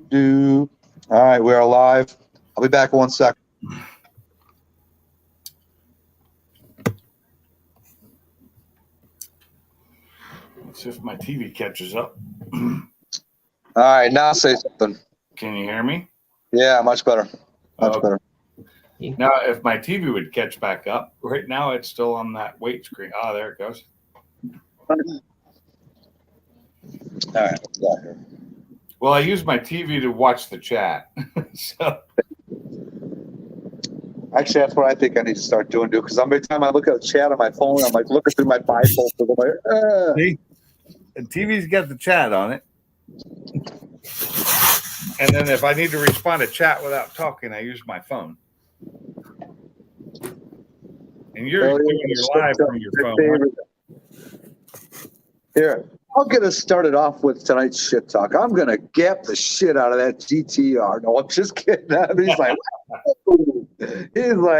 Do. All right, we're live. I'll be back in 1 second. Let's see if my TV catches up. All right, now say something. Can you hear me? Yeah, much better. Much better. Now, if my TV would catch back up, right now it's still on that wait screen. Oh, there it goes. All right. Yeah. Well, I use my TV to watch the chat. So Actually, that's what I think I need to start doing, dude. Because every time I look at the chat on my phone, I'm like looking through my bifold. I'm like, see, the TV's got the chat on it. And then if I need to respond to chat without talking, I use my phone. And you're doing your live from your phone. Here, I'll get us started off with tonight's shit talk. I'm gonna gap the shit out of that GTR. No, I'm just kidding. He's like,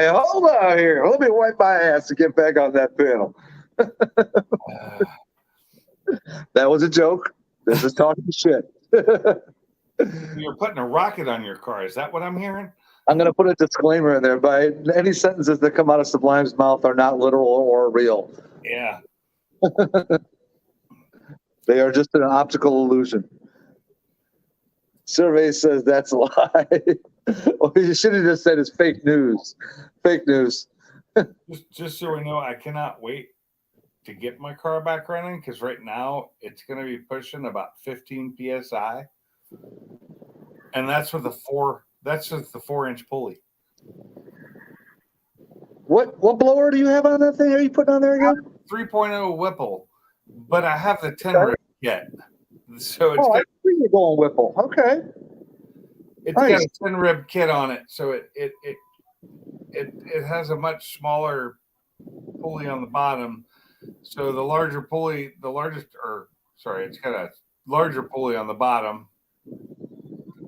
hold on here. Let me wipe my ass to get back on that panel. That was a joke. This is talking shit. You're putting a rocket on your car. Is that what I'm hearing? I'm going to put a disclaimer in there. By any sentences that come out of Sublime's mouth are not literal or real. Yeah. They are just an optical illusion. Survey says that's a lie. Well, you should have just said it's fake news. Fake news. Just so we know, I cannot wait to get my car back running because right now it's going to be pushing about 15 psi, and that's with the 4-inch pulley. What blower do you have on that thing? Are you putting on there again? 3.0 Whipple, but I have the 10 rib kit, so it's I think you're going Whipple. Okay. It's got a 10 rib kit on it, so it has a much smaller pulley on the bottom. So the larger pulley, it's got a larger pulley on the bottom.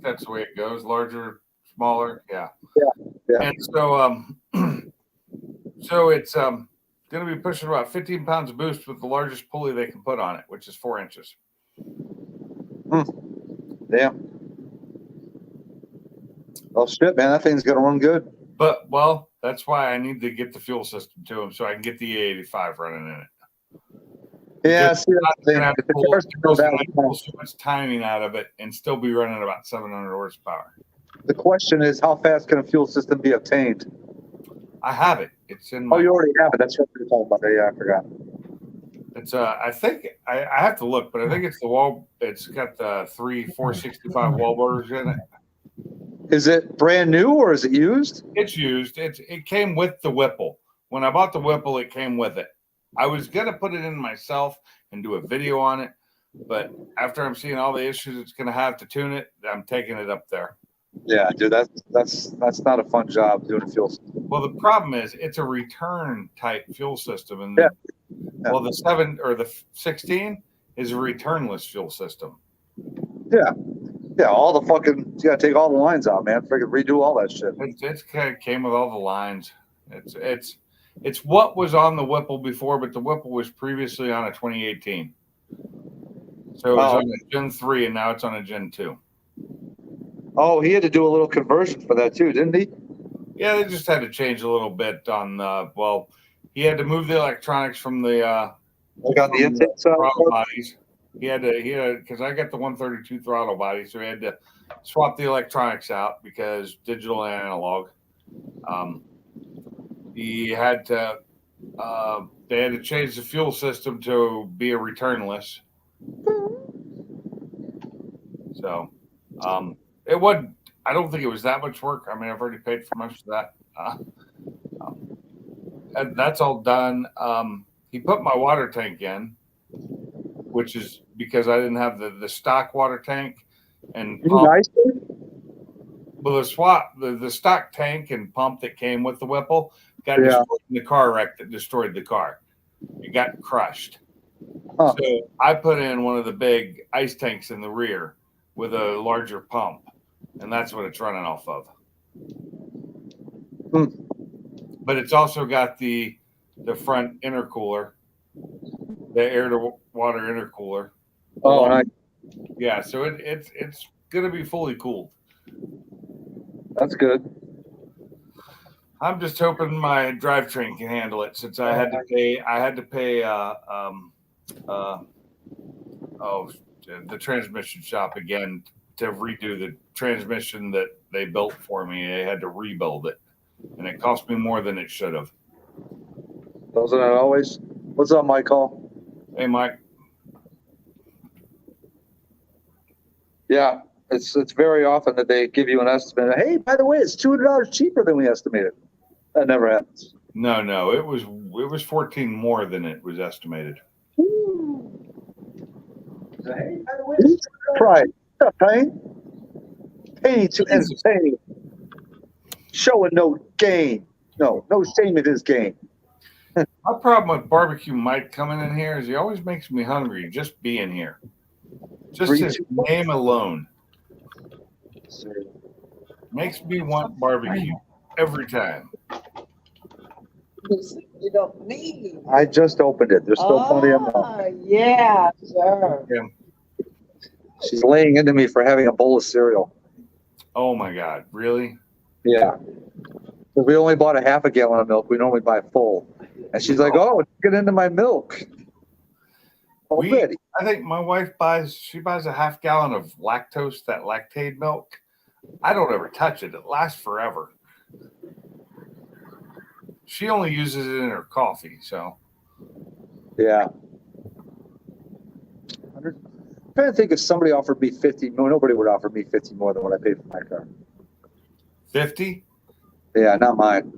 That's the way it goes. Larger, smaller, yeah. And so so it's going to be pushing about 15 pounds of boost with the largest pulley they can put on it, which is 4 inches. Damn. Oh shit, man, that thing's gonna run good. But that's why I need to get the fuel system to them so I can get the E85 running in it. Yeah, pull so much timing out of it and still be running about 700 horsepower. The question is, how fast can a fuel system be obtained? I have it. It's in my. Oh, you already have it. That's what you're talking about. Yeah, I forgot. It's I think I have to look, but I think it's the wall. It's got the 465 wall borders in it. Is it brand new or is it used? It's used. It came with the Whipple. When I bought the Whipple, it came with it. I was gonna put it in myself and do a video on it, but after I'm seeing all the issues it's gonna have to tune it, I'm taking it up there. Yeah, dude, that's not a fun job doing a fuel system. Well, the problem is it's a return type fuel system, and well, the 7 or the 16 is a returnless fuel system. Yeah, all the fucking you gotta take all the lines out, man. Freaking redo all that shit. It's kind of came with all the lines. It's what was on the Whipple before, but the Whipple was previously on a 2018. So it was on a Gen 3, and now it's on a Gen 2. Oh, he had to do a little conversion for that too, didn't he? Yeah, they just had to change a little bit on. He had to move the electronics from the like on the intake throttle bodies. He had because I got the 132 throttle body, so he had to swap the electronics out because digital and analog. He had to. They had to change the fuel system to be a returnless. So, it wasn't. I don't think it was that much work. I mean, I've already paid for most of that. And that's all done. He put my water tank in, which is because I didn't have the stock water tank and pump. Well, the stock tank and pump that came with the Whipple got destroyed in the car wreck that destroyed the car. It got crushed. So I put in one of the big ice tanks in the rear with a larger pump, and that's what it's running off of. But it's also got the front intercooler, the air to water intercooler. Oh, nice. Yeah, so it's gonna be fully cooled. That's good. I'm just hoping my drivetrain can handle it, since I had to pay. The transmission shop again to redo the transmission that they built for me. They had to rebuild it, and it cost me more than it should have. Doesn't it always? What's up, Michael? Hey, Mike. Yeah, it's very often that they give you an estimate. Hey, by the way, it's $200 cheaper than we estimated. That never happens. No, it was 14 more than it was estimated. Hey, by the way, pride. Pain. Pain to entertain. Showing no gain. No shame in his game. My problem with Barbecue Mike coming in here is he always makes me hungry just being here. Just his name alone makes me want barbecue every time. You don't need. I just opened it. There's still plenty of milk. Yeah, sure. Yeah. She's laying into me for having a bowl of cereal. Oh my God, really? Yeah. We only bought a half a gallon of milk. We normally buy full. And she's like, "Oh, get into my milk." Already. I think my wife buys a half gallon of lactose, that Lactaid milk. I don't ever touch it. It lasts forever. She only uses it in her coffee, so. Yeah. I'm trying to think if somebody offered me 50. No, nobody would offer me 50 more than what I paid for my car. 50? Yeah, not mine.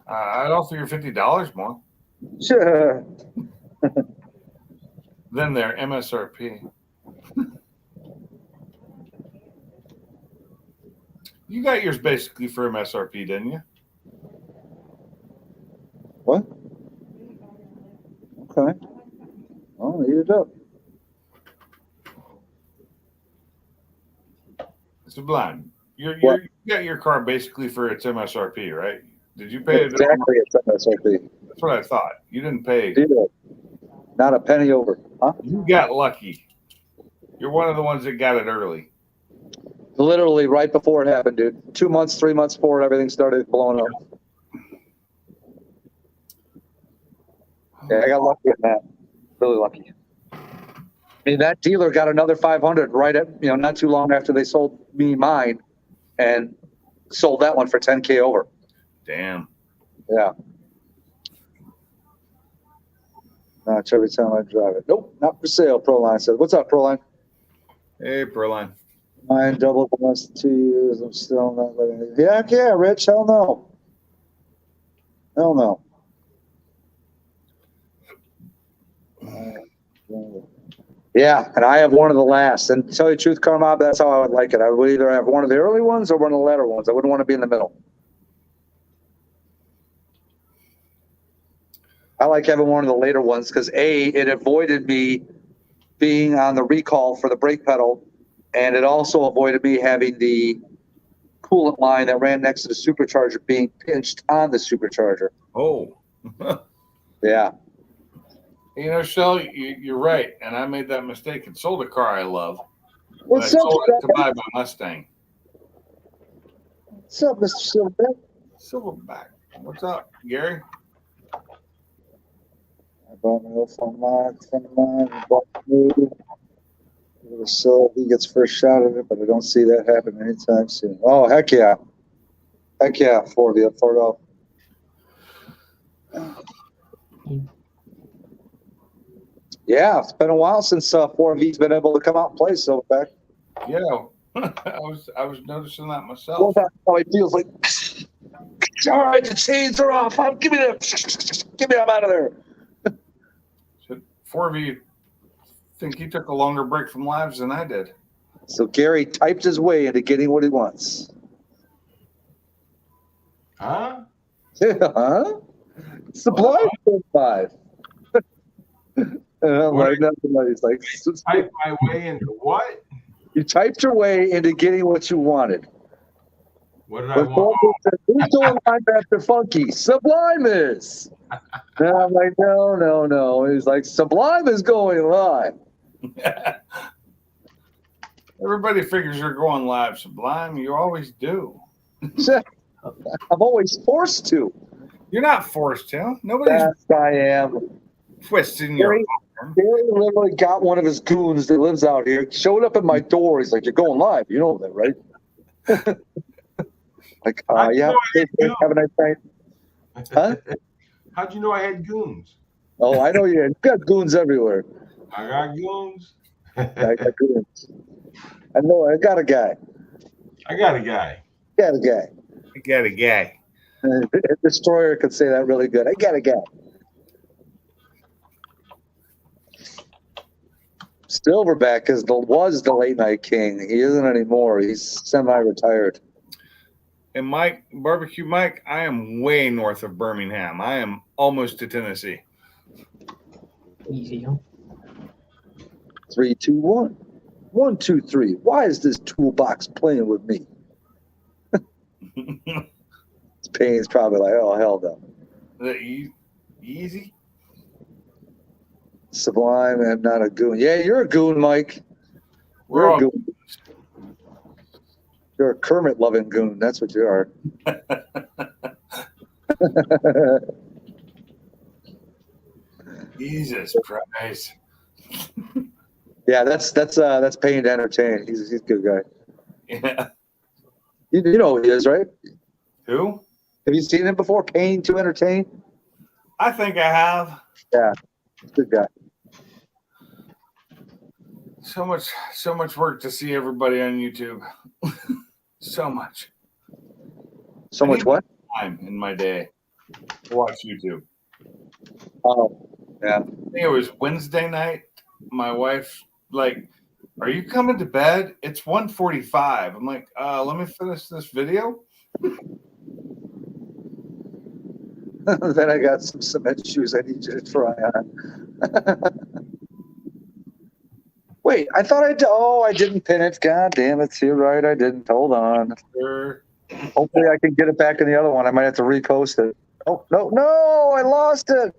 I'd offer you $50 more Sure. than their MSRP. You got yours basically for MSRP, didn't you? What? Okay. Well, eat it up. Sublime. You got your car basically for its MSRP, right? Did you pay exactly its MSRP? That's what I thought. You didn't pay. Not a penny over. Huh? You got lucky. You're one of the ones that got it early. Literally right before it happened, dude. 2 months, 3 months before everything started blowing up. Yeah, I got lucky on that. Really lucky. I mean, that dealer got another 500 right at, not too long after they sold me mine, and sold that one for 10K over. Damn. Yeah. Not every time I drive it. Nope, not for sale, Proline said. What's up, Proline? Hey, Proline. Mine doubled the last 2 years. I'm still not letting it. Yeah, Rich. Hell no. Hell no. Yeah, and I have one of the last. And to tell you the truth, Carmob, that's how I would like it. I would either have one of the early ones or one of the latter ones. I wouldn't want to be in the middle. I like having one of the later ones because it avoided me being on the recall for the brake pedal, and it also avoided me having the coolant line that ran next to the supercharger being pinched on the supercharger. Oh. Yeah. Shell, you're right, and I made that mistake and sold a car I love. What's I up, sold it to buy my Mustang. What's up, Mr. Silverback? Silverback. What's up, Gary? I bought my old phone line, friend of mine, and bought me. So he gets first shot at it, but I don't see that happen anytime soon. Oh, heck yeah. Heck yeah, 4-0. Yeah, it's been a while since 4V's been able to come out and play Silverback. Yeah, I was noticing that myself. Well, how he feels like, all right, the chains are off. Give me that. Give me, I'm out of there. So 4V, think he took a longer break from lives than I did. So Gary typed his way into getting what he wants. Huh? Huh? Supply 5. And I'm like, nothing. He's like, Type my way into what? you typed your way into getting what you wanted. What did I want? Who's doing Linebacker Funky? Sublime is. And I'm like, no. He's like, Sublime is going live. Everybody figures you're going live, Sublime. You always do. I'm always forced to. You're not forced to. Nobody's Yes, I am. twisting your Gary, arm. Gary literally got one of his goons that lives out here, showed up at my door. He's like, "You're going live. You know that, right?" Like, yeah. Have a nice night. Huh? How'd you know I had goons? Oh, I know you got goons everywhere. I got goons. I got goons. I know. I got a guy. I got a guy. Got a guy. I got a guy. Destroyer could say that really good. I got a guy. Silverback was the late night king. He isn't anymore. He's semi-retired. And Mike, Barbecue Mike, I am way north of Birmingham. I am almost to Tennessee. Easy, huh? 3, 2, 1. 1, 2, 3. Why is this toolbox playing with me? Payne's probably like, oh, hell no. Easy? Sublime, I'm not a goon. Yeah, you're a goon, Mike. We're You're all a goon. You're a Kermit-loving goon. That's what you are. Jesus Christ. Yeah, that's Payne to entertain. He's a good guy. Yeah. You know who he is, right? Who? Have you seen him before? Payne to entertain? I think I have. Yeah, good guy. So much work to see everybody on YouTube. So much. So much what? Time in my day to watch YouTube. Oh, yeah. I think it was Wednesday night. My wife like, "Are you coming to bed? It's 1:45." I'm like, let me finish this video. Then I got some cement shoes I need you to try on. Wait, I thought I didn't pin it. God damn it. You're right. I didn't. Hold on. Sure. Hopefully I can get it back in the other one. I might have to repost it. Oh, no, I lost it.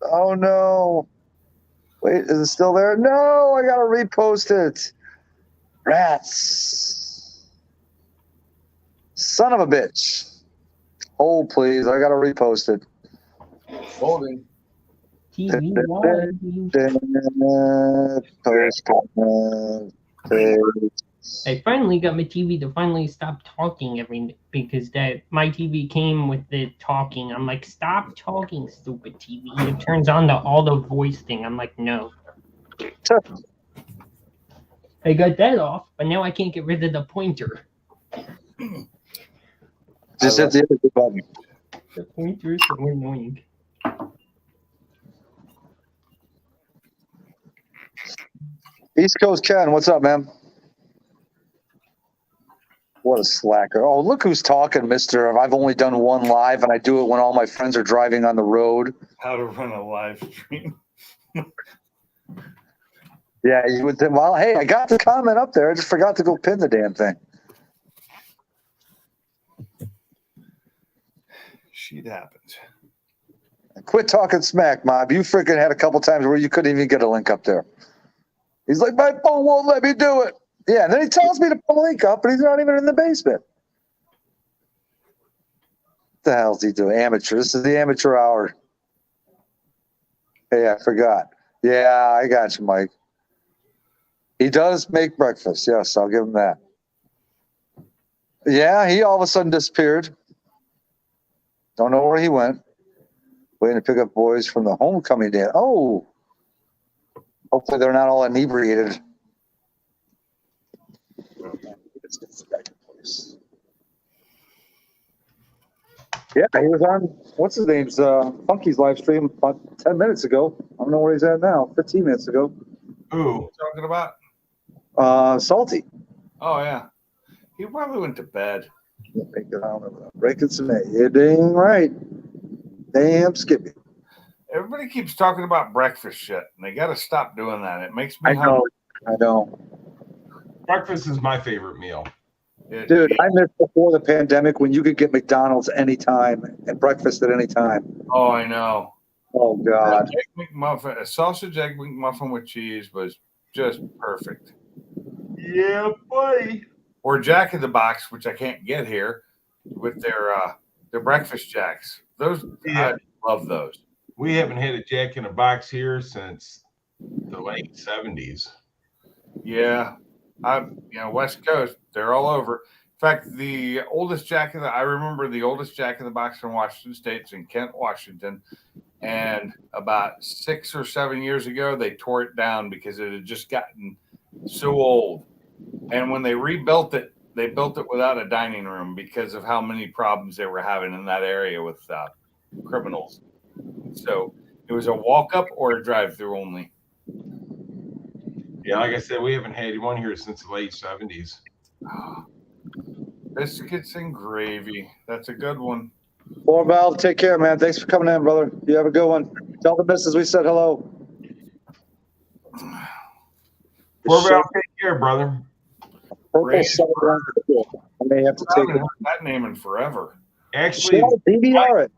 Oh, no. Wait, is it still there? No, I got to repost it. Rats. Son of a bitch. Hold, please. I got to repost it. Holding. TV, I finally got my TV to finally stop talking because my TV came with the talking. I'm like, stop talking, stupid TV. It turns on the auto voice thing. I'm like, no. I got that off, but now I can't get rid of the pointer. Just hit the other button. The pointer is so annoying. East Coast Ken, what's up, man? What a slacker. Oh, look who's talking, mister. I've only done one live, and I do it when all my friends are driving on the road. How to run a live stream. Yeah, you would think, well, hey, I got the comment up there. I just forgot to go pin the damn thing. Shit happens. Quit talking smack, Mob. You freaking had a couple times where you couldn't even get a link up there. He's like, my phone won't let me do it. Yeah, and then he tells me to put a link up, but he's not even in the basement. What the hell's he doing? Amateur. This is the amateur hour. Hey, I forgot. Yeah, I got you, Mike. He does make breakfast. Yes, I'll give him that. Yeah, he all of a sudden disappeared. Don't know where he went. Waiting to pick up boys from the homecoming day. Oh, hopefully they're not all inebriated. Yeah, he was on, what's his name's, Funky's live stream about 10 minutes ago. I don't know where he's at now, 15 minutes ago. Who? Talking about? Salty. Oh yeah. He probably went to bed. Breaking some egg. You're dang right. Damn Skippy. Everybody keeps talking about breakfast shit, and they got to stop doing that. It makes me I know. Breakfast is my favorite meal. Dude, I missed before the pandemic when you could get McDonald's anytime and breakfast at any time. Oh, I know. Oh, God. A sausage egg McMuffin with cheese was just perfect. Yeah, buddy. Or Jack in the Box, which I can't get here, with their breakfast jacks. Those Yeah. I love those. We haven't had a Jack in a Box here since the late 70s. Yeah, West Coast, they're all over. In fact, I remember the oldest Jack in the Box in Washington State's in Kent, Washington. And about 6 or 7 years ago, they tore it down because it had just gotten so old. And when they rebuilt it, they built it without a dining room because of how many problems they were having in that area with criminals. So it was a walk up or a drive through only. Yeah, like I said, we haven't had one here since the late 70s. Biscuits and gravy. That's a good one. Well, Val, take care, man. Thanks for coming in, brother. You have a good one. Tell the missus we said hello. Val, take care, brother. Purple Sun Run. I may have to I take haven't it. heard that name in forever. Actually, Shell, DVR it.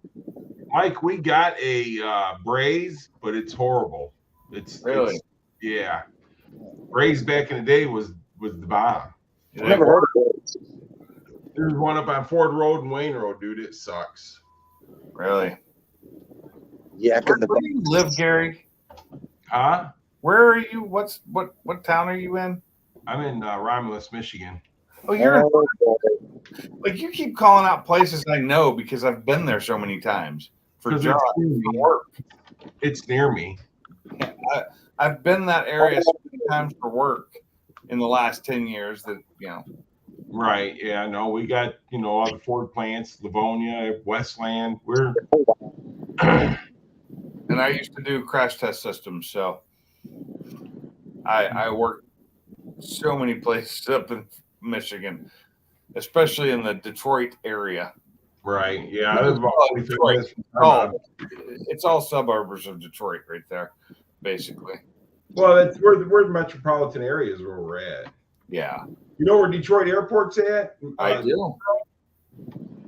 Mike, we got a braise, but it's horrible. Really? Yeah. Braise back in the day was the bomb. I've never heard of it. There's one up on Ford Road and Wayne Road, dude. It sucks. Really? Yak in the Where do you live, Gary? Huh? Where are you? What town are you in? I'm in Romulus, Michigan. Oh, you're Oh, boy. like you keep calling out places I know because I've been there so many times for 'Cause jobs it's near and me. work. It's near me. I've been that area so many times for work in the last 10 years that Right. Yeah. No, we got, all the Ford plants, Livonia, Westland. We're and I used to do crash test systems, so I worked so many places up in Michigan, especially in the Detroit area. right. Yeah. I live about 45 Detroit. minutes from Armada. It's all suburbs of Detroit right there, basically. Well, that's where the metropolitan area is where we're at. Yeah, You know where Detroit Airport's at? I do.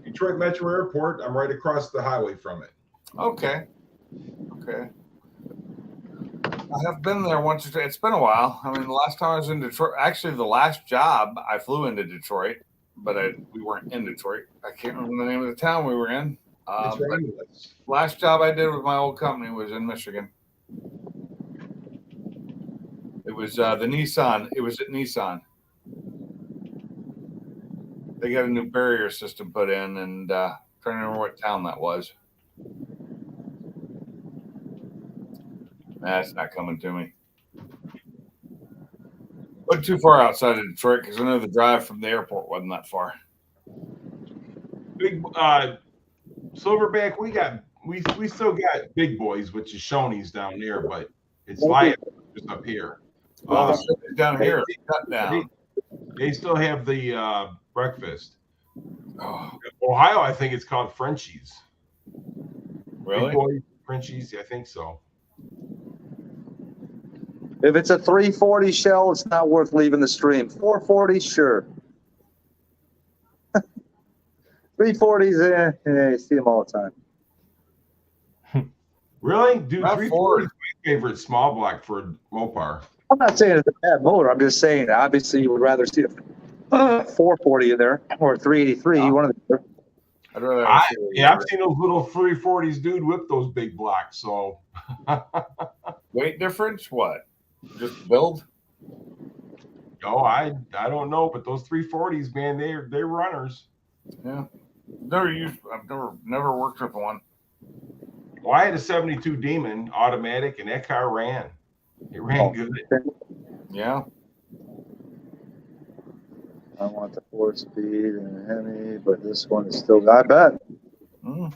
Detroit Metro Airport. I'm right across the highway from it. Okay. I have been there once or twice. It's been a while. I mean, the last time I was in Detroit, actually, the last job I flew into Detroit, but we weren't in Detroit. I can't remember the name of the town we were in. It's But Romulus. last job I did with my old company was in Michigan. It was the Nissan. It was at Nissan. They got a new barrier system put in, and trying to remember what town that was. That's not coming to me. But too far outside of Detroit because I know the drive from the airport wasn't that far. Big Silverback. We still got Big Boys, which is Shoney's down there, but it's light just up here. Well, the city's down here is cut down. They still have the breakfast. Oh, Ohio, I think it's called Frenchies. really? Big Boy, Frenchies, I think so. If it's a 340 shell, it's not worth leaving the stream. 440, sure. 340s, you see them all the time. Really? Dude, Not 340 is my favorite small block for Mopar. I'm not saying it's a bad motor. I'm just saying, obviously, you would rather see a 440 in there or 383. One of the I'd rather. I've seen those little 340s, dude, whip those big blocks. So, Weight difference? What? Just build? I don't know, but those 340s, man, they're runners. Yeah. I've never worked with one. Well, I had a 72 Demon automatic, and that car ran. It ran good. Yeah. I want the 4-speed and Hemi, but this one is still, I bet. Mm.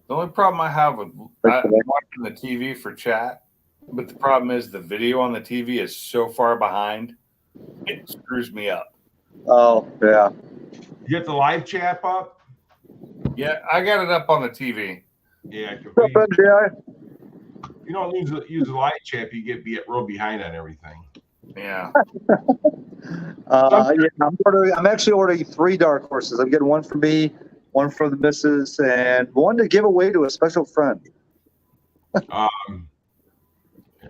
The only problem I have with I'm watching the TV for chat, but the problem is the video on the TV is so far behind, it screws me up. Oh, yeah. You get the live chat up? Yeah, I got it up on the TV. Yeah. 'Cause What's up, NGI? you don't use the live chat, you get real behind on everything. Yeah. Yeah, I'm actually ordering 3 dark horses. I'm getting one for me, one for the missus, and one to give away to a special friend.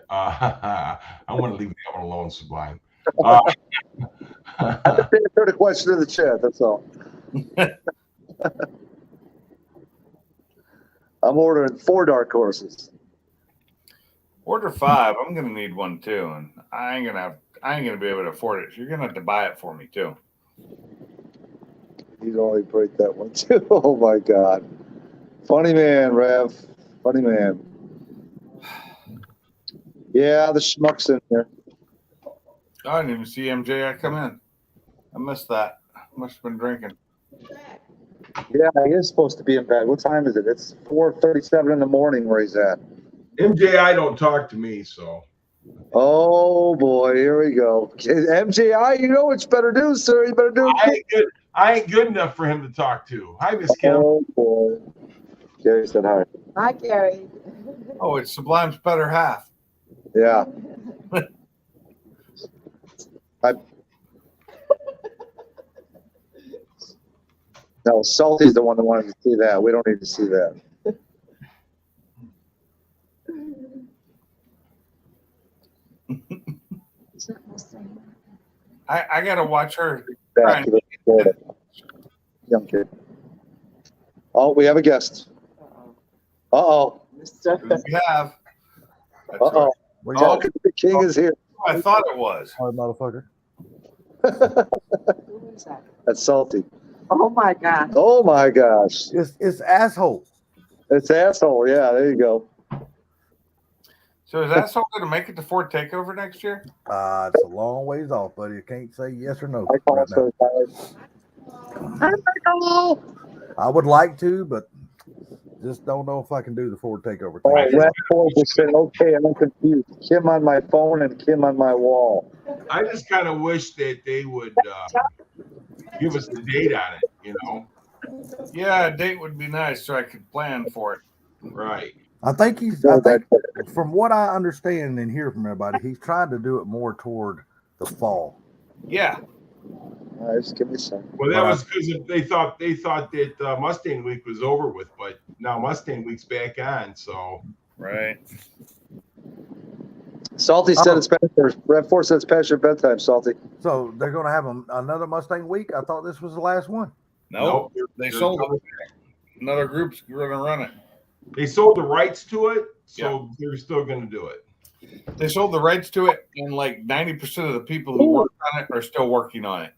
I want to leave that one alone, Sublime. I just answered a question in the chat. That's all. I'm ordering 4 dark horses. Order 5. I'm gonna need one too, and I ain't gonna be able to afford it. So you're gonna have to buy it for me too. He'd only break that one too. Oh my God. Funny man, Rev. Funny man. Yeah, the schmuck's in here. I didn't even see MJI come in. I missed that. Must have been drinking. Yeah, he is supposed to be in bed. What time is it? It's 4:37 in the morning where he's at. MJI don't talk to me, so. Oh boy, here we go. MJI, you know what you better do, sir. You better do it. I ain't good enough for him to talk to. Hi, Miss Kim. Oh boy. Gary said hi. Hi, Gary. Oh, it's Sublime's better half. Yeah. No, Salty's the one that wanted to see that. We don't need to see that. I gotta watch her. Back to the Florida. Young kid. Oh, we have a guest. Uh-oh. We have. That's Uh-oh. right. Oh, the king is here. I thought it was. Hard motherfucker. Who is that? That's Salty. Oh my God. Oh my gosh. It's asshole. It's asshole. Yeah, there you go. So is that something to make it to Ford Takeover next year? It's a long ways off, buddy. I can't say yes or no. I call right now. so I would like to, but just don't know if I can do the Ford takeover. Oh, thing. Red Ford just said, okay, I'm confused. Kim on my phone and Kim on my wall. I just kind of wish that they would give us the date on it, you know? Yeah, a date would be nice so I could plan for it. Right. I think from what I understand and hear from everybody, he's trying to do it more toward the fall. Yeah. All right, just give me some. Well, that was because they thought that Mustang Week was over with, but now Mustang Week's back on, so. Right. Salty said it's past your, Red Ford said it's past your bedtime, Salty. So they're going to have another Mustang week. I thought this was the last one. Nope. Nope. They sold it. Another group's going to run it. They sold the rights to it, so they're still going to do it. They sold the rights to it, and like 90% of the people who worked on it are still working on it.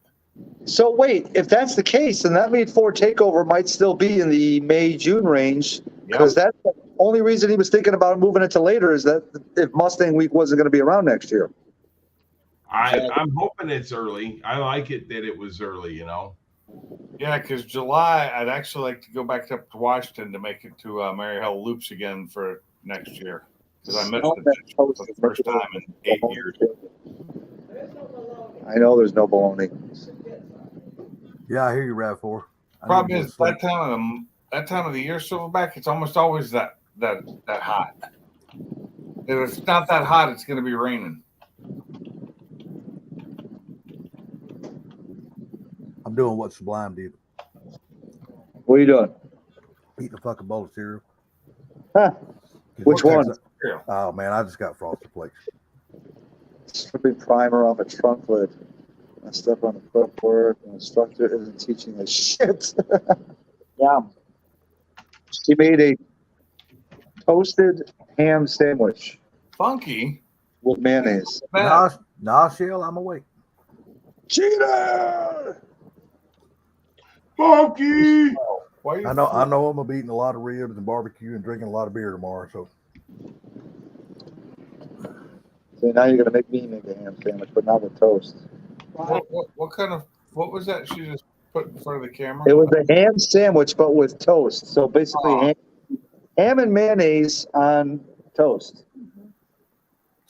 So wait, if that's the case, then that means Ford Takeover might still be in the May-June range, because that's the only reason he was thinking about moving it to later is that if Mustang Week wasn't going to be around next year. I'm hoping it's early. I like it that it was early, you know. Yeah, because July, I'd actually like to go back up to Washington to make it to Mary Hill Loops again for next year, because I missed it for the first time in 8 years. I know there's no baloney. Yeah, I hear you, Rav4. Problem is that time of the year, Silverback, it's almost always that hot. If it's not that hot, it's going to be raining. I'm doing what Sublime did. What are you doing? Eating a fucking bowl of cereal. Huh. Which one? Oh, man, I just got Frosted Flakes. Stripping primer off a trunk lid. I step on the footboard. The instructor isn't teaching us shit. Yeah. She made a toasted ham sandwich Funky. with mayonnaise. Nah, Shell, I'm awake. Cheater! Funky! Why I know I'm gonna be eating a lot of ribs and barbecue and drinking a lot of beer tomorrow. So now you're gonna make me make a ham sandwich, but not with toast. What was that she just put in front of the camera? It was a ham sandwich, but with toast. So basically, ham and mayonnaise on toast.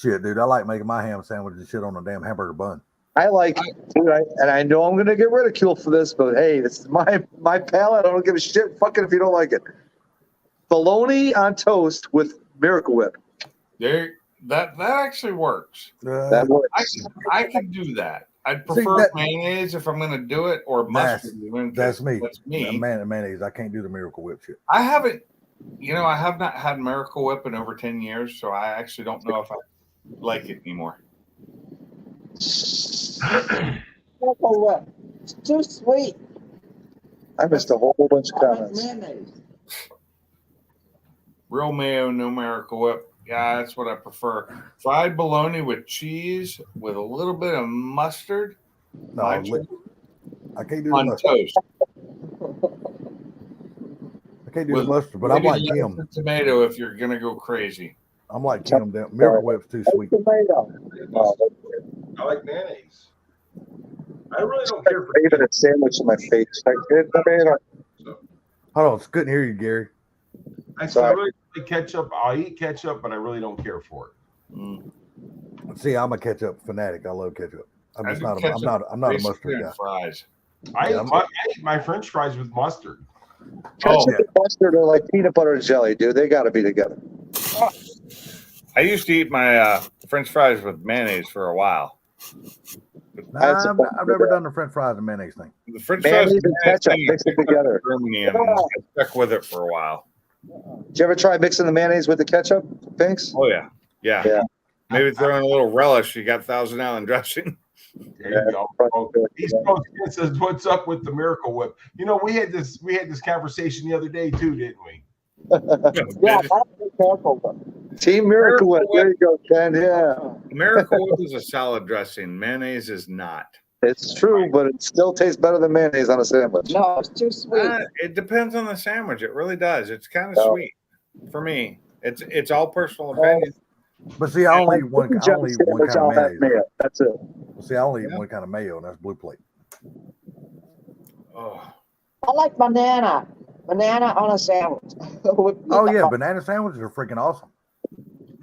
shit, dude, I like making my ham sandwich and shit on a damn hamburger bun. I like, dude, and I know I'm gonna get ridiculed for this, but hey, it's my palate. I don't give a shit. Fucking if you don't like it. Bologna on toast with Miracle Whip. There, that actually works. That works. I can do that. I'd prefer mayonnaise if I'm going to do it, or mustard. That's me. That's me. Mayonnaise. I can't do the Miracle Whip shit. I haven't, I have not had Miracle Whip in over 10 years, so I actually don't know if like it anymore. Miracle Whip. It's too sweet. I missed a whole bunch of I like comments. mayonnaise. Real mayo, no Miracle Whip. Yeah, that's what I prefer. Fried bologna with cheese with a little bit of mustard. No, My choice. I can't do the On mustard. toast. I can't do With the mustard, but I'm maybe like lettuce him. and tomato if you're gonna go crazy. I'm like him. Miracle Whip's too sweet. Tomato. I like mayonnaise. I really don't care for Even a sandwich in my face. Like, tomato. Hold on, couldn't hear you, Gary. I said I really like ketchup. I'll eat ketchup, but I really don't care for it. Mm. See, I'm a ketchup fanatic. I love ketchup. I'm I just do not. ketchup I'm not a basically mustard in guy. fries. I Yeah, eat my French fries with mustard. Ketchup Oh. and mustard are like peanut butter and jelly, dude. They got to be together. I used to eat my French fries with mayonnaise for a while. Nah, I've never done the French fries and mayonnaise thing. The French fries Mayonnaise and ketchup, thing, mix it I picked up together. in Germany and I stuck with it for a while. Did you ever try mixing the mayonnaise with the ketchup, Pinks? Oh yeah. Yeah. Maybe throw in a little relish. You got Thousand Island dressing. There you go. Oh, East Coast Kid says, "What's up with the Miracle Whip?" You know, we had this conversation the other day too, didn't we? Yeah, I have to be careful. Team Miracle Whip. There you go, Ken. Yeah. Miracle Whip is a salad dressing. Mayonnaise is not. It's true, but it still tastes better than mayonnaise on a sandwich. No, it's too sweet. It depends on the sandwich. It really does. It's kind of Oh. sweet for me. It's all personal opinion. But see, I only eat one. I only eat one Sandwich, kind I'll of have mayonnaise. mayo. That's it. See, I only eat one kind of mayo, and that's Blue Plate. Oh, I like banana. Banana on a sandwich. Oh yeah, banana sandwiches are freaking awesome.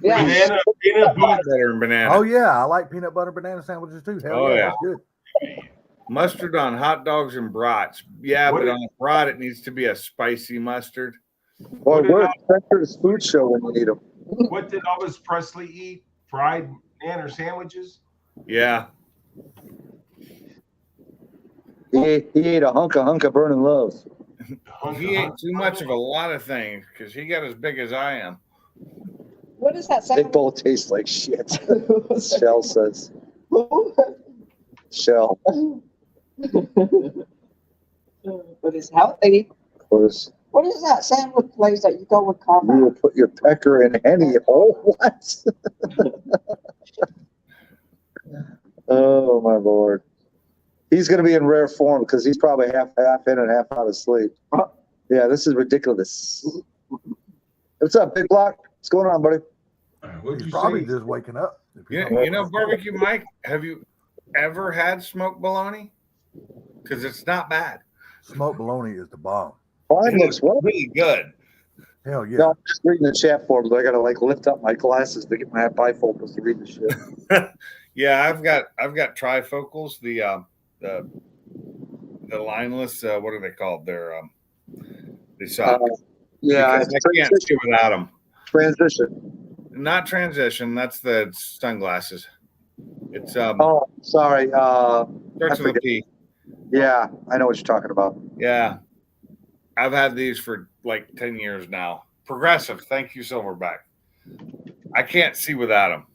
Yeah. Banana, peanut butter. butter and banana. Oh yeah, I like peanut butter banana sandwiches too. Hell Oh, yeah, yeah. that's good. Mustard on hot dogs and brats. Yeah, What but is- on a brat, it needs to be a spicy mustard. Boy, where's Spencer's food show when you need them? What did Elvis Presley eat? Fried banana sandwiches? Yeah. He ate a hunk of burning love. He ate too much of a lot of things because he got as big as I am. What is that They sandwich? both taste like shit. Shell says. Shell, But it's healthy. of course. What is that sandwich place that you go with You coffee? will put your pecker in Henny. Oh, what? Oh, my Lord. He's going to be in rare form because he's probably half in and half out of sleep. Yeah, this is ridiculous. What's up, Big Block? What's going on, buddy? What'd He's you probably say? just waking up. You know, Barbecue Mike, have you ever had smoked bologna? Because it's not bad. Smoked bologna is the bomb. Mine looks well. really good. Hell yeah. No, I'm just reading the chat forms. I got to like lift up my glasses to get my bifocals to read the shit. Yeah, I've got trifocals. The lineless. What are they called? They suck. Yeah, Because I can't see without them. transition. Not transition. That's the sunglasses. It's Oh, sorry. starts with a forget. P. Yeah, I know what you're talking about. Yeah, I've had these for like 10 years now. Progressive. Thank you, Silverback. I can't see without them,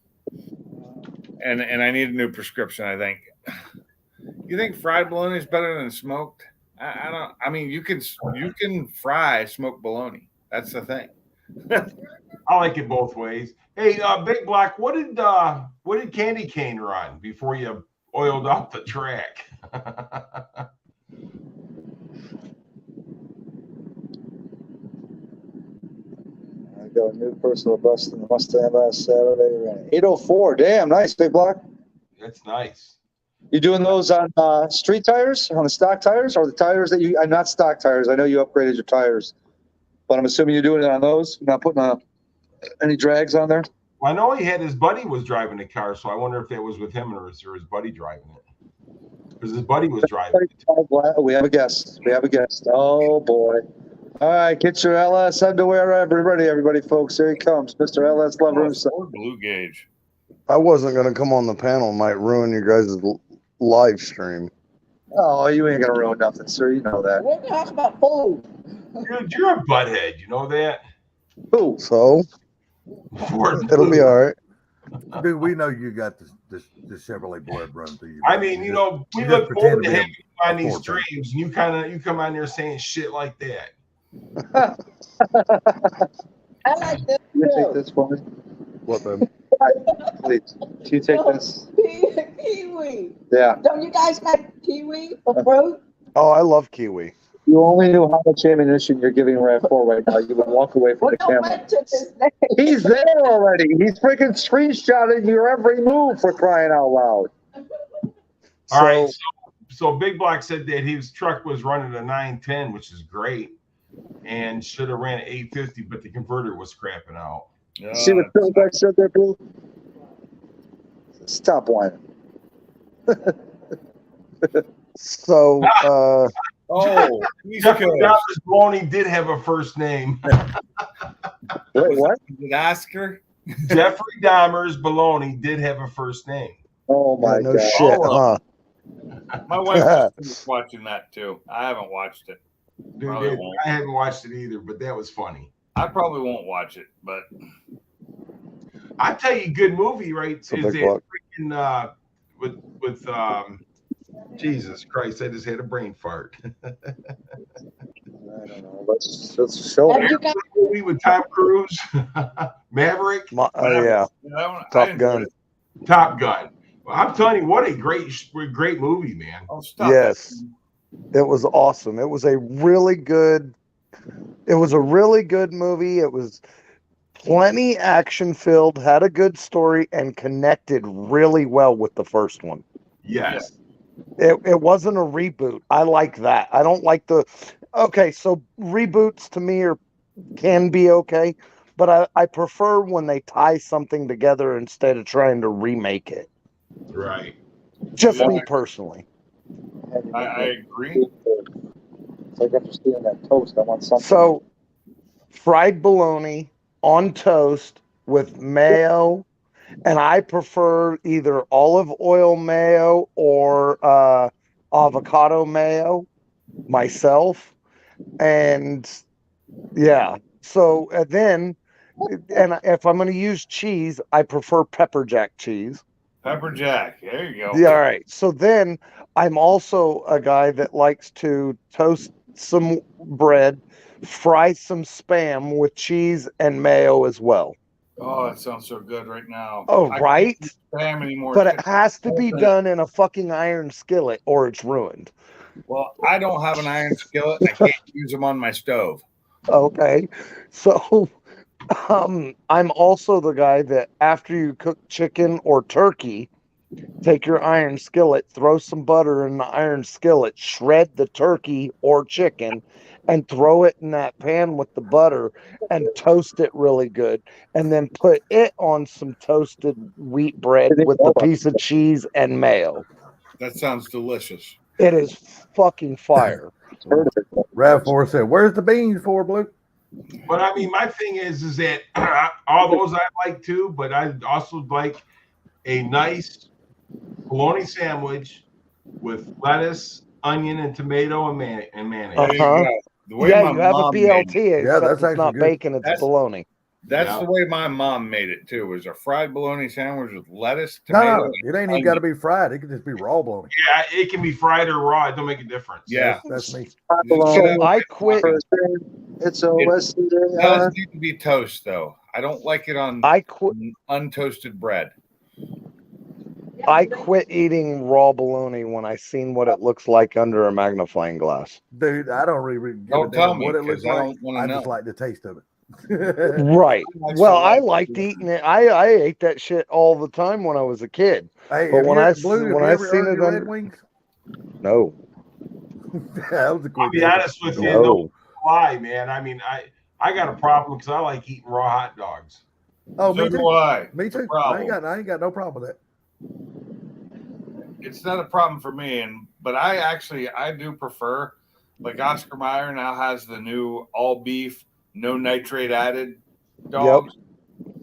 and I need a new prescription. I think. You think fried bologna is better than smoked? I don't. I mean, you can fry smoked bologna. That's the thing. I like it both ways. Hey, Big Black, what did Candy Cane run before you oiled up the track? I got a new personal best in the Mustang last Saturday. 804. Damn, nice, Big Block. That's nice. You doing those on street tires, on the stock tires, or the tires that you? Not stock tires. I know you upgraded your tires, but I'm assuming you're doing it on those. You're not putting any drags on there. Well, I know he had his buddy was driving the car, so I wonder if that was with him or his buddy driving it. Because his buddy was driving it. We have a guest. Oh boy! All right, get your LS underwear everybody, folks. Here he comes, Mr. LS Lover himself. Or blue gauge. I wasn't going to come on the panel. Might ruin your guys' live stream. Oh, you ain't gonna ruin nothing, sir. You know that. We're talking about food. Dude, you're a butthead. You know that? Who? So Ford it'll be Blue. all right. Dude, we know you got the Chevrolet blood run through you. I bro. mean, You you just- know, we you just look pretend forward to to be having you on a these Ford fan. streams, and you come on there saying shit like that. I like this You take too. this for me, What, babe? please. Can you take this? Kiwi. Yeah. Don't you guys like kiwi for fruit? Oh, I love kiwi. You only knew how much ammunition you're giving RAV4 right now. You would walk away from Well, the don't camera. mention his name. He's there already. He's freaking screenshotting your every move for crying out loud. All right. So, So Big Black said that his truck was running a 910, which is great, and should have ran an 850, but the converter was crapping out. See what Phil Beck said there, Blue? Stop whining. so Oh, he's Jeffrey good. Dahmer's Baloney did have a first name. Wait, what? Did Oscar? Jeffrey Dahmer's Baloney did have a first name. Oh my no God. shit, huh? My wife was watching that too. I haven't watched it. Dude, Probably won't. I haven't watched it either, but that was funny. I probably won't watch it, but I tell you, good movie, right? It's a Is big it block. freaking with Jesus Christ? I just had a brain fart. I don't know. Let's show Have it. you guys Movie with Tom Cruise, Maverick, Yeah, I Top enjoyed Gun. it. Top Gun. Well, I'm telling you, what a great movie, man. Oh, stop Yes. It was awesome. It was a really good movie. It was plenty action filled, had a good story, and connected really well with the first one. Yes. It wasn't a reboot. I like that. I don't like so reboots to me can be okay, but I prefer when they tie something together instead of trying to remake it. Right. Just Yeah. me personally. I agree. It's like after stealing that toast, I want something. So, fried bologna on toast with mayo, and I prefer either olive oil mayo or avocado mayo myself. And yeah, so then, and if I'm going to use cheese, I prefer pepper jack cheese. Pepper Jack. There you go. Yeah, all right. So then I'm also a guy that likes to toast some bread, fry some Spam with cheese and mayo as well. Oh, it sounds so good right now. Oh, I right? can't eat Spam anymore. But it has to be done in a fucking iron skillet or it's ruined. Well, I don't have an iron skillet. I can't use them on my stove. Okay. So I'm also the guy that after you cook chicken or turkey, take your iron skillet, throw some butter in the iron skillet, shred the turkey or chicken, and throw it in that pan with the butter and toast it really good. And then put it on some toasted wheat bread with a piece of cheese and mayo. That sounds delicious. It is fucking fire. RAV4 said, "Where's the beans for, Blue?" But I mean, my thing is that all those I like too, but I also like a nice bologna sandwich with lettuce, onion, and tomato and mayonnaise. There you Uh-huh. go. The way Yeah, my you have a mom made it. BLT, except that's it's actually not good. bacon, it's That's- bologna. That's Yeah. the way my mom made it too. Was a fried bologna sandwich with lettuce, No, tomato. it ain't even got to be fried. It could just be raw bologna. Yeah, it can be fried or raw. It don't make a difference. Yeah. That's me. So I quit. It's a West It does need to be toast though. I don't like it on I quit. untoasted bread. I quit eating raw bologna when I seen what it looks like under a magnifying glass. Dude, I don't really give Don't a tell damn me, what it 'cause looks I like. don't wanna I just know. like the taste of it. Right. Like Well, so- I liked eating it. I ate that shit all the time when I was a kid. Hey, But have when you, I Blue, have when you I ever seen earned it your under Red Wings? no, That was a I'll quick be answer. honest with you, no. no lie, man. I mean, I got a problem because I like eating raw hot dogs. Oh, So me do too. I. Me It's a too. problem. I ain't got no problem with that. It's not a problem for me, but I do prefer, like Oscar Mayer now has the new all beef, no nitrate added dogs.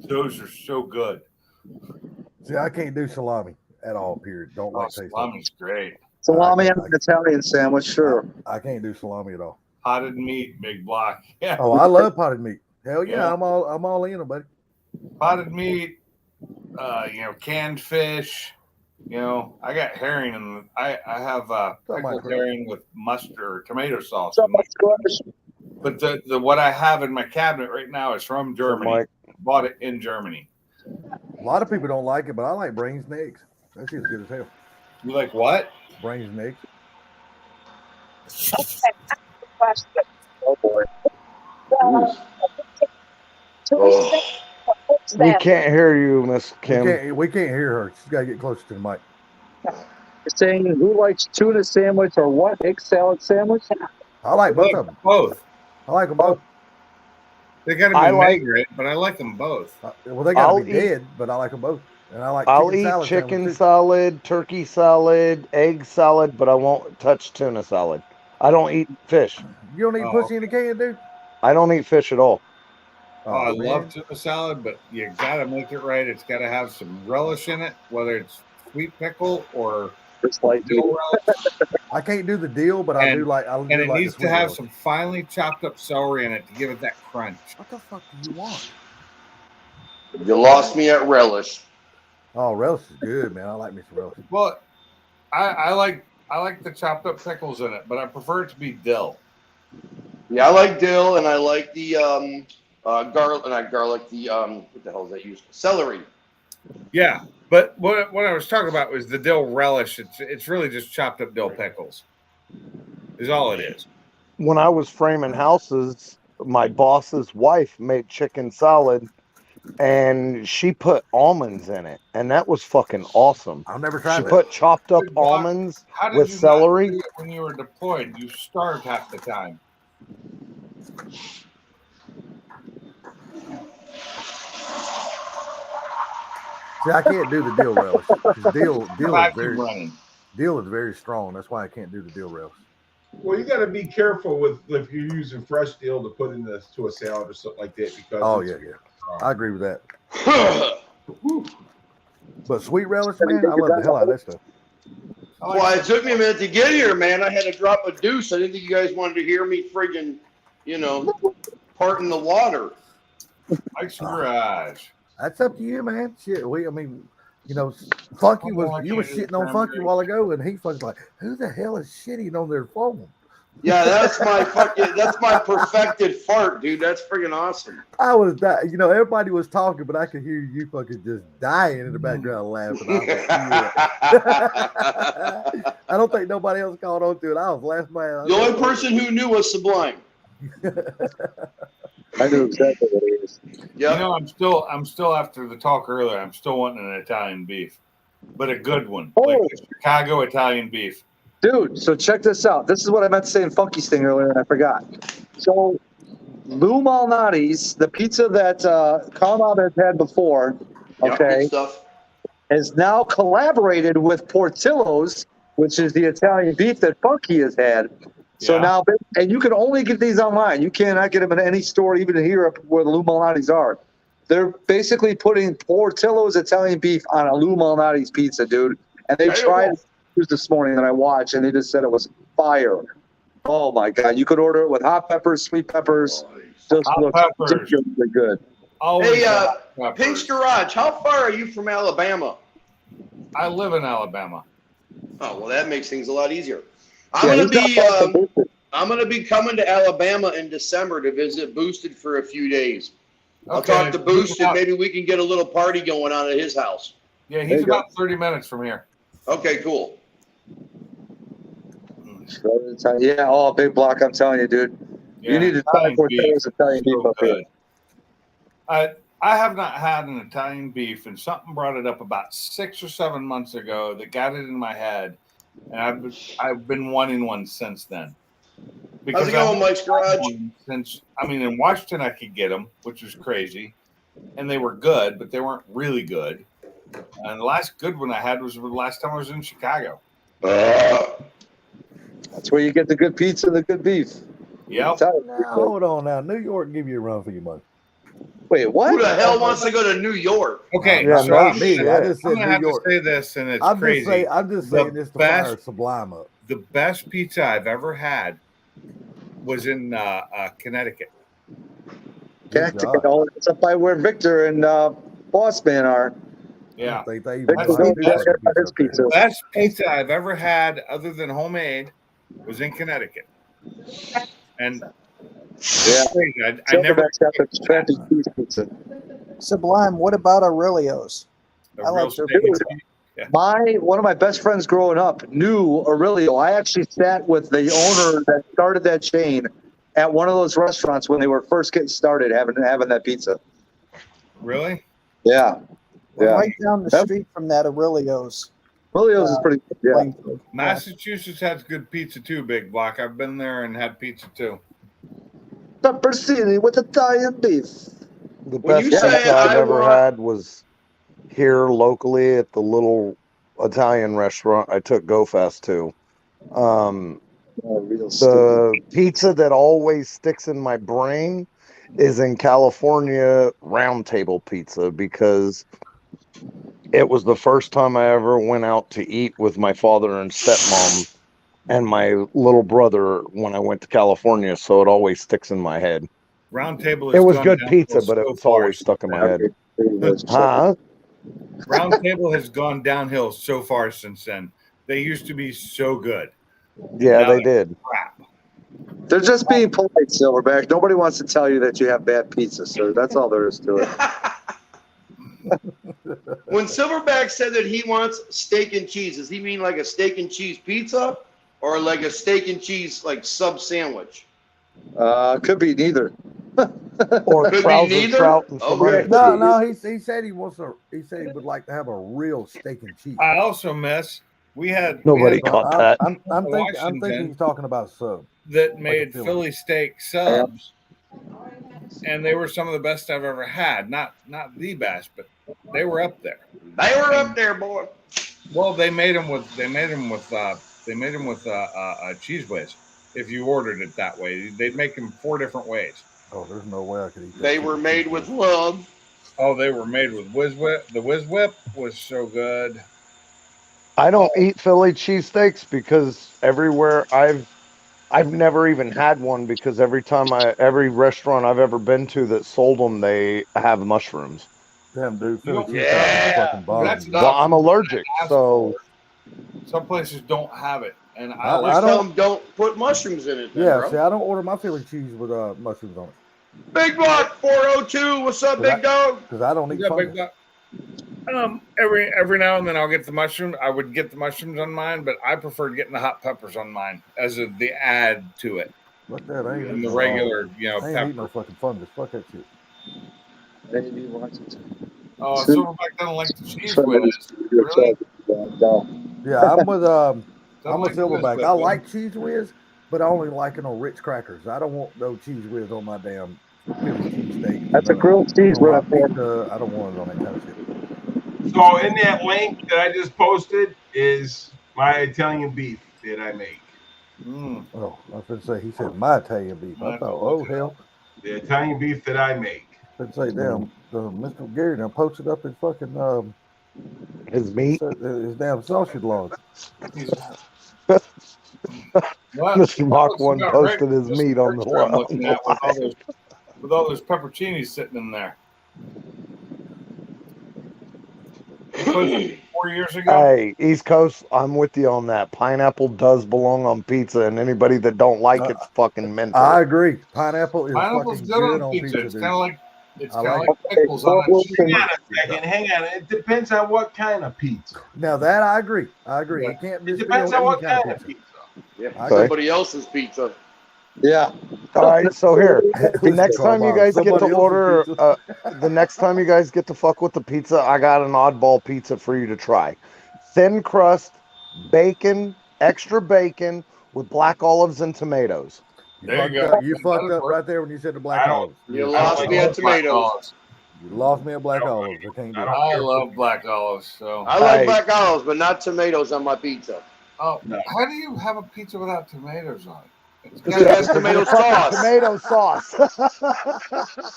Those are so good. See, I can't do salami at all. Period. Don't Oh, like taste of it. salami's great. salami on an Italian sandwich, sure. I can't do salami at all. Potted meat, big block. Yeah, Oh, I love potted meat. Hell yeah, Yeah. I'm all in, buddy. potted meat, canned fish. I got herring, and I have pickled herring with mustard or tomato sauce. What's up, Mike Squash? But the what I have in my cabinet right now is from Germany. Mike. Bought it in Germany. A lot of people don't like it, but I like brains and eggs. That shit's good as hell. You like what? Brains and eggs. Oh boy. We can't hear you, Miss Kim. We can't hear her. She's got to get closer to the mic. You're saying who likes tuna sandwich or what? Egg salad sandwich? I like both of them. Both. I like them both. They got to be vinaigrette, but I like them both. Well, they got to be dead, but I like them both. And I like. I'll eat chicken salad, turkey salad, egg salad, but I won't touch tuna salad. I don't eat fish. You don't eat pussy in a can, dude? I don't eat fish at all. I love tuna salad, but you got to make it right. It's got to have some relish in it, whether it's sweet pickle or dill relish. I can't do the deal, but I do like. And it needs to have some finely chopped up celery in it to give it that crunch. What the fuck do you want? You lost me at relish. Oh, relish is good, man. I like me some relish. Well, I like the chopped up pickles in it, but I prefer it to be dill. Yeah, I like dill, and I like the garlic. Not garlic. The what the hell is that used? Celery. Yeah, but what I was talking about was the dill relish. It's really just chopped up dill pickles. Is all it is. When I was framing houses, my boss's wife made chicken salad, and she put almonds in it, and that was fucking awesome. I've never tried She that. put chopped up almonds with celery. When you were deployed, you starved half the time. See, I can't do the dill relish. 'Cause dill is very strong. That's why I can't do the dill relish. Well, you got to be careful with if you're using fresh dill to put into a salad or something like that because. Oh yeah. I agree with that. But sweet relish, man, I love the hell out of that stuff. Well, it took me a minute to get here, man. I had to drop a deuce. I didn't think you guys wanted to hear me friggin', part in the water. Mike's garage. That's up to you, man. Shit, Funky was shitting on Funky a while ago, and he fucking like, who the hell is shitting on their phone? Yeah, that's my perfected fart, dude. That's friggin' awesome. I was dying. Everybody was talking, but I could hear you fucking just dying in the background laughing. I, I don't think nobody else caught on to it. I was laughing my ass. The only person who knew was Sublime. I knew exactly what it is. Yeah. I'm still after the talk earlier. I'm still wanting an Italian beef, but a good one, Oh. like the Chicago Italian beef. Dude, so check this out. This is what I meant to say in Funky's thing earlier, and I forgot. So, Lou Malnati's, the pizza that Carl has had before, Yeah, okay, good stuff. has now collaborated with Portillo's, which is the Italian beef that Funky has had. So Yeah. now, and you can only get these online. You cannot get them in any store, even here where the Lou Malnati's are. They're basically putting Portillo's Italian beef on a Lou Malnati's pizza, dude. And they tried it this morning that I watched, and they just said it was fire. Oh my god! You could order it with hot peppers, sweet peppers. Just Hot looks peppers. ridiculously good. Always Hey, hot peppers. Pink's Garage, how far are you from Alabama? I live in Alabama. Oh, well, that makes things a lot easier. Yeah, I'm he's not far from Boosted. gonna be coming to Alabama in December to visit Boosted for a few days. I'll Okay, talk to Boosted. about- Maybe we can get a little party going on at his house. Yeah, There he's you go. about 30 minutes from here. Okay, cool. Yeah, oh, big block. I'm telling you, dude. Yeah, You need to try Italian Portillo's beef Italian is beef so up here. good. I have not had an Italian beef, and something brought it up about 6 or 7 months ago that got it in my head, and I've been wanting one since then. How's it going, Mike's Garage? In Washington I could get them, which was crazy, and they were good, but they weren't really good. And the last good one I had was the last time I was in Chicago. That's where you get the good pizza and the good beef. Yep. Now, hold on now. New York give you a run for your money. Wait, what? Who the hell wants to go to New York? Okay, Yeah, so not I'm, me. I just I'm said gonna New have York. to say this, and it's I'm crazy. just saying The this to best- fire Sublime up. The best pizza I've ever had was in Connecticut. Connecticut. Oh, it's up by where Victor and Boss Man are. Yeah. They even They know just how to don't do check fucking out his pizza. pizza. Best pizza I've ever had, other than homemade, was in Connecticut. And Yeah. I never Silverback's got the crappy cheese pizza. Sublime, what about Aurelio's? a I real like their steak. pizza. One of my best friends growing up knew Aurelio. I actually sat with the owner that started that chain at one of those restaurants when they were first getting started having that pizza. Really? Yeah. We're Yeah. right down the Yep. street from that Aurelio's. Aurelio's is pretty good. Yeah. Langford. Massachusetts has good pizza too, Big Block. I've been there and had pizza too. Pepperoni with Italian beef. The When best you pizza say I've I ever want- had was here locally at the little Italian restaurant I took GoFest to. Real The pizza that always sticks in my brain is in California Round Table Pizza because it was the first time I ever went out to eat with my father and stepmom and my little brother when I went to California, so it always sticks in my head. Round Table. It was gone good downhill pizza, but so it's far always since stuck in my then. head. Huh? Round Table has gone downhill so far since then. They used to be so good. Yeah, Now they did. Crap. They're just being polite, Silverback. Nobody wants to tell you that you have bad pizza, sir. That's all there is to it. When Silverback said that he wants steak and cheese, does he mean like a steak and cheese pizza or like a steak and cheese like sub sandwich? Could be neither. Or Could be trouser neither? trout and Okay. filet. No, he said he wants a. He said he would like to have a real steak and cheese. I also miss. We had Nobody So caught that. I'm thinking Washington. he's talking about sub. that made Philly. Philly steak subs, and they were some of the best I've ever had. Not the best, but they were up there. They were up there, boy. Well, they made them with cheese whiz. If you ordered it that way, they'd make them 4 different ways. Oh, there's no way I could eat that. They shit were with made cheese. with love. Oh, they were made with Whiz Whip. The Whiz Whip was so good. I don't eat Philly cheesesteaks because everywhere I've never even had one because every restaurant I've ever been to that sold them, they have mushrooms. Damn, dude. You Philly don't- cheese Yeah. fucking bothers That's me. not- Well, I'm allergic, so Some places don't have it, and I I Just don't- tell them don't put mushrooms in it. Then, Yeah, bro. see, I don't order my Philly cheese with mushrooms on it Big Block 402. What's up, Well, big dog? because I don't eat Yeah, fungus. Big Buck. Every now and then I'll get the mushroom. I would get the mushrooms on mine, but I preferred getting the hot peppers on mine as the add to it. Fuck that. I ain't And eating the no- regular, I ain't eating pepper. no fucking fungus. Fuck that shit. Maybe Washington. Silverback doesn't like the cheese whiz. Really? Yeah, I'm with Doesn't I'm like with the whiz Silverback. whip, I though. like cheese whiz, but I only like it on Ritz crackers. I don't want no cheese whiz on my damn Philly cheesesteak. That's a grilled cheese on my right there. pizza. I don't want it on that kind of shit. So in that link that I just posted is my Italian beef that I make. Mm. Oh, I was going to say, he said my Italian beef. I thought, oh, hell. The Italian beef that I make. I was going to say, damn, Mr. Gary now posted up his fucking, his meat. his damn sausage log. Mr. Mach 1 posted his meat on the I'm wall. looking at with all those pepperoncinis sitting in there. He posted 4 years ago. Hey, East Coast, I'm with you on that. Pineapple does belong on pizza, and anybody that don't like it's fucking mental. I agree. Pineapple is Pineapple's fucking good on pizza. It's dude. kind of like I like pickles on a cheese. Hang on a second. Hang on. It depends on what kind of pizza. Now that I agree. I agree. Yeah. It can't It just be depends on on what any kind kind of of pizza. pizza. Yeah, Okay. somebody else's pizza. Yeah. All right, so here, the Listen, next time you guys get somebody to else's order, pizza. the next time you guys get to fuck with the pizza, I got an oddball pizza for you to try. Thin crust, bacon, extra bacon with black olives and tomatoes. There you fucked go. up. You fucked up right there when you said the black I don't- olives. You I lost don't me like at tomatoes. You lost me at black olives. I can't do I it. don't- I love black olives. So, I like Hey. black olives, but not tomatoes on my pizza. oh, No. how do you have a pizza without tomatoes on it? It's Because it got- has tomato sauce. Tomato sauce.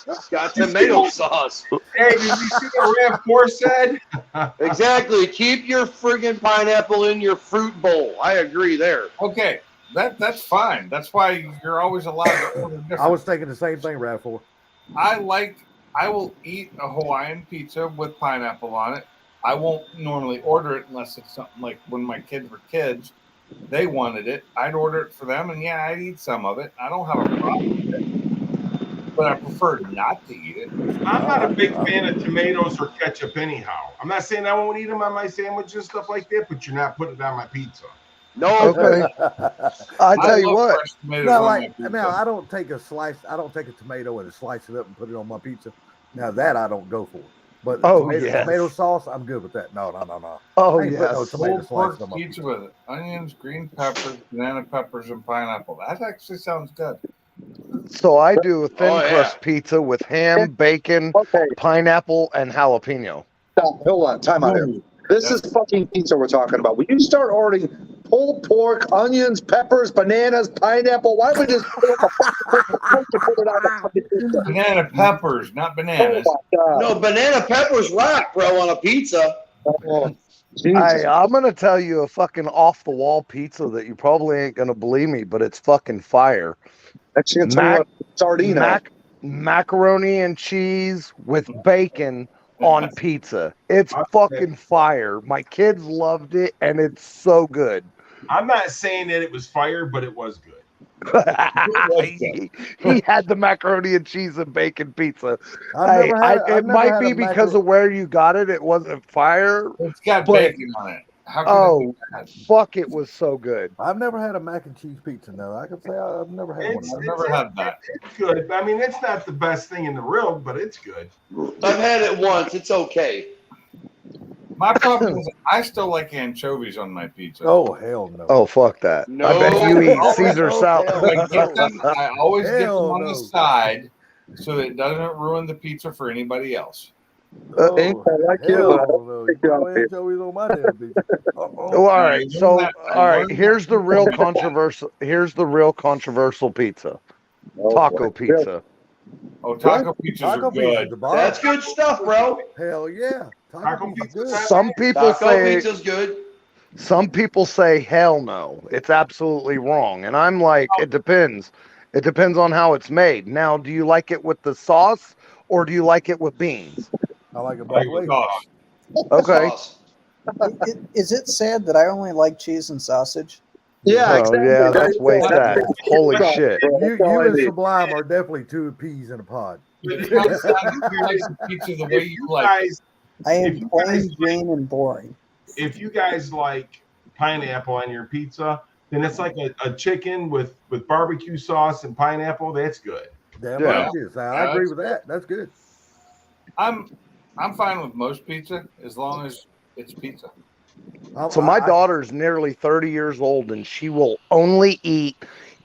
It's got tomato sauce. Hey, did you see what Rav4 said? Exactly. Keep your friggin' pineapple in your fruit bowl. I agree there. Okay, that's fine. That's why you're always allowed to order different. I was thinking the same thing, Rav4. I will eat a Hawaiian pizza with pineapple on it, I won't normally order it unless it's something like when my kids were kids, they wanted it. I'd order it for them, and yeah, I'd eat some of it. I don't have a problem with it, but I prefer not to eat it. I'm not a big fan of tomatoes or ketchup anyhow. I'm not saying I won't eat them on my sandwich and stuff like that, but you're not putting it on my pizza. No, Okay. I tell you love what. fresh tomatoes No, on my like pizza. now I don't take a slice. I don't take a tomato and slice it up and put it on my pizza. Now that I don't go for. But Oh, tomato, yes. tomato sauce, I'm good with that. No. Oh I ain't putting no yes. tomato Pulled slices pork on my pizza pizza. with onions, green peppers, banana peppers, and pineapple. That actually sounds good. So I do a thin Oh, yeah. crust pizza with ham, bacon, Okay, pineapple, and jalapeno. stop. Hold on. Time out here. This is fucking pizza we're talking about. When you start ordering pulled pork, onions, peppers, bananas, pineapple, why don't we just put it on the fucking pizza? Banana peppers, not bananas. Oh my God. no, banana peppers rock, bro, on a pizza. Oh, Jesus. Hey, I'm gonna tell you a fucking off the wall pizza that you probably ain't gonna believe me, but it's fucking fire. Actually, gonna tell you what, Sardina. Macaroni and cheese with bacon on pizza. It's fucking fire. My kids loved it, and it's so good. I'm not saying that it was fire, but it was good. he had the macaroni and cheese and bacon pizza. I've never had. It I've never might had be a because of where you got it. It wasn't fire. It's got But- bacon on it. How can it be bad? Fuck! It was so good. I've never had a mac and cheese pizza. No, I can say I've never had one. It's, of I've those. never had that. It's good. I mean, it's not the best thing in the world, but it's good. I've had it once. It's okay. My problem is I still like anchovies on my pizza. Oh hell no. Oh fuck that! No. I bet you eat Oh, Caesar no, salad. If I get them, I always get them Hell on no. the side so that it doesn't ruin the pizza for anybody else. Oh, Ain't I like you, hell but no. You put anchovies on my damn pizza. Well, all right. I So, learned that- I all right. learned Here's that the real from- controversial. Here's the real controversial pizza. Oh, Taco boy. pizza. Oh, taco pizzas Taco are pizza's good. the bomb. That's good stuff, bro. Hell yeah. Taco Taco pizza's pizza's good. not Some people Taco say. pizza's good. Some people say hell no. It's absolutely wrong, and I'm like, it depends. It depends on how it's made. Now, do you like it with the sauce or do you like it with beans? I like it both Like ways. sauce. Okay. Sauce. Is it sad that I only like cheese and sausage? Yeah, Oh, exactly. yeah, that's way That's sad. Holy That's shit. You all I and need. Sublime are definitely two peas in a pod. But it comes down to who likes the pizza the way If you you like it. guys, I If am you plain guys- Jane and boring. if you guys like pineapple on your pizza, then it's like a chicken with barbecue sauce and pineapple. That's good. Damn Yeah. right it is. I agree with that. That's good. I'm fine with most pizza as long as it's pizza. So my daughter's nearly 30 years old, and she will only eat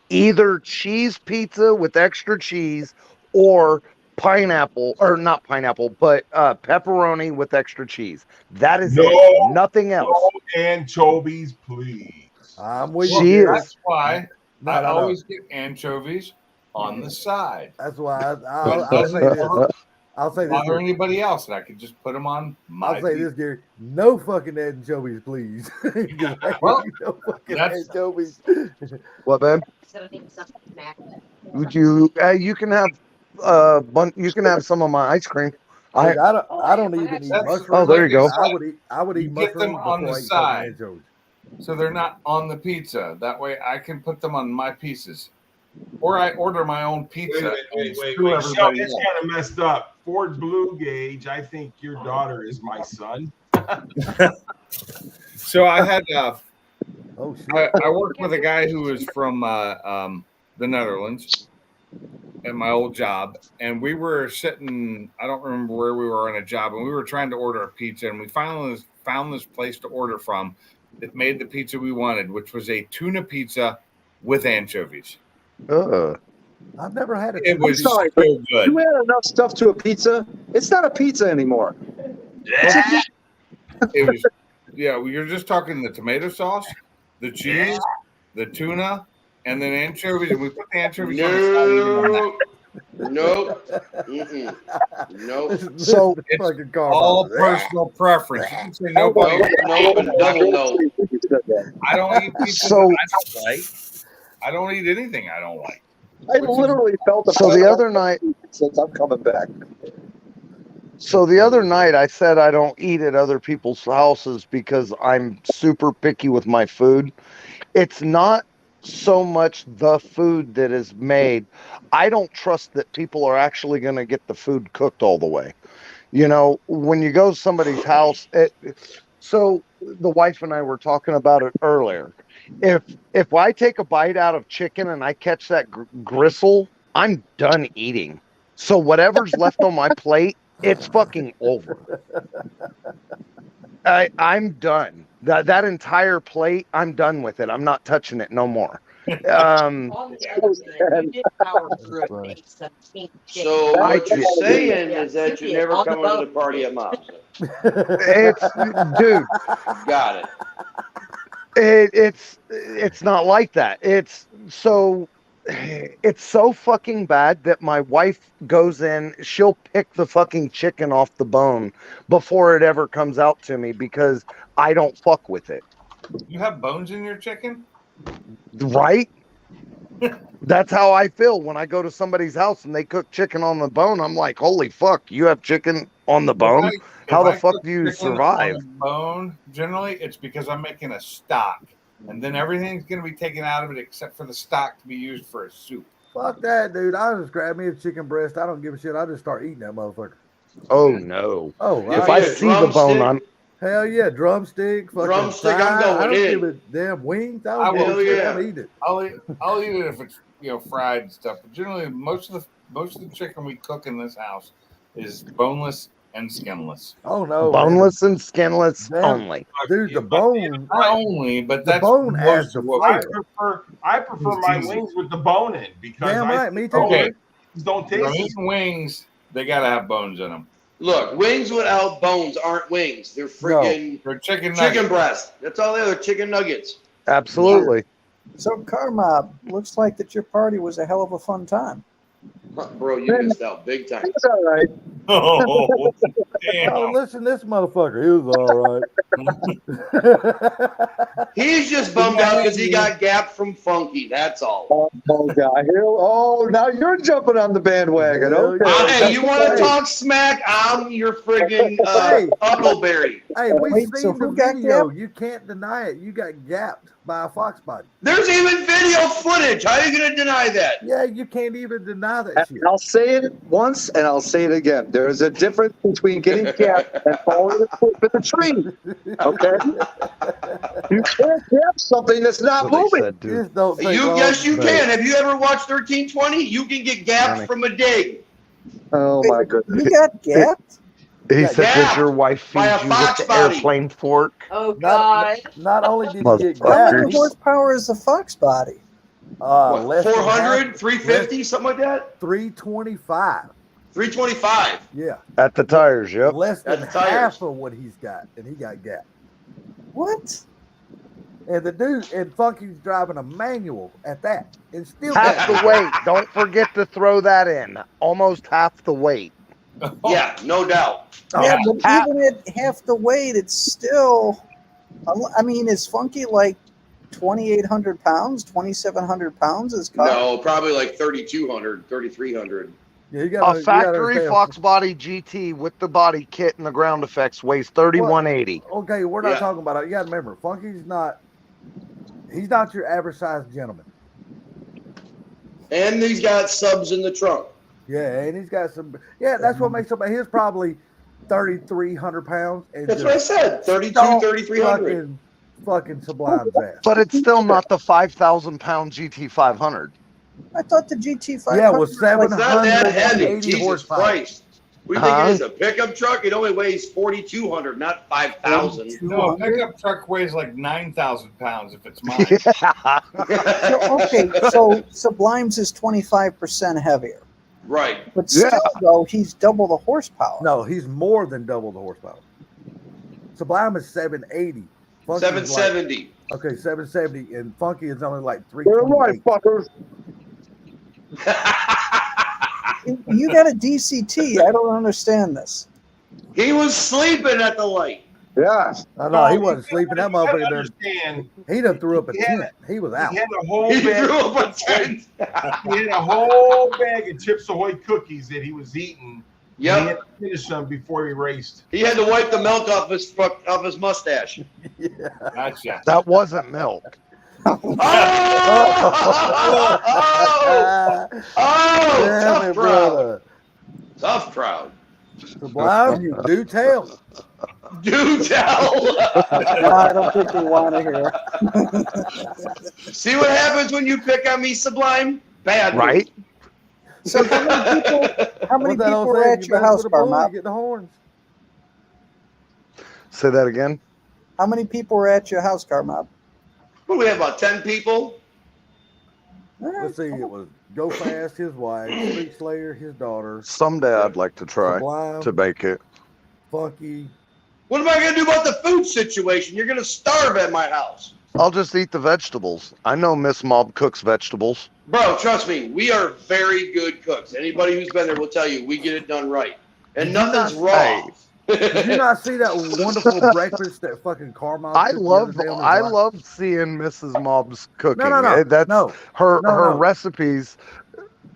either cheese pizza with extra cheese or pineapple, or not pineapple, but pepperoni with extra cheese. That is No. it. Nothing else. No anchovies, please. I'm with She you. is. That's why No, I no, no. always get anchovies on the side. That's why But I'll say this. I'll say this. bother Gary. anybody else, and I could just put them on my I'll say pizza. this, Gary. No fucking anchovies, please. Well, no fucking that's- anchovies. What, babe? Would you? You can have you can have some of my ice cream. I don't even eat That's- mushrooms. Oh, there you go. I would eat You get them mushrooms on before the I eat fucking side. anchovies. So they're not on the pizza. That way I can put them on my pieces. Or I order my own pizza and screw Shell, everybody it's else. kind of messed up. Ford Blue Gauge, I think your daughter is my son. So I had Oh shit. I worked with a guy who was from the Netherlands at my old job, and we were sitting, I don't remember where we were on a job, and we were trying to order a pizza, and we finally found this place to order from that made the pizza we wanted, which was a tuna pizza with anchovies. I've never had it. It was sorry, so You good. add enough stuff to a pizza, it's not a pizza anymore. It was, yeah, you're just talking the tomato sauce, the cheese, the tuna, and then anchovies, and we put the anchovies on the side. Even on that. Nope. Mm-mm. Nope. So- It's fucking car All bomb. personal preference. You can say nobody. Nope. And double no. I don't eat pizza So- that I don't like. I don't eat anything I don't like. I literally felt the So the other night, since I'm coming back. So the other night I said I don't eat at other people's houses because I'm super picky with my food. It's not so much the food that is made. I don't trust that people are actually going to get the food cooked all the way. You know, when you go to somebody's house, so the wife and I were talking about it earlier. If I take a bite out of chicken and I catch that gristle, I'm done eating. So whatever's left on my plate, it's fucking over. I'm done. That entire plate, I'm done with it. I'm not touching it no more. So what you're saying is that you're never coming to the party at Mom's. Dude. Got it. It's not like that. It's so fucking bad that my wife goes in, she'll pick the fucking chicken off the bone before it ever comes out to me because I don't fuck with it. You have bones in your chicken? Right? That's how I feel when I go to somebody's house and they cook chicken on the bone. I'm like, holy fuck, you have chicken on the bone? How the fuck do you survive? Bone, generally, it's because I'm making a stock. And then everything's going to be taken out of it except for the stock to be used for a soup. Fuck that, dude. I'll just grab me a chicken breast. I don't give a shit. I'll just start eating that motherfucker. Oh, no. Oh, if I see the bone, I'm... Hell yeah, drumstick, fucking drumstick, thigh. I'm going I don't in. give a damn wings. I will eat it. I'll eat it if it's fried and stuff. But generally, most of the chicken we cook in this house is boneless and skinless. Oh no, boneless and skinless only. Dude, the bone not only, but the that's bone adds the flavor. I prefer my wings with the bone in because damn right, me too. Okay. Don't taste. When I'm eating wings, they gotta have bones in them. Look, wings without bones aren't wings. They're freaking They're chicken breast. That's all they are, chicken nuggets. Absolutely. So, Carmob, looks like that your party was a hell of a fun time. Bro, you missed out big time. It's all right. Oh, damn. Oh, listen, this motherfucker, he was all right. He's just bummed out because he got gapped from Funky. That's all. Oh, God. Oh, now you're jumping on the bandwagon. Okay. Hey, you want to talk smack? I'm your friggin' Huckleberry. Hey, we've Wait, seen so the who got video. gapped? You can't deny it. You got gapped by a fox body. There's even video footage. How are you going to deny that? Yeah, you can't even deny that shit. I'll say it once and I'll say it again. There is a difference between getting gapped and falling asleep in the tree. Okay? You can't gap something that's not moving. Just don't say Yes, you can. Have you ever watched 1320? You can get gapped from a dig. Oh, my goodness. You got gapped? He said, Yeah, does your wife by feed a you with fox the body. airplane fork? Oh God! Not only did you get How Motherfuckers. many gapped, horsepower is the fox body? less than 400, half- 350, something like that? 325. 325. Yeah. At the tires, yep. Less than That's tires. half of what he's got, and he got gapped. What? And the dude, and Funky's driving a manual at that, and still Half got the weight. Don't forget to throw that in. Almost half the weight. Yeah, no doubt. Yeah, but even at half the weight, it's still. I mean, is Funky like 2,800 pounds, 2,700 pounds? Is No, probably like 3,200, 3,300. Yeah, you gotta, A factory Fox Body GT with the body kit and the ground effects weighs 3,180. Okay, we're not Yeah. talking about it. You got to remember, Funky's not. He's not your average sized gentleman. And he's got subs in the trunk. Yeah, and he's got some. Yeah, that's what makes him. He's probably 3,300 pounds. And That's what I just said. 32, don't 3,300. Fucking Sublime's ass. But it's still not the 5,000 pound GT500. I thought the GT500. Yeah, it was It's not that heavy. 780 Jesus horsepower. Christ. We think it is a pickup truck. It only weighs 4,200, not 5,000. No, a pickup truck weighs like 9,000 pounds if it's mine. So, okay, so Sublime's is 25% heavier, Right. but still, though, he's double the horsepower. No, he's more than double the horsepower. Sublime is 780. Funky's 770. Like, okay, 770, and Funky is only like You're 328. right, fuckers. You got a DCT. I don't understand this. He was sleeping at the light. Yeah. No, he wasn't sleeping. That You gotta motherfucker done, understand. he done threw up a Yeah. tent. He was out. He had a whole He bag. threw up a tent. He had a whole bag of Chips Ahoy cookies that he was eating He had Yep. to finish them before he raced. He had to wipe the milk off his mustache. Gotcha. That wasn't milk. Oh, Damn tough it, crowd. brother. Tough crowd. Sublime, you do tell. Do tell. I don't think we want to hear. See what happens when you pick on me, Sublime? Bad news. Right? So how many What that people old were saying, at you your mess house, with a bull, you Carmel? get the horns. Say that again. How many people were at your house, Carmel? What do we have, about 10 people? Let's see, it was Go Fast, his wife, Street Slayer, his daughter, Someday I'd like to try Sublime, to make it. Funky. What am I going to do about the food situation? You're going to starve at my house. I'll just eat the vegetables. I know Miss Mob cooks vegetables. Bro, trust me, we are very good cooks. Anybody who's been there will tell you we get it done right. And nothing's wrong. Did you not see that wonderful breakfast that fucking Carmel? I cooked the love other day on his I live? love seeing Mrs. Mob's cooking. No. That's No, her no, her no. recipes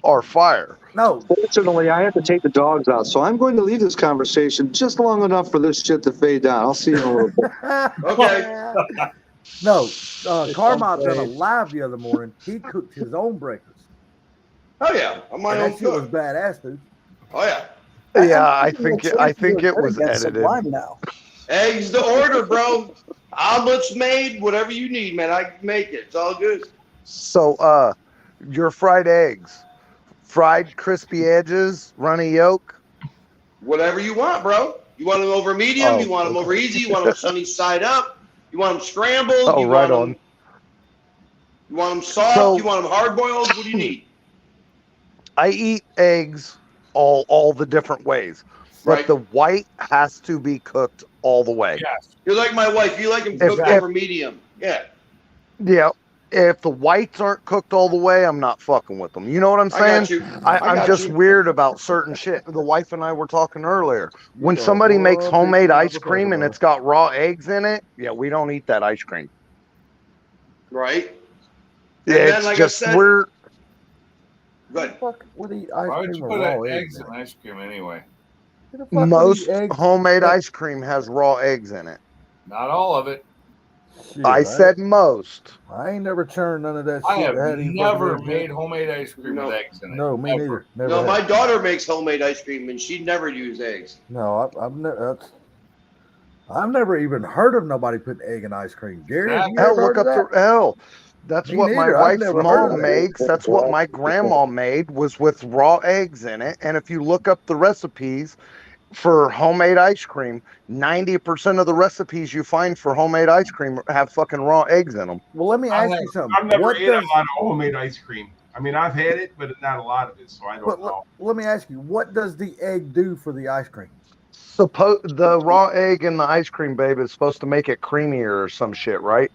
are fire. no. Fortunately, I have to take the dogs out, so I'm going to leave this conversation just long enough for this shit to fade down. I'll see you in a little bit. Okay. No, Carmel done a live the other morning. He cooked his own breakfast. Oh, yeah. I'm my And own that shit was cook. badass, dude. Oh, yeah. Yeah, I think it was against edited. Sublime now. Eggs to order, bro. Omelets made, whatever you need, man. I can make it. It's all good. So your fried eggs, fried crispy edges, runny yolk. Whatever you want, bro. You want them over medium? Oh, You want them over easy? You want them sunny side up? You want them scrambled? Oh, you right want on. Them, you want them soft? So- You want them hard boiled? What do you need? I eat eggs all the different ways, but Right. the white has to be cooked all the way. Yes. You're like my wife. You like them cooked If- over medium. Yeah. Yeah. If the whites aren't cooked all the way, I'm not fucking with them. You know what I'm I saying? got you. I'm got just you. weird about certain shit. The wife and I were talking earlier. When You somebody know, makes well, homemade people ice never cream talk and about it's got raw eggs in it, yeah, we don't eat that ice cream. Right. Yeah, And then, it's like I just said- we're Good. Fuck, what eat ice Why would cream you or put raw eggs eggs? in ice cream anyway? Who the fuck would most eat eggs? homemade ice cream has raw eggs in it. Not all of it. Shit, I said most. I ain't never churned none of that shit. I have that had any fucking never eggs in made it. homemade ice cream No. with eggs in it. No, me Ever. neither. Never. No, had. my daughter makes homemade ice cream and she never used eggs. No, I've never even heard of nobody putting egg in ice cream. Gary, have you Hell, ever look heard up of the hell. That's Me what my neither. I've wife's never heard of mom that. makes. That's what my grandma made was with raw eggs in it. And if you look up the recipes for homemade ice cream, 90% of the recipes you find for homemade ice cream have fucking raw eggs in them. Well, let me I ask have- you something. I've never What ate does, a lot of homemade ice cream. I mean, I've had it, but not a lot of it, so I don't but know. let me ask you, what does the egg do for the ice cream? The raw egg in the ice cream, babe, is supposed to make it creamier or some shit, right?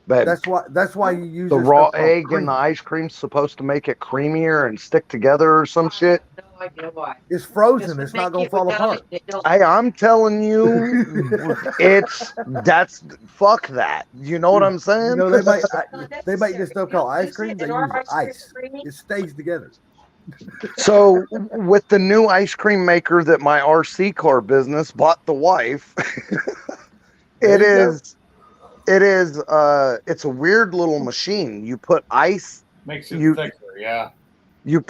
Babe, That's why you use the this raw stuff called egg cream. in the ice cream's supposed to make it creamier and stick together or some shit. No idea why. It's frozen. It's not gonna fall apart. Hey, I'm telling you, fuck that. You know what I'm saying? You know they make this stuff called ice cream. They use ice. It stays together. So with the new ice cream maker that my RC car business bought the wife, There you go. it's a weird little machine. You put ice, Makes it You- thicker, yeah. you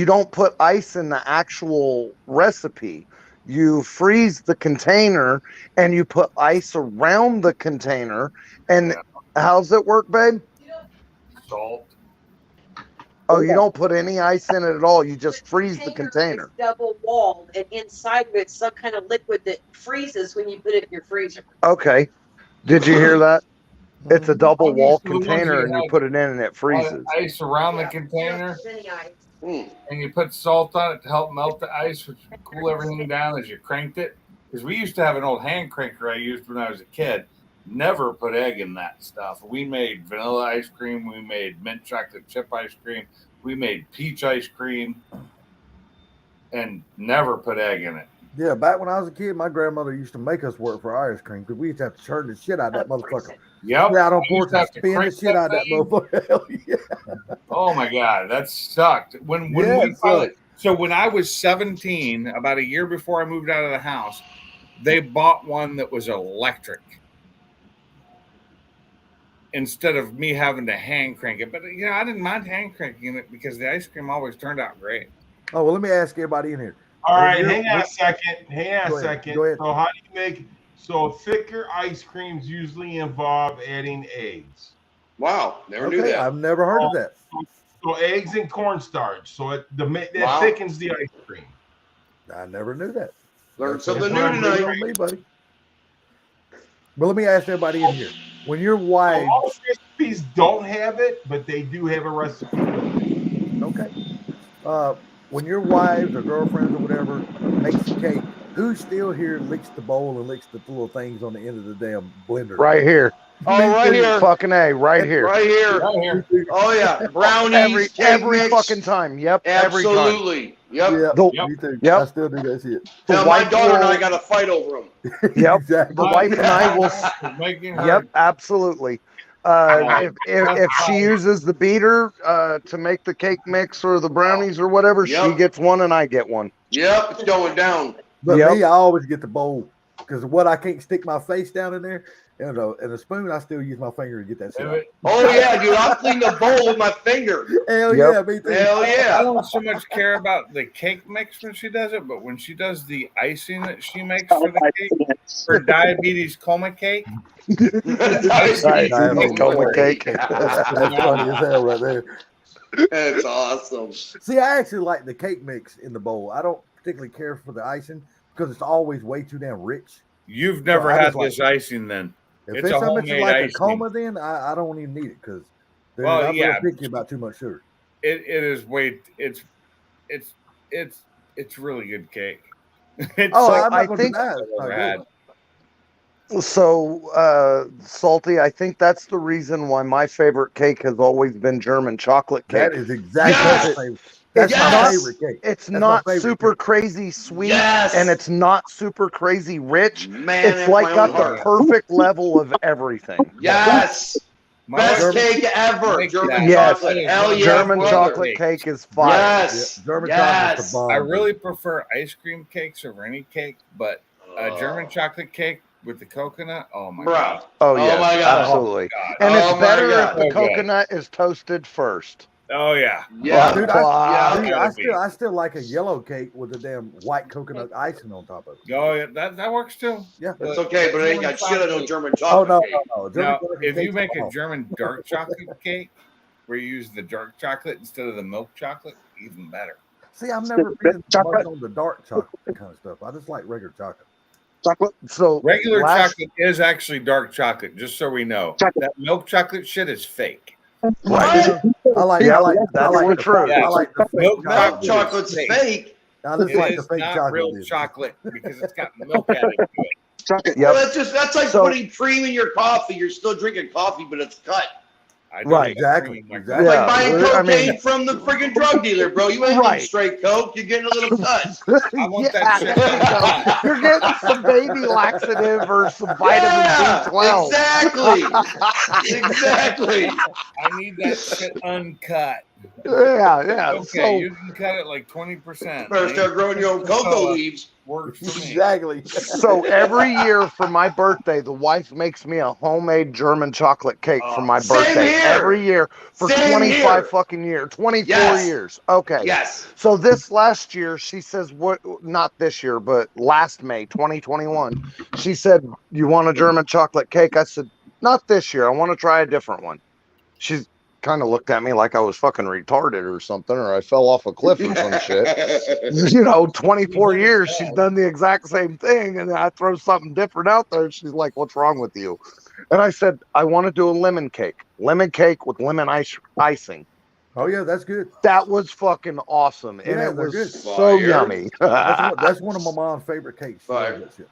don't put ice in the actual recipe. You freeze the container and you put ice around the container. And how's it work, babe? Salt. Oh, you don't put any ice in it at all. You just freeze the container. Is double walled, and inside of it's some kind of liquid that freezes when you put it in your freezer. Okay. Did you hear that? It's a double I'm wall used to the ones container you and you have put it in and it freezes. Ice around the container, Mini ice. and you put salt on it to help melt the ice, which would cool everything down as you cranked it. Because we used to have an old hand cranker I used when I was a kid. Never put egg in that stuff. We made vanilla ice cream. We made mint chocolate chip ice cream. We made peach ice cream, and never put egg in it. Yeah, back when I was a kid, my grandmother used to make us work for ice cream because we used to have to churn the shit out of that motherfucker. Yep. Yeah, out on I used porch to and have to spin the crank shit out of that thing. motherfucker. Hell yeah. Oh my god, that sucked. When Yeah, we it finally, sucked. So when I was 17, about a year before I moved out of the house, they bought one that was electric instead of me having to hand crank it. But you know, I didn't mind hand cranking it because the ice cream always turned out great. Oh well, let me ask everybody in here. All When right, you're- hang on a second. Hang on Go a ahead, second. go ahead. So how do you make thicker ice creams usually involve adding eggs? Wow, never knew Okay, that. I've never heard of that. So eggs and cornstarch. So that Wow. thickens the ice cream. I never knew that. Learned That's something what new I'm doing tonight. on me, buddy. But let me ask everybody in here: when your wife, All recipes don't have it, but they do have a recipe. okay, when your wives or girlfriends or whatever makes a cake, who still here licks the bowl and licks the little things on the end of the damn blender? Right here. Oh, right here. Fucking A, right here. Right here. Right here. Oh yeah, brownies, cake Every mix. fucking time. Yep. Every time. Absolutely. Yep. Yeah, The- Yep. me too. Yep. I still do that shit. Now The my wife daughter and will- I got to fight over them. Yep. Exactly. The wife and I will. Making her- Yep, absolutely. If she uses the beater to make the cake mix or the brownies or whatever, she Yep. gets one and I get one. Yep, it's going down. But Yep. me, I always get the bowl because what I can't stick my face down in there and a spoon, I still use my finger to get that shit. out. Oh yeah, dude, I'll clean the bowl with my finger. Hell Yep. yeah, me too. Hell I yeah. don't so much care about the cake mix when she does it, but when she does the icing that she makes for the cake, for diabetes coma cake, That's Coma cake. That's funny as hell right there. That's awesome. See, I actually like the cake mix in the bowl. I don't particularly care for the icing because it's always way too damn rich. you've never I had just like this icing then. If It's it's a something that's homemade like a icing. coma, then I don't even need it because Well, I'm yeah. real picky about too much sugar. It is it's really good cake. It's Oh, So I'm not I gonna think- deny it. I've I ever do. had. So, Salty, I think that's the reason why my favorite cake has always been German chocolate cake. That is exactly Yes! my favorite. That's Yes! my favorite cake. It's That's my not favorite super cake. crazy sweet Yes. and it's not super crazy rich. Man, It's that's like my got own the heart. perfect level of everything. Yes. My Best wife- cake ever. Make German that. Yes. chocolate. Hell yeah, German brother. chocolate cake is fire. Yes. Yeah, German yes. chocolate's a bomb. I really prefer ice cream cakes over any cake, but a German Oh. chocolate cake with the coconut, oh my Bruh. god. Oh, Oh yeah, my God. absolutely. God. And Oh it's my better God. if the So good. coconut is toasted first. Oh yeah. Yeah. Dude, Yeah. I still like a yellow cake with the damn white coconut icing on top of it. Oh yeah, that works too. Yeah. It's okay, but it ain't got shit on no German Oh chocolate no, cake. no, no. German Now, chocolate if you cake's make a bomb. German dark chocolate cake where you use the dark chocolate instead of the milk chocolate, even better. See, I've never been much on the dark chocolate kind of stuff. I just like regular chocolate. So Regular last- chocolate is actually dark chocolate, just so we know. That milk chocolate shit is fake. What? I like. Yeah, I like. that's I like the the truth. I like the fake Milk Milk chocolate. chocolate's fake. I just It like the is fake not chocolate. real business. chocolate because it's got milk added to it. Yep. Well, that's like So- putting cream in your coffee. You're still drinking coffee, but it's cut. I Right, don't like exactly, cream in my exactly. It's Yeah, like buying I cocaine mean- from the freaking drug dealer, bro. You ain't Right. getting straight coke. You're getting a little cut. I want that shit. there you go. You're getting some baby laxative or some vitamin Yeah, B12. exactly. Exactly. I need that shit uncut. Yeah. Okay, So you can cut it like 20%. Better start growing your own cocoa leaves. Works for me. Exactly. So every year for my birthday, the wife makes me a homemade German chocolate cake for my Same birthday. here. Every year for Same 25 here. fucking years. 24 Yes. years. Okay. Yes. So this last year, she says, what, not this year, but last May, 2021, she said, you want a German chocolate cake? I said, not this year. I want to try a different one. She's kind of looked at me like I was fucking retarded or something, or I fell off a cliff or some shit. You know, 24 years, she's done the exact same thing. And then I throw something different out there. And she's like, what's wrong with you? And I said, I want to do a lemon cake with lemon icing. Oh yeah, that's good. That was fucking awesome. And Yeah, it they're was good. so Fire. yummy. That's one of my mom's favorite cakes. She Fire. loves that shit.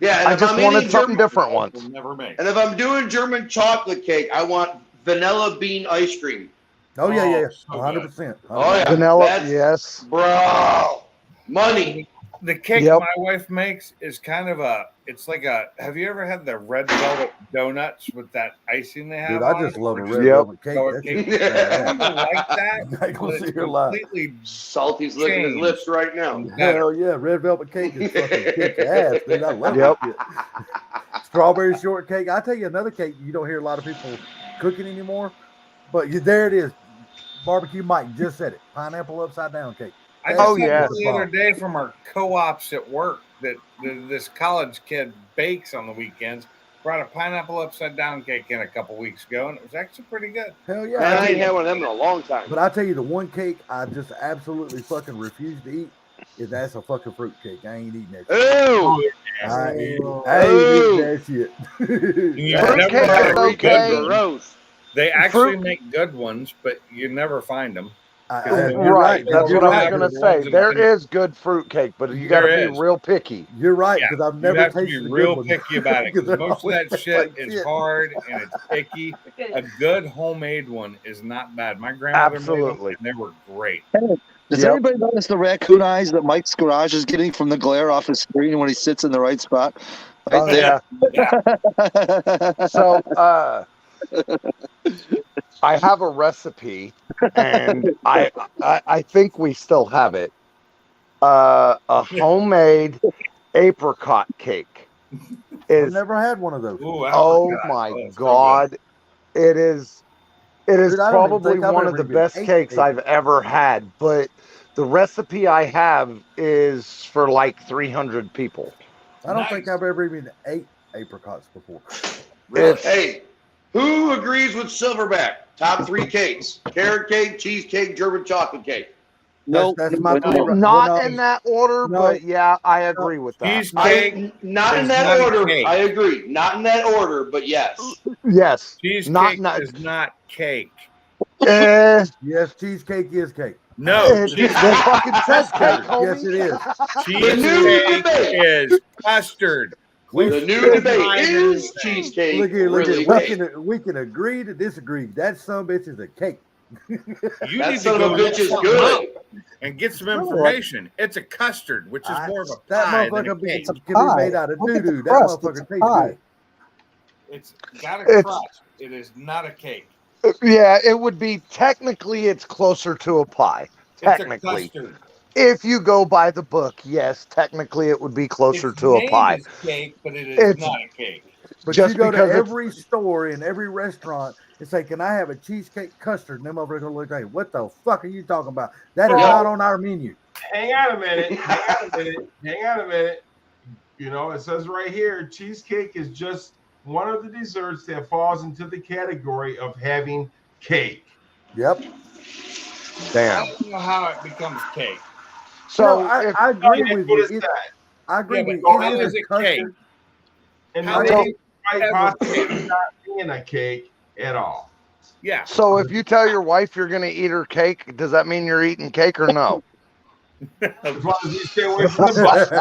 Yeah, and I if just I'm wanted eating something German- different once. We'll never make. And if I'm doing German chocolate cake, I want vanilla bean ice cream. Oh yeah, yeah, so 100%. Oh, yeah. Vanilla, That's- yes. Bro, money. The cake Yep. my wife makes is kind of a It's like a. Have you ever had the red velvet donuts with that icing they have? Dude, I on just it? love a Or red just velvet cake. velvet That's cake? it. Yeah. Kind of like that. I ain't but gonna it's see your lie. completely Salty's licking his changed lips right now. and better. Hell yeah, red velvet cake is fucking kick ass, dude. I love Yep. it. Strawberry shortcake. I'll tell you another cake you don't hear a lot of people cooking anymore, but there it is. Barbecue Mike just said it. Pineapple upside down cake. I That's just Oh, had yeah. this the other day from our co-ops at work that this college kid bakes on the weekends. Brought a pineapple upside down cake in a couple weeks ago, and it was actually pretty good. Hell yeah. Man, I ain't had one of them in a long time. But I tell you, the one cake I just absolutely fucking refuse to eat is that's a fucking fruit cake. I ain't eating that shit. Ooh, I ain't eating Ooh. that shit. You Fruit never cake had is a okay. good one. gross. They actually Fruit- make good ones, but you never find them. You're Right, right. that's You what I was have gonna the say. ones in There the- is good fruit cake, but you got to There be is. real picky. You're right, Yeah, because I've you never have to tasted be a real good one. picky about it because they're most of always that shit like is shit. hard and it's picky. A good homemade one is not bad. My grandmother made Absolutely. them and they were great. Does Yep. anybody notice the raccoon eyes that Mike's garage is getting from the glare off his screen when he sits in the right spot? Right Oh there. yeah. So I have a recipe, and I think we still have it. A homemade apricot cake I've is never had one of those. Ooh, oh apricot. my Oh, it's so god, it is Dude, I don't even probably think I've one of ever the even best ate cakes I've apricot. ever had. But the recipe I have is for like 300 people. I don't think Nice. I've ever even ate apricots before. Really? It's- Hey, who agrees with Silverback? Top 3 cakes: carrot cake, cheesecake, German chocolate cake. No, That's my no. three. Well, Not no, in that order, No. but yeah, I agree with that. Cheesecake. Not in is that not a order. cake. I agree. Not in that order, but yes. Yes, Cheesecake not is not cake. eh, yes, cheesecake is cake. No, it cheesecake fucking says cake, Yes, homie. it is. The new cheesecake debate. is custard. The new Close debate to is pie than cheesecake. Look here, really cake. we can agree to disagree. That sumbitch is a cake. You That need to son go of a look bitch is something good. up and get some information. It's a custard, which is more of a That pie than a motherfucker cake. can be pie. made out of Look doo at the doo. That crust. It's motherfucker a tastes pie. good. It's got a It's- crust. It is not a cake. Yeah, it would be technically it's closer to a pie. It's a Technically, custard. if you go by the book, yes, technically it would be closer Its to a name pie. is cake, but it is It's not a cake. But just you go to because it's every store in every restaurant and say, "Can I have a cheesecake custard?" And them over there gonna look like, "What the fuck are you talking about? That is Well- not on our menu." Hang on a minute. Hang on a minute. You know, it says right here, cheesecake is just one of the desserts that falls into the category of having cake. Yep. I damn. don't know how it becomes cake. So No, I if, Oh, agree yeah, with what you. is that? I agree Yeah, with but you. how It is is it cake? custard. And How the do name you might ever possibly cake? not being a cake at all. Yeah. so if you tell your wife you're gonna eat her cake, does that mean you're eating cake or no? As long as you stay away from the butt.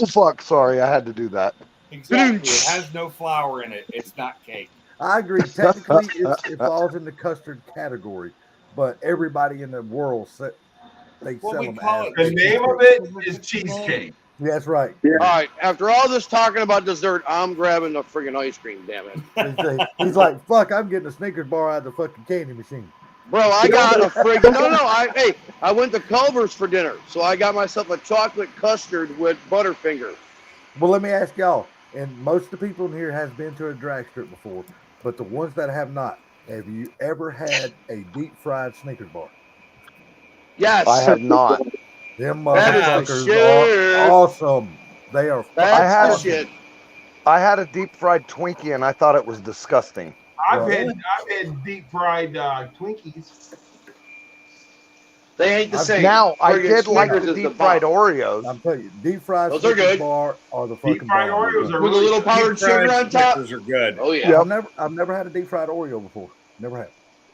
Oh, fuck, sorry, I had to do that. Exactly. It has no flour in it. It's not cake. I agree. Technically, it falls in the custard category, but everybody in the world they What sell we them call as it- The name of it is cheesecake. Yeah, that's right. All right. After all this talking about dessert, I'm grabbing the friggin' ice cream. Damn it, He's like, "Fuck, I'm getting a Snickers bar out of the fucking candy machine." bro! I got a friggin' no. I went to Culver's for dinner, so I got myself a chocolate custard with Butterfinger. Well, let me ask y'all, and most of the people in here has been to a drag strip before, but the ones that have not, have you ever had a deep fried Snickers bar? Yes, I have not. Them That is motherfuckers the shit. are awesome. They are. That's I had the a- shit. I had a deep fried Twinkie and I thought it was disgusting. I've Right. had deep fried Twinkies. They ain't the same. Now I Friggin' did like Snickers the is deep fried bomb. Oreos. I'm telling you, deep fried Those are Snickers good. bar are the fucking Deep fried bomb. Oreos are With a really little powdered Deep fried sugar on top. Snickers are good. Oh yeah. Yep. I've never had a deep fried Oreo before. Never had.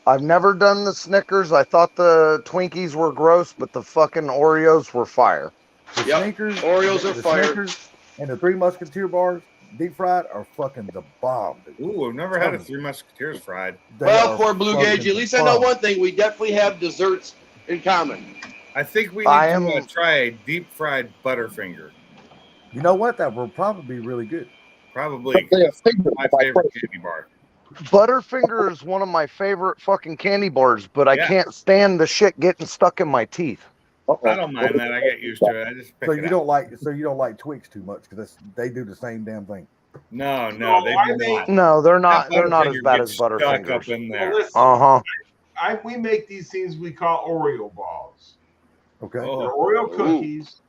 I've never done the Snickers. I thought the Twinkies were gross, but the fucking Oreos were fire. The Yep. Snickers, Oreos the are fire. Snickers and the Three Musketeer bars, deep fried, are fucking the bomb. Dude. Ooh, I've never had a Three Musketeers fried. They Well, are for Blue fucking Gage, at least I know bomb. one thing: we definitely have desserts in common. I think we need I to am- try a deep fried Butterfinger. You know what? That will probably be really good. Probably They have that's finger my by favorite first. candy bar. Butterfinger is one of my favorite fucking candy bars, but I Yeah. can't stand the shit getting stuck in my teeth. I don't mind that. I get used to it. I just pick So it you up. don't like Twix too much because they do the same damn thing. No, they I do think- not. No, they're not. That They're not as Butterfinger bad gets as stuck up Butterfingers. in Well, there. listen, Uh huh. we make these things we call Oreo balls. Okay. Oh. They're Oreo Ooh. cookies,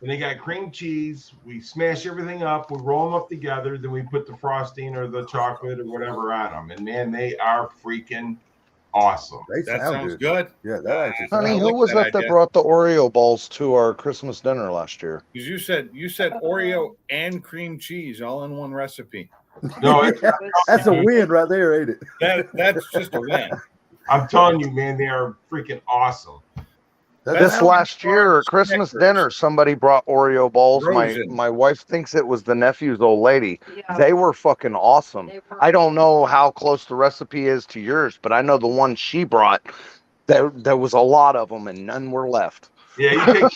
and they got cream cheese. We smash everything up, we roll them up together, then we put the frosting or the chocolate or whatever on them. And man, they are freaking awesome. They That sound sounds good. good. Yeah, that actually Honey, sounds who like was that that that idea. brought the Oreo balls to our Christmas dinner last year? Because you said Oreo and cream cheese all in one recipe. No, it's, That's a win right there, ain't it? That's just a win. I'm telling you, man, they are freaking awesome. This That's last year at Christmas Snickers. dinner, somebody brought Oreo balls. Frozen. My wife thinks it was the nephew's old lady. Yeah, They were fucking awesome. they were I don't know how close the recipe is to yours, but I know the one she brought, there was a lot of them and none were left. Yeah,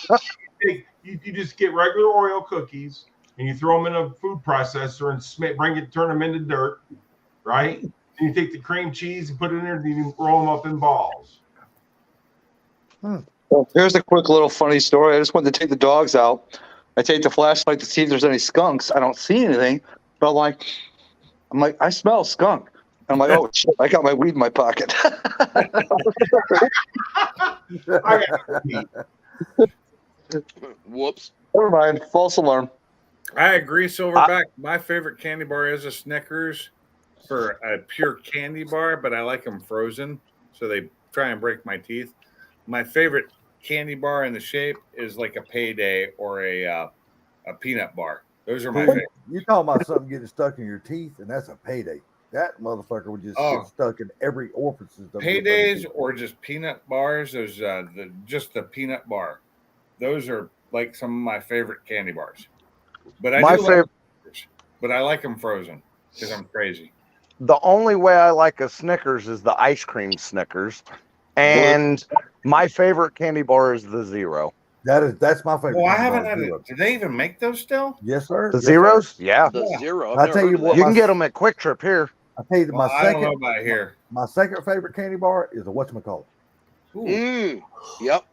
you just get regular Oreo cookies and you throw them in a food processor and turn them into dirt, right? And you take the cream cheese and put it in there, and you roll them up in balls. Well, here's a quick little funny story. I just wanted to take the dogs out. I take the flashlight to see if there's any skunks. I don't see anything, but I'm like, I smell skunk. I'm like, oh shit, I got my weed in my pocket. I got weed. Whoops. Never mind, false alarm. I agree, Silverback. My favorite candy bar is a Snickers for a pure candy bar, but I like them frozen, so they try and break my teeth. My favorite candy bar in the shape is like a Payday or a peanut bar. Those are my favorite. You talking about something getting stuck in your teeth, and that's a Payday. That motherfucker would just Oh. get stuck in every orifice. of your Paydays fucking or just peanut bars. Those just the peanut bar. Those are like some of my favorite candy bars. But I My do favorite. like but I like them frozen because I'm crazy. The only way I like a Snickers is the ice cream Snickers, and my favorite candy bar is the Zero. That's my favorite. Well, I candy haven't bar, had Zero. it. Do they even make those still? Yes, sir. The Yes, sir. Zeros, yeah. The zero. I'll tell you what, You can get them at Quick Trip here. I tell you, Well, I don't know about here. my second favorite candy bar is a whatchamacallit. Ooh. Yep.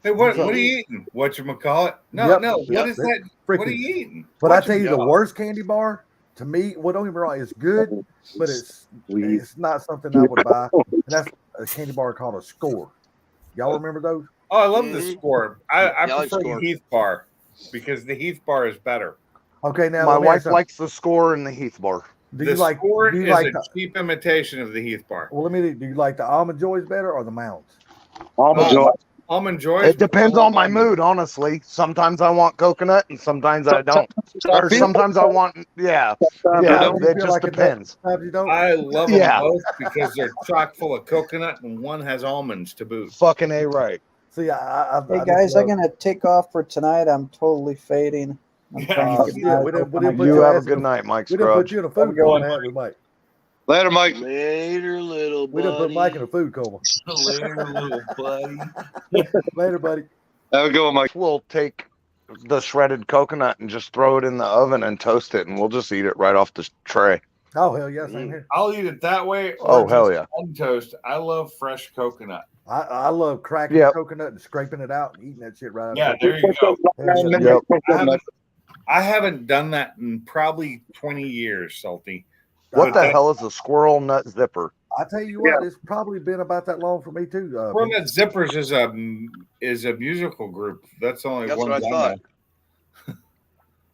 Hey, what are you eating? Whatchamacallit? No, Yep, no. yep, What is that? What are freaking- you eating? But I tell you, the Yeah. worst candy bar to me, well, don't get me wrong, it's good, but it's not something I would buy. And that's a candy bar called a Score. Y'all remember those? Oh, I love the Mhm. Score. I Yeah, I like prefer Score. the Heath bar because the Heath bar is better. Okay, now My let me wife ask you, likes the Score and the Heath bar. do The you like? Score Do you is like? a The, cheap imitation of the Heath bar. well, do you like the Almond Joys better or the Mounds? Almond Joy. Almond Joys. It depends on my mood, honestly. Sometimes I want coconut, and sometimes I don't. Or sometimes I want, yeah, don't you it feel just like it depends. Sometimes you don't. I love them Yeah. both because they're chock full of coconut and one has almonds to boot. Fucking A right. See, I Hey just guys, I'm love- gonna take off for tonight. I'm totally fading. I'm Yeah. trying to get Yeah, my- we didn't put You have a ass in good a- night, Mike We didn't put Scruggs. you in a food coma, had we, Mike? Later, Mike. Later, little We buddy. didn't put Mike in a food coma. Later, little buddy. Later, buddy. Have a good one, Mike. We'll take the shredded coconut and just throw it in the oven and toast it, and we'll just eat it right off the tray. Oh hell yeah, same here. I'll eat it that way. Or Oh, hell just on toast. I love fresh coconut. I love cracking Yep. coconut and scraping it out and eating that shit right out. Yeah, of there you go. Yep. I haven't done that in probably 20 years, Salty. What But the that- hell is a squirrel nut zipper? I tell you what, it's probably been about that long for me too. Coronut Zippers is a musical group. That's the only That's one. what I thought.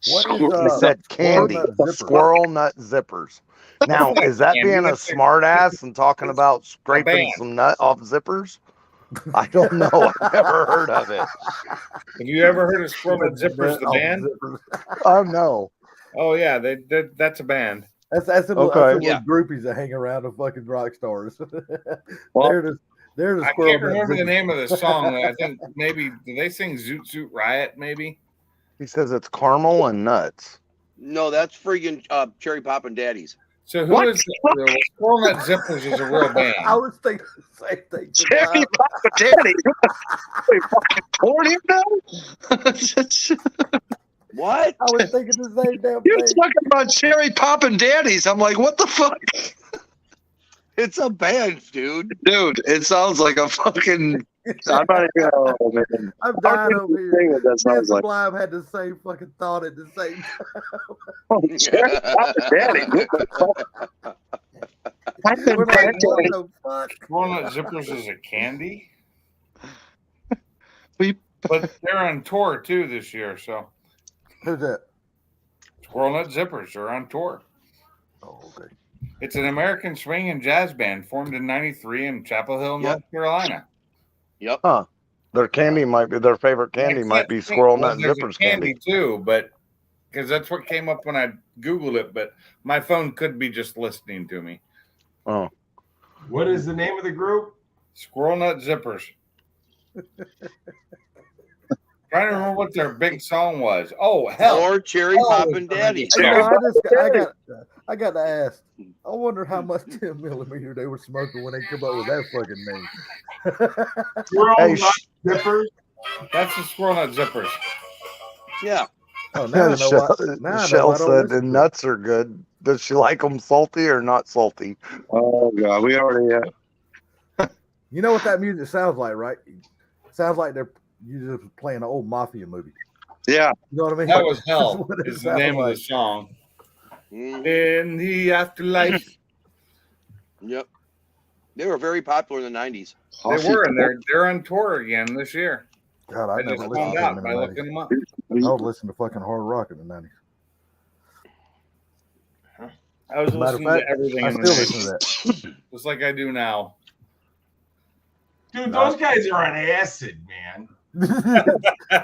What I is said candy. nut zipper? Squirrel nut zippers. Now, is that Candy, being a that's a- smart ass and talking about scraping band. some nut off zippers? I don't know. I've never heard of it. Have you ever heard of Coronut Zippers, the Oh, band? zippers. Oh no. Oh yeah, that's a band. That's the Okay. little Yeah. groupies that hang around the fucking rock stars. Well, they're the I squirrel can't nut remember the zippers. name of the song. I think maybe do they sing Zoot Zoot Riot? Maybe. He says it's caramel and nuts. No, that's friggin' Cherry Poppin' Daddies. So who is the Squirrel Nut Zippers is a real band. I was thinking the same thing. Cherry Papa Daddy. Wait, fucking porn him now? What? I was thinking the same damn You're thing. talking about Cherry Poppin' Daddies. I'm like, what the fuck? It's a band, dude. Dude, it sounds like a fucking. I'm not even. Oh, man. I'm dying over Say here. what that Me and sounds like. Sublime had the same fucking thought at the same time. Oh, Cherry Papa Daddy. What the fuck? I We're couldn't like, find what it. the fuck? Squirrel Nut Zippers is a candy. We- But they're on tour too this year, so Who's that? Squirrel Nut Zippers are on tour. Oh, okay. It's an American swing and jazz band formed in '93 in Chapel Hill, Yep. North Carolina. Yep. Their candy might be their favorite candy. I Might can't be think- Squirrel well, Nut there's a Zippers candy. too, but because that's what came up when I Googled it, but my phone could be just listening to me. Oh, What is the name of the group? Squirrel Nut Zippers. Trying to remember what their big song was. Oh hell! Or Cherry Oh, Poppin' Daddy. You Cherry know, I got to ask. I wonder how much 10 millimeter they were smoking when they come up with that fucking name. Squirrel Hey, Nut Zippers. That's the Squirrel Nut Zippers. Yeah. Oh, now I know Shell, why. Now I know Shell why I don't said listen the to it. nuts are good. Does she like them salty or not salty? Oh, God. We already. You know what that music sounds like, right? It sounds like you're just playing an old mafia movie. Yeah. You know what I mean? That was That's Hell. what it Is the sounds name of like. the song. Mhm. In the afterlife, Yep. They were very popular in the 90s. they were, and they're on tour again this year. God, I I never just listened found to them out in by the 90s. looking them up. I was listening to fucking hard rock in the 90s. I was As a matter of listening fact, to everything I in still the listen 90s, to that. just like I do now. Dude, those guys are on acid, man.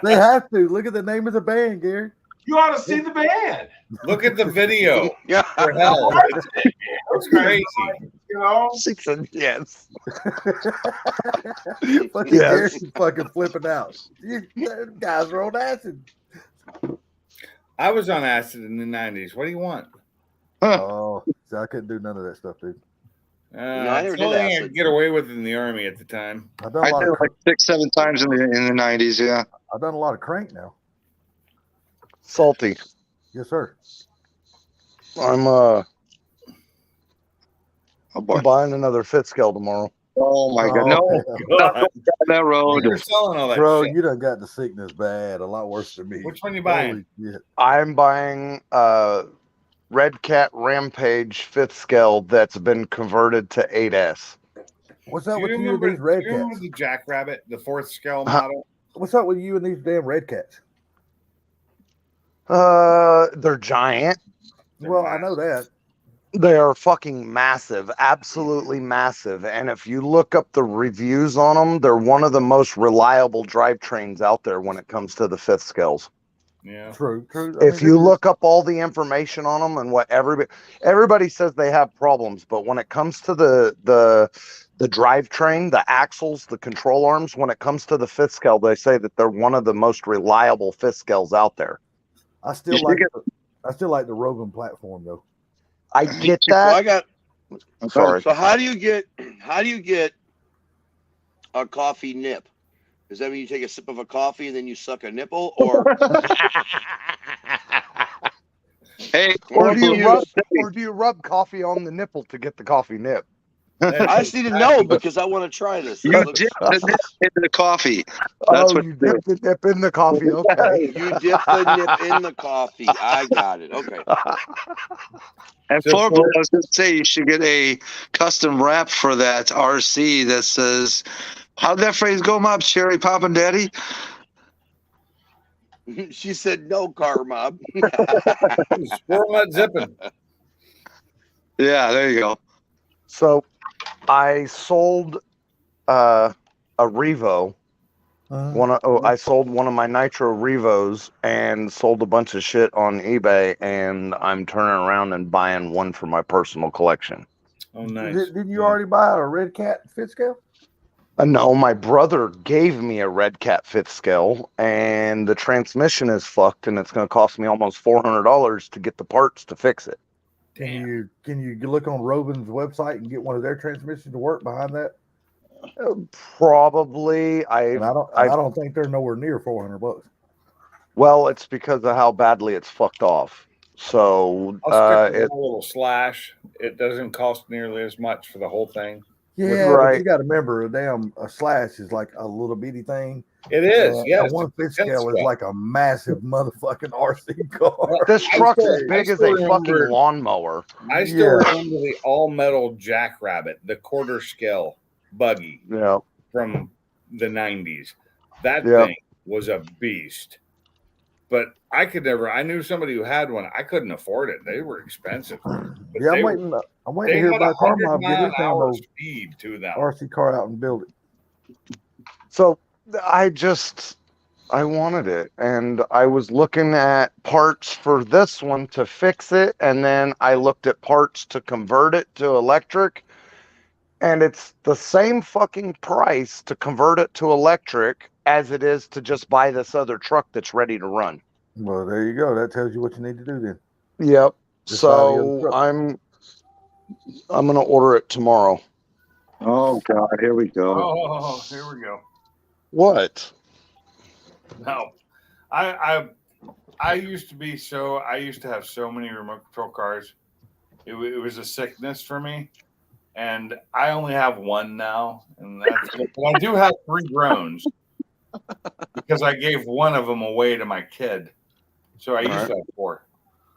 They have to. Look at the name of the band, Gary. You ought to see the band. Look at the video Yeah. for Hell. It's crazy. You know? She said yes. Fucking Yes. Gary's fucking flipping out. You guys are on acid. I was on acid in the 90s. What do you want? Oh, so I couldn't do none of that stuff, dude. I never It's did the only thing I acid. could get away with in the Army at the time. I've done a I lot did of it like 6-7 times in the 90s. Yeah. I've done a lot of crank now. Salty. Yes, sir. I'm Oh boy. buying another Fitzgerald tomorrow. Oh my God. No, not going down that road. You're selling all that Bro, shit. you done got the sickness bad, a lot worse than me. Which one you buying? Holy shit. I'm buying Red Cat Rampage fifth scale that's been converted to 8S. What's Do up you with you and remember, these red do you remember cats? the Jackrabbit, the fourth scale model? What's up with you and these damn red cats? They're giant. Well, I know that. They are fucking massive, absolutely massive. And if you look up the reviews on them, they're one of the most reliable drivetrains out there when it comes to the fifth scales. Yeah. True. If you look up all the information on them and what everybody says they have problems, but when it comes to the drivetrain, the axles, the control arms, when it comes to the fifth scale, they say that they're one of the most reliable fifth scales out there. I still like the Rogan platform though. I get Well, I that. got. Sorry. So how do you get a coffee nip? Does that mean you take a sip of a coffee and then you suck a nipple, or Hey, Or do you you rub coffee on the nipple to get the coffee nip? I just need to know because I want to try this. you It dip looks- the nip into the coffee. That's what you you do. dip the nip in the coffee. Okay. You dip the nip in the coffee. I got it. Okay. And So Florbo, for- I was going to say you should get a custom wrap for that RC that says, how'd that phrase go, Mob? Cherry Poppin' Daddy? She said no, car mob. Squirrel Nut Zipping. Yeah, there you go. So I sold a Revo. I sold one of my Nitro Revos and sold a bunch of shit on eBay, and I'm turning around and buying one for my personal collection. Oh, nice. Didn't you already buy a red cat fit scale? No, my brother gave me a Red Cat fifth scale, and the transmission is fucked, and it's going to cost me almost $400 to get the parts to fix it. Can you look on Robin's website and get one of their transmissions to work behind that? Probably. And I don't think they're nowhere near $400. Well, it's because of how badly it's fucked off. So I'll stick with a little slash. It doesn't cost nearly as much for the whole thing. Yeah, Right. but you got to remember, a slash is like a little bitty thing. It is, yes. A 1/5 scale is like a massive motherfucking RC car. This truck's as I big as still a fucking remember- lawnmower. I still remember the all metal Jackrabbit, the quarter scale buggy Yeah. from the 90s. That Yeah. thing was a beast. But I knew somebody who had one. I couldn't afford it. They were expensive. But Yeah, they I'm were- waiting to they hear had about car mob. 100 Get mile his an damn hour old speed to them. RC car out and build it. So I wanted it, and I was looking at parts for this one to fix it, and then I looked at parts to convert it to electric, and it's the same fucking price to convert it to electric as it is to just buy this other truck that's ready to run. Well, there you go. That tells you what you need to do then. Yep. Just buy the other So truck. I'm gonna order it tomorrow. Oh God, here we go. Oh, here we go. What? No. I used to have so many remote control cars. It was a sickness for me. And I only have one now. And that's it. But I do have 3 drones because I gave one of them away to my kid. So I used to have 4.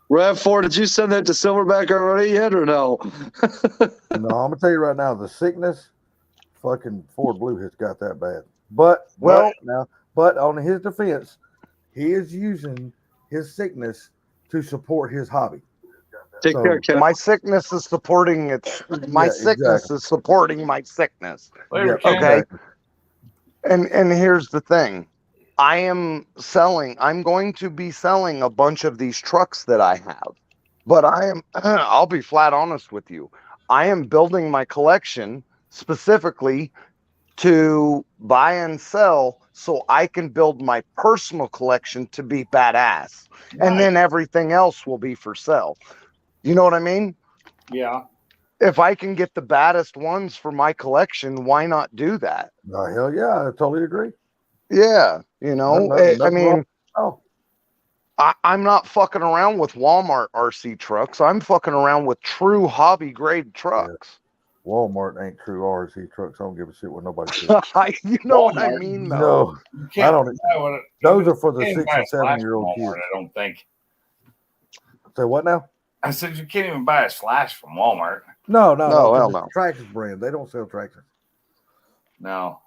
RAV4, did you send that to Silverback already yet or no? No, I'm gonna tell you right now, the sickness, fucking Ford Blue has got that bad. But on his defense, he is using his sickness to support his hobby. Take So- care, Ken. My sickness is supporting its. My Yeah, sickness exactly. is supporting my sickness. Later, Yeah, Ken. Okay. exactly. And here's the thing. I'm going to be selling a bunch of these trucks that I have. But I'll be flat honest with you. I am building my collection specifically to buy and sell so I can build my personal collection to be badass. And then everything else will be for sale. You know what I mean? Yeah. If I can get the baddest ones for my collection, why not do that? Oh, hell yeah, I totally agree. Yeah, you know, Nothing I wrong. mean, Oh, I'm not fucking around with Walmart RC trucks. I'm fucking around with true hobby grade trucks. Walmart ain't true RC trucks. I don't give a shit what nobody says. You know what I Walmart, mean, though. No, You I can't don't. buy one- Those are for the you can't 6 buy and a Slash 7-year-old from kids. Walmart, I don't think. Say what now? I said you can't even buy a Slash from Walmart. No, No, 'cause hell it's no. Traxxas brand. They don't sell Traxxas. No.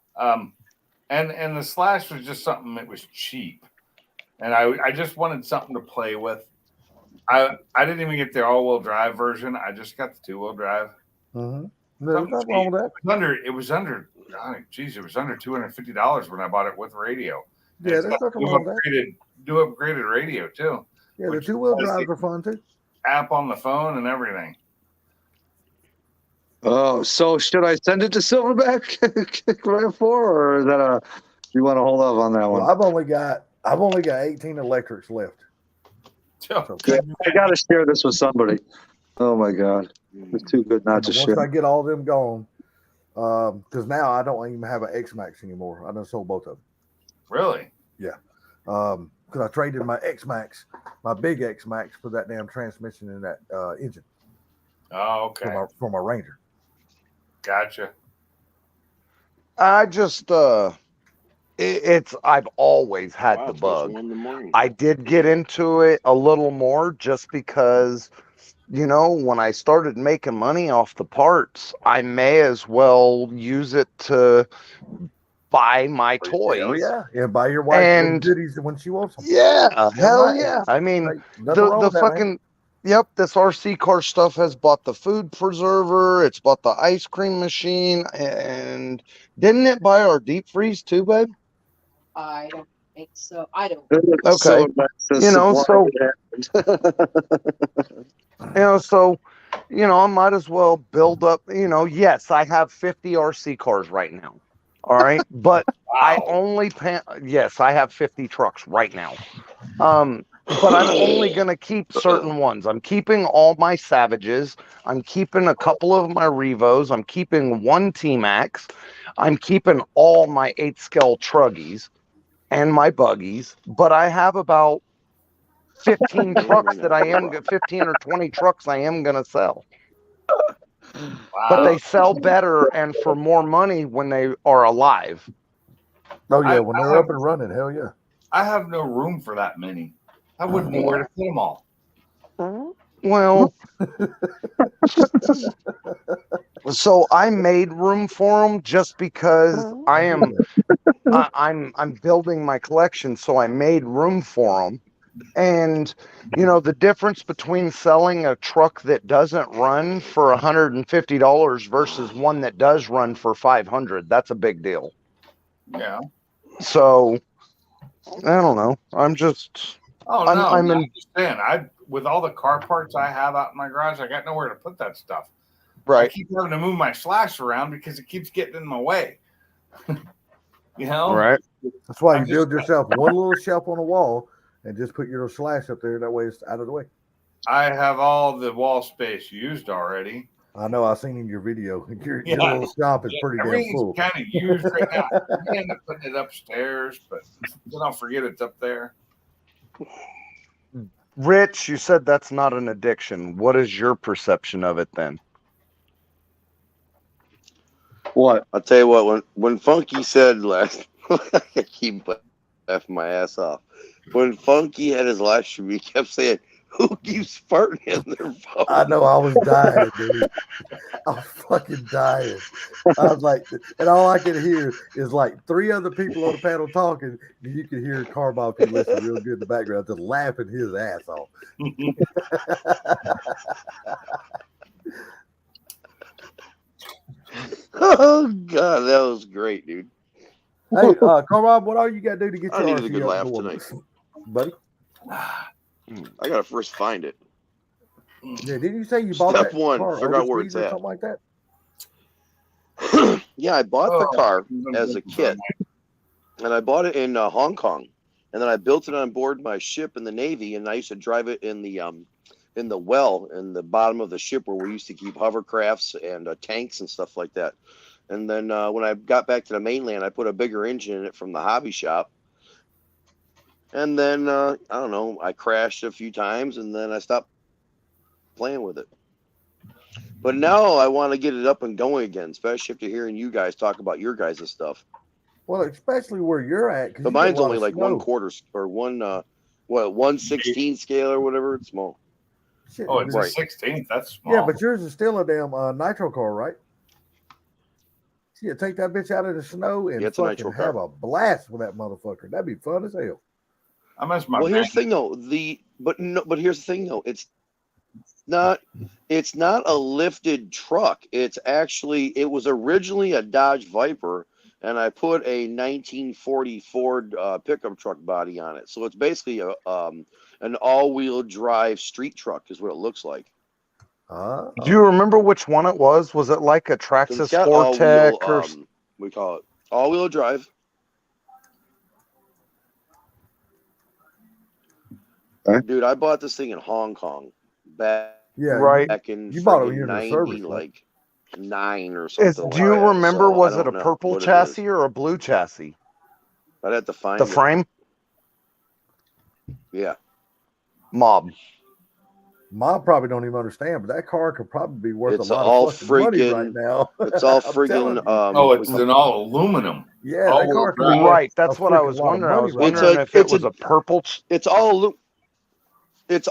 And the Slash was just something that was cheap. And I just wanted something to play with. I didn't even get the all-wheel drive version. I just got the 2-wheel drive. Mm-hmm. There's nothing wrong with that. It was under $250 when I bought it with radio. And Yeah, it's there's got nothing wrong with that. upgraded radio too. Yeah, the which 2-wheel has drives the are fun too. App on the phone and everything. Oh, so should I send it to Silverback RAV4 or is that you want to hold off on that Well, one? I've only got 18 electrics left. So, I got to share this with somebody. Oh my God, it's too good not to once share. I get all them gone, because now I don't even have an X-Max anymore. I done sold both of them. Really? Because I traded my X-Max, my big X-Max, for that damn transmission and that engine Oh, okay. for my Ranger. Gotcha. I just, I've always had Wow, the it's supposed to bug. one in the morning. I did get into it a little more just because, you know, when I started making money off the parts, I may as well use it to buy my toys. Hell yeah. Yeah, buy your wife And- goodies when she wants them. Yeah, hell right. yeah. I mean, Like, nothing wrong the with that, man. fucking, yep, this RC car stuff has bought the food preserver, it's bought the ice cream machine, and didn't it buy our deep freeze too, babe? I don't think so. I don't. Okay. You know, so I might as well build up, yes, I have 50 RC cars right now. All right. But I only yes, I have 50 trucks right now. but I'm only going to keep certain ones. I'm keeping all my Savages. I'm keeping a couple of my Revos. I'm keeping one T-Max. I'm keeping all my 8-scale Truggies and my Buggies, but I have about 15 trucks that I am 15 or 20 trucks I am going to sell. But they sell better and for more money when they are alive. Oh yeah, when they're up and running, hell yeah. I have no room for that many. I wouldn't know where to put them all. Well, so I made room for them just because I'm building my collection, so I made room for them. And you know, the difference between selling a truck that doesn't run for $150 versus one that does run for $500, that's a big deal. Yeah. So I don't know. I'm just I'm just saying, with all the car parts I have out in my garage, I got nowhere to put that stuff. Right. I keep having to move my Slash around because it keeps getting in my way. You know? Right. That's why you build yourself one little shelf on the wall and just put your Slash up there. That way it's out of the way. I have all the wall space used already. I know. I've seen in your video. Your little shop is pretty damn full. Kind of used right now. I end up putting it upstairs, but then I'll forget it's up there. Rich, you said that's not an addiction. What is your perception of it then? What? I'll tell you what, when Funky said last, I keep laughing my ass off. When Funky had his live stream, he kept saying, "Who keeps farting in their phone?" I know, I was dying, dude. I was fucking dying. I was like, and all I could hear is like 3 other people on the panel talking, and you could hear Carbob, if you listen real good in the background, just laughing his ass off. Oh God, that was great, dude. Hey, Carbob, what all you got to do to get I your needed a RC good up laugh going, tonight, buddy? I gotta first find it. Yeah, didn't you say you bought Step that one, car figure out where it's overseas or at. something like that? Yeah, I bought the car as a kit, and I bought it in Hong Kong, and then I built it on board my ship in the Navy, and I used to drive it in the well in the bottom of the ship where we used to keep hovercrafts and tanks and stuff like that. And then when I got back to the mainland, I put a bigger engine in it from the hobby shop. And then I don't know, I crashed a few times, and then I stopped playing with it. But now I want to get it up and going again, especially after hearing you guys talk about your guys' stuff. Well, especially where you're at. 'Cause But you get a mine's lot only of like snow. 1/4 or 1/16 scale or whatever. It's small. Shit, Oh, it's dude. a 16th. That's small. Yeah, but yours is still a damn nitro car, right? Yeah, take that bitch out of the snow and Yeah, it's a fucking nitro car. have a blast with that motherfucker. That'd be fun as hell. I mess my Well, here's the thing though. But here's the thing though. It's not a lifted truck. It was originally a Dodge Viper, and I put a 1940 Ford pickup truck body on it. So it's basically an all-wheel drive street truck is what it looks like. Do you remember which one it was? Was it like a So it's Traxxas got Fortec all-wheel, or? we call it all-wheel drive. Dude, I bought this thing in Hong Kong back in you bought it when friggin' you were in 90, service, right? like 9 or something. Do you remember? So Was I it a don't know purple what it chassis is. or a blue chassis? I'd have to find The it. frame? Yeah. Mob. Mob probably don't even understand, but that car could probably be worth It's a lot all of fucking money freaking- right now. It's all I'm telling friggin' you. it's an all aluminum. Yeah, that all-wheel car could be drive. worth Right. That's a what I freaking was lot of wondering. I money was right wondering now. if it was a purple. It's all aluminum. It's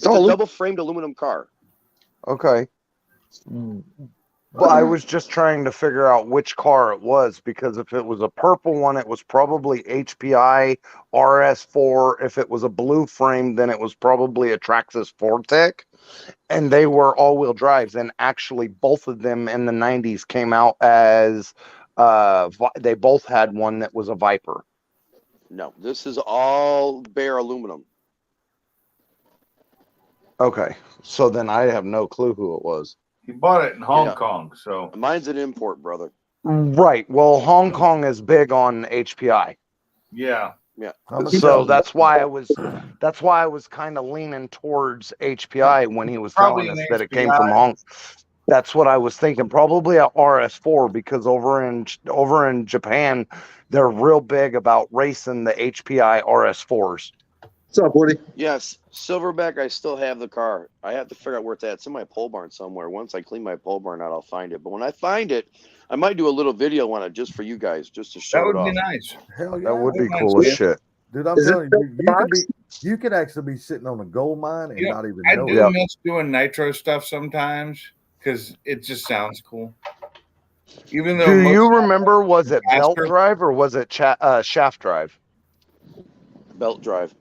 a double framed aluminum car. Okay. Well, I was just trying to figure out which car it was, because if it was a purple one, it was probably HPI RS4. If it was a blue frame, then it was probably a Traxxas Fortec. And they were all-wheel drives. And actually, both of them in the 90s came out as they both had one that was a Viper. No, this is all bare aluminum. Okay. So then I have no clue who it was. He bought it in Hong Yeah. Kong, so Mine's an import, brother. Right. Well, Hong Kong is big on HPI. yeah. So that's why I was kind of leaning towards HPI when he was Probably telling us an that it came from Hong. That's what I was thinking. Probably a RS4 because over in Japan, they're real big about racing the HPI RS4s. What's up, Woody? Yes, Silverback. I still have the car. I have to figure out where it's at. It's in my pole barn somewhere. Once I clean my pole barn out, I'll find it. But when I find it, I might do a little video on it just for you guys, just to show That would it off. be nice. Hell yeah. That would be Nice, cool as man. shit. Dude, I'm Is it telling you, you could actually be sitting on a gold mine and Yeah, not even I know do it. miss doing nitro stuff sometimes because it just sounds cool. Even though Do you most remember? Was it belt faster. drive or was it shaft drive? Belt drive.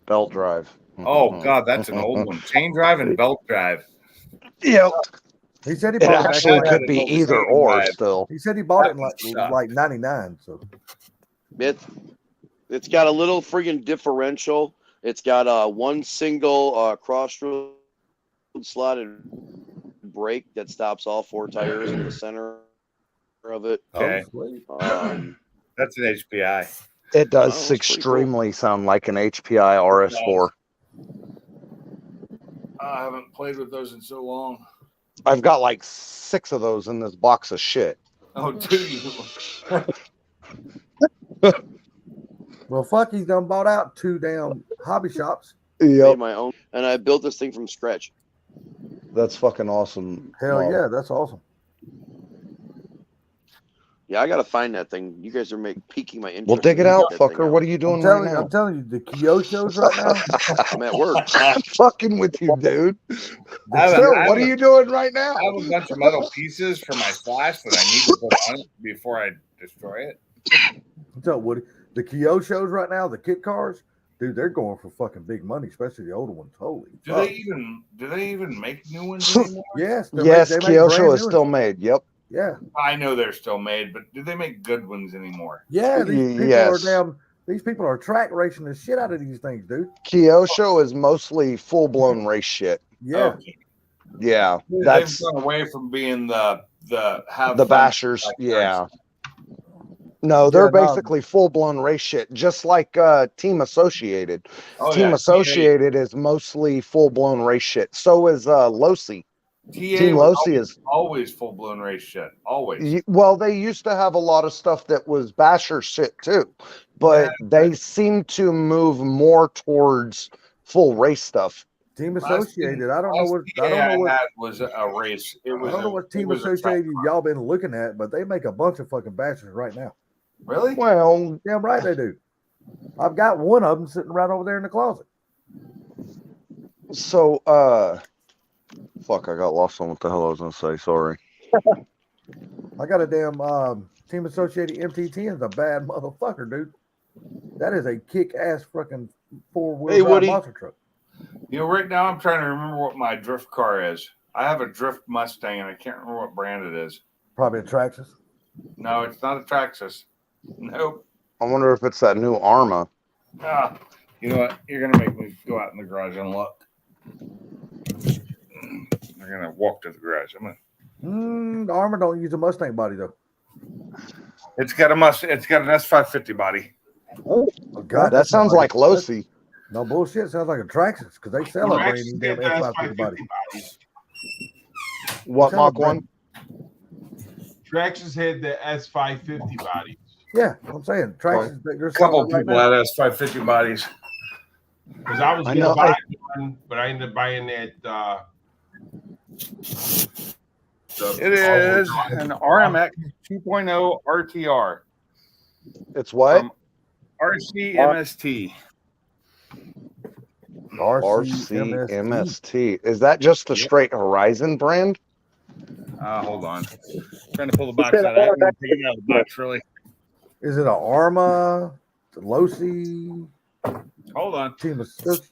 Belt drive. Oh god, that's an old one. Chain drive and belt drive. Yep. He said he It bought it actually back could in be like- either or still. He said he bought it in That like 99. So It's got a little friggin' differential. It's got one single crossroad slotted brake that stops all 4 tires in the center of it. Okay. Oh, sweet. That's an HPI. It does Wow, that's pretty extremely sound like an HPI RS4. I haven't played with those in so long. I've got like 6 of those in this box of shit. Oh, do you? Well, fuck, he's done bought out 2 damn hobby shops. Made my own, and I built this thing from scratch. That's fucking awesome. Hell Mom. yeah, that's awesome. Yeah, I gotta find that thing. You guys are piquing my interest. Well, dig it in out, that thing fucker. What are you doing right now? I'm telling you, the Kyosho's right now. I'm at work. I'm fucking with you, dude. I have a- Sir, I have what are a- you doing right now? I have a bunch of metal pieces for my Slash that I need to put on it before I destroy it. What's up, Woody? The Kyosho's right now, the kit cars, dude, they're going for fucking big money, especially the older ones. Holy Do fuck. they even make new ones anymore? Yes, Yes, they make Kyosho brand is new still ones. made. Yep. Yeah. I know they're still made, but do they make good ones anymore? Yeah, these people Yes. these people are track racing the shit out of these things, dude. Kyosho is mostly full blown race shit. Yeah. Okay. Yeah. They've That's gone away from being the have the fun bashers. like Yeah. No, they're Yeah, no. basically full blown race shit, just like Team Associated. Oh, Team yeah, Associated is mostly full blown race shit. So is Losi. TA Team was Losi is always full blown race shit. Always. well, they used to have a lot of stuff that was basher shit too, but they seem to move more towards full race stuff. Team Last Associated. thing- I don't know last what TA I don't know what had was a race. It I was don't know a- what it Team was a track Associated car. y'all been looking at, but they make a bunch of fucking bashers right now. Really? Well, Damn right they do. I've got one of them sitting right over there in the closet. so fuck, I got lost on what the hell I was gonna say. Sorry. I got a damn Team Associated MT10 is a bad motherfucker, dude. That is a kick-ass fucking four-wheel Hey, drive Woody. monster truck. You know, right now I'm trying to remember what my drift car is. I have a drift Mustang and I can't remember what brand it is. Probably a Traxxas. No, it's not a Traxxas. Nope. I wonder if it's that new Arma. Ah, you know what? You're gonna make me go out in the garage and look. They're gonna walk to the garage. The Armor don't use a Mustang body though. It's got an S550 body. Oh God, That sounds like Losi. No bullshit. Sounds like a Traxxas because they sell a brand Traxxas new damn get the S550 body. bodies. What Sound like Mach 1? Traxxas had the S550 bodies. Yeah, I'm saying Traxxas. They're A couple selling right people now. had S550 bodies. Because I was I going know, to buy one, but I ended up buying that. It is an RMX 2.0 RTR It's what? from RC MST. RCMST. Is that just the straight Horizon brand? Hold on. Trying to pull the box out. I haven't taken it out of the box, really. Is it a Arma? Losi? Hold on. Team of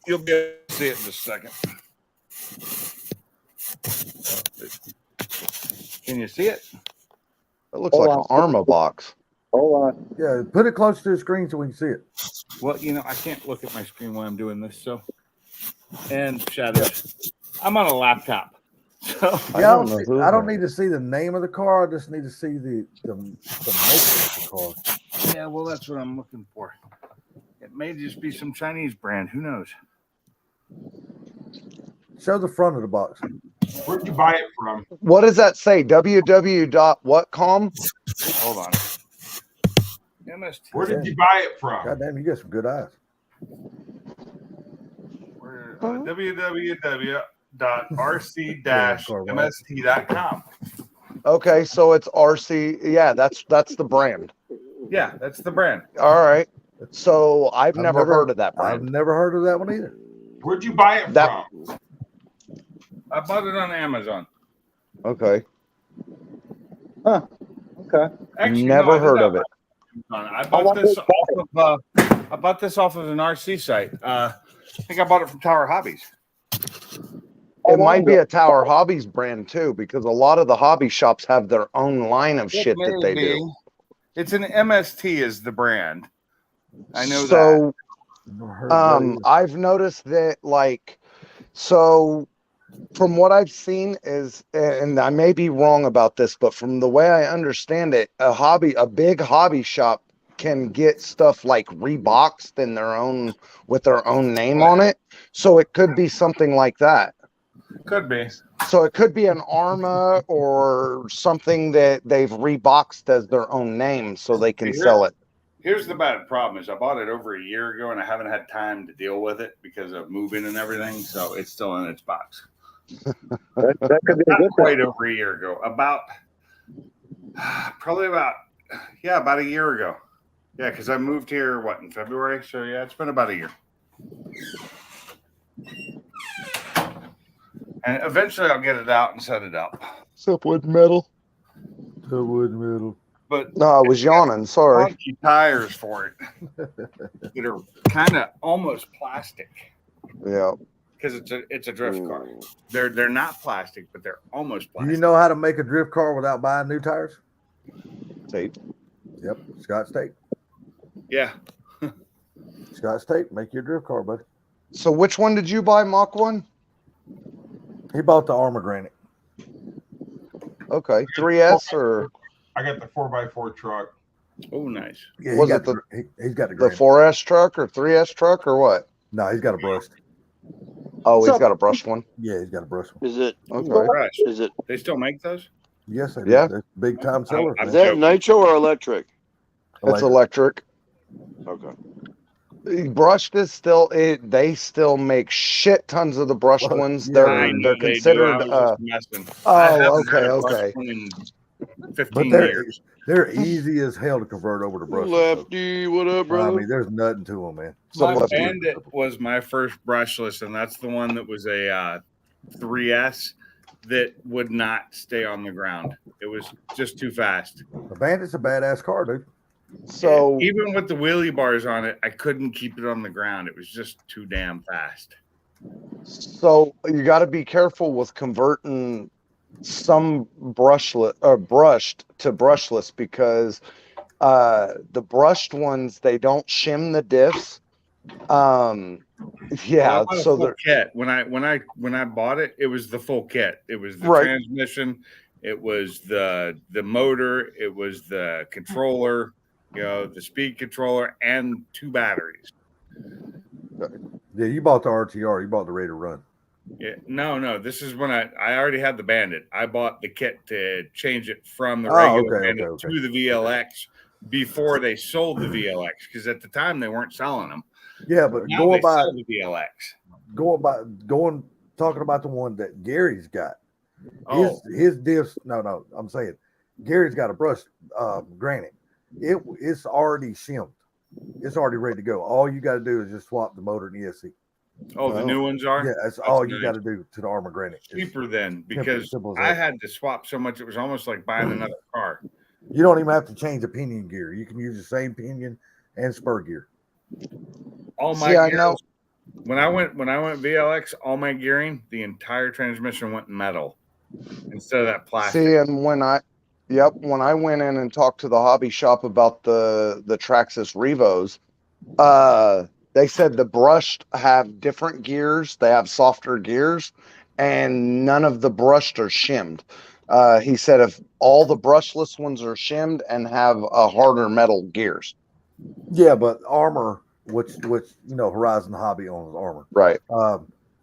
You'll be able to see it in just a second. Can you see it? It looks like an Arma box. Hold on. Yeah, put it close to the screen so we can see it. Well, you know, I can't look at my screen while I'm doing this, so. And shadows. I'm on a laptop. So Yeah, I don't need to see the name of the car. I just need to see the maker of the car. yeah, well, that's what I'm looking for. It may just be some Chinese brand. Who knows? Show the front of the box. Where'd you buy it from? What does that say? www.whatcom? Hold on. MST. Where did you buy it from? God damn, you got some good eyes. www.rc-mst.com. Okay, so it's RC. Yeah, that's the brand. Yeah, that's the brand. All right. So I've never heard of that I've brand. never heard of that one either. Where'd you buy it That- from? I bought it on Amazon. Okay. Okay. Actually, Never no, I did heard not of it. buy it. I bought this off of I bought this off of an RC site. I think I bought it from Tower Hobbies. It might be a Tower Hobbies brand too, because a lot of the hobby shops have their own line of shit that they do. It's an MST is the brand. I know that. So Never heard of that either. I've noticed that, like, so from what I've seen is, and I may be wrong about this, but from the way I understand it, a big hobby shop can get stuff like reboxed in their own, with their own name on it. So it could be something like that. Could be. So it could be an Arma or something that they've reboxed as their own name so they can sell it. Here's the bad problem is I bought it over a year ago and I haven't had time to deal with it because of moving and everything. So it's still in its box. That could be a Not good quite thing. over a year ago. About a year ago. Yeah, because I moved here in February. So yeah, it's been about a year. And eventually I'll get it out and set it up. Except wood metal. The wood middle. But No, I was yawning. Sorry. funky tires for it that are kind of almost plastic Yeah. because it's a drift car. They're not plastic, but they're almost Do plastic. you know how to make a drift car without buying new tires? Tape. Yep, Scotch tape. Yeah. Scotch tape, make your drift car, buddy. So which one did you buy, Mach 1? He bought the Armor Granite. Okay. 3S or I got the 4x4 truck. Oh, nice. Yeah, Was he it got he's got the the Granite. 4S truck or 3S truck or what? No, he's got a brushed. Oh, he's So- got a brushed one. Yeah, he's got a brushed one. Is it? Okay. Rush. Is it? They still make those? Yes, they do. Yeah. They're big time sellers. I'm Is man. that nitro or electric? It's electric. Okay. Brushed is still it. They still make shit tons of the brushed Well, ones. yeah. I know They're they do. considered. I was just messing. Oh, I haven't okay, had a brushed okay. one in But 15 they're years. they're easy as hell to convert over to brushless. Lefty, what up, I brother? mean, there's nothing to them, man. My Somewhat- Bandit was my first brushless, and that's the one that was a 3S that would not stay on the ground. It was just too fast. The Bandit's a badass car, dude. So Even with the wheelie bars on it, I couldn't keep it on the ground. It was just too damn fast. So you got to be careful with converting some brushless or brushed to brushless because the brushed ones they don't shim the diffs. Yeah, Well, I bought a so full they're kit. When I bought it, it was the full kit. It was the Right. transmission, it was the motor, it was the controller, the speed controller, and 2 batteries. Yeah, you bought the RTR. You bought the Ready to Run. Yeah, no. This is when I already had the Bandit. I bought the kit to change it from the Oh, regular okay, Bandit okay. to the VLX before they sold the VLX because at the time they weren't selling them. Yeah, but Now going they by sell the VLX. talking about the one that Gary's got. Oh, His diffs. No, I'm saying Gary's got a brushed Granite. It's already shimmed. It's already ready to go. All you got to do is just swap the motor and ESC. the new ones are. Yeah, that's That's all you nice. got to do to the Armor Granite. It's- Cheaper then Simple- because simple as I that. had to swap so much. It was almost like buying another car. You don't even have to change the pinion gear. You can use the same pinion and spur gear. All my See, I gears, know. when I went VLX, all my gearing, the entire transmission went metal instead of that plastic. see, and when I went in and talked to the hobby shop about the Traxxas Revos, they said the brushed have different gears. They have softer gears, and none of the brushed are shimmed. He said if all the brushless ones are shimmed and have a harder metal gears. Yeah, but Armor which Horizon Hobby owns Armor. Right.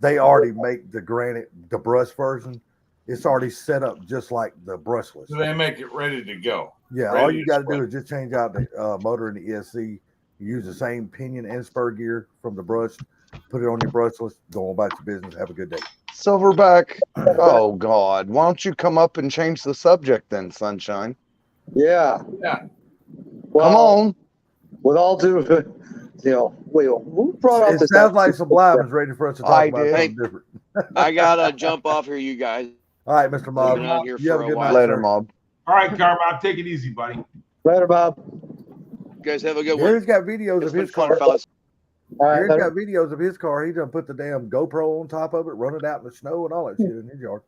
They already make the brush version. It's already set up just like the brushless. So they make it ready to go. Yeah, all you got to do is just change out the motor in the ESC. You use the same pinion and spur gear from the brush. Put it on your brushless. Go on about your business. Have a good day. Silverback. Oh God! Why don't you come up and change the subject then, Sunshine? Yeah. Yeah. Well, Come on. with all due, wait, who brought up It this? sounds like Sublime is ready for us to talk I about did. something different. I gotta jump off here, you guys. All right, Mr. Mob. Been out here You have for a a good while. night, Later, sir. Mob. All right, Carmine, take it easy, buddy. Later, Bob. You guys have a good one. Gary's got videos It's of been his fun, car. fellas. All right, Gary's later. got videos of his car. He done put the damn GoPro on top of it, run it out in the snow and all that shit in his yard.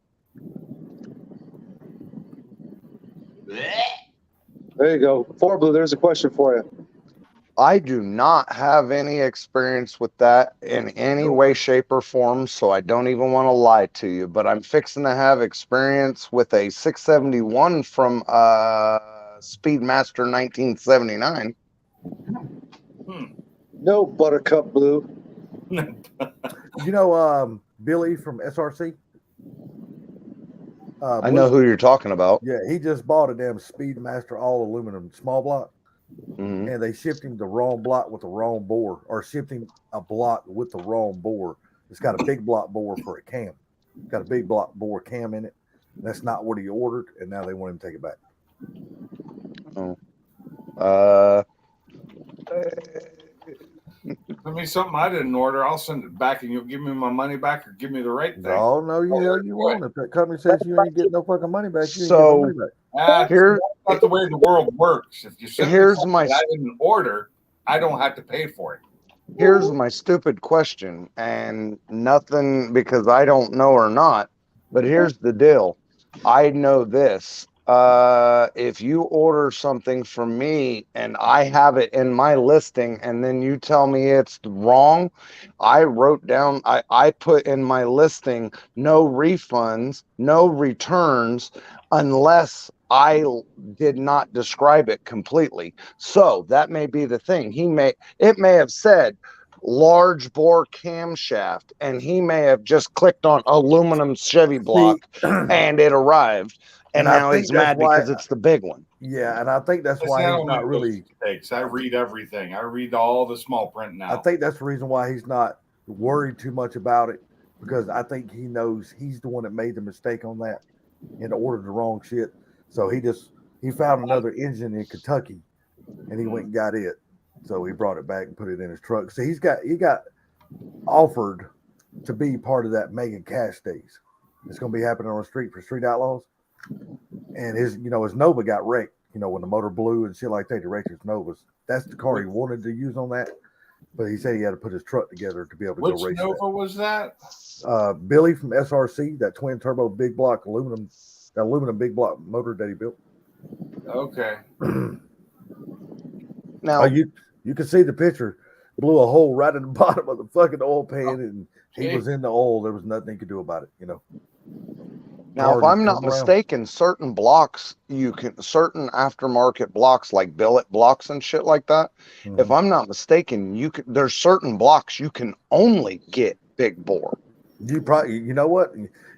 There you go. Four Blue, there's a question for you. I do not have any experience with that in any way, shape, or form, so I don't even want to lie to you. But I'm fixing to have experience with a 671 from Speedmaster 1979. No, Buttercup Blue. You know Billy from SRC? I know who you're talking about. Yeah, he just bought a damn Speedmaster all aluminum small block, Mhm. and they shipped him the wrong block with the wrong bore, or shipped him a block with the wrong bore. It's got a big block bore for a cam. It's got a big block bore cam in it. That's not what he ordered, and now they want him to take it back. Send me something I didn't order. I'll send it back, and you'll give me my money back, or give me the right thing. Oh no, you won't. If that company says you ain't getting no fucking money back, you ain't So, getting no money back. That's Here- not the way the world works. If you send me Here's something my- that I didn't order, I don't have to pay for it. Here's my stupid question, and nothing because I don't know or not, but here's the deal. I know this. If you order something from me and I have it in my listing and then you tell me it's wrong, I wrote down, I put in my listing, no refunds, no returns, unless I did not describe it completely. So that may be the thing. It may have said large bore camshaft, and he may have just clicked on aluminum Chevy block and it arrived. And I now think he's mad that's why- because it's the big one. Yeah, and I think that's See, why I he's don't not make those really. mistakes. I read everything. I read all the small print now. I think that's the reason why he's not worried too much about it, because I think he knows he's the one that made the mistake on that and ordered the wrong shit. So he found another engine in Kentucky, and he went and got it. So he brought it back and put it in his truck. So he got offered to be part of that Mega Cash Days. It's going to be happening on the street for Street Outlaws, and his Nova got wrecked. When the motor blew and shit like that, he wrecked his Novas. That's the car he wanted to use on that, but he said he had to put his truck together to be able to Which go race Nova was that? that. Billy from SRC, that twin turbo big block aluminum big block motor that he built. Okay. Now, You can see the picture. Blew a hole right in the bottom of the fucking oil pan, and he was in the oil. There was nothing he could do about it. Now, if Car I'm just not come around. mistaken, certain blocks certain aftermarket blocks like billet blocks and shit like that. If I'm not mistaken, there's certain blocks you can only get big bore. You probably, you know what?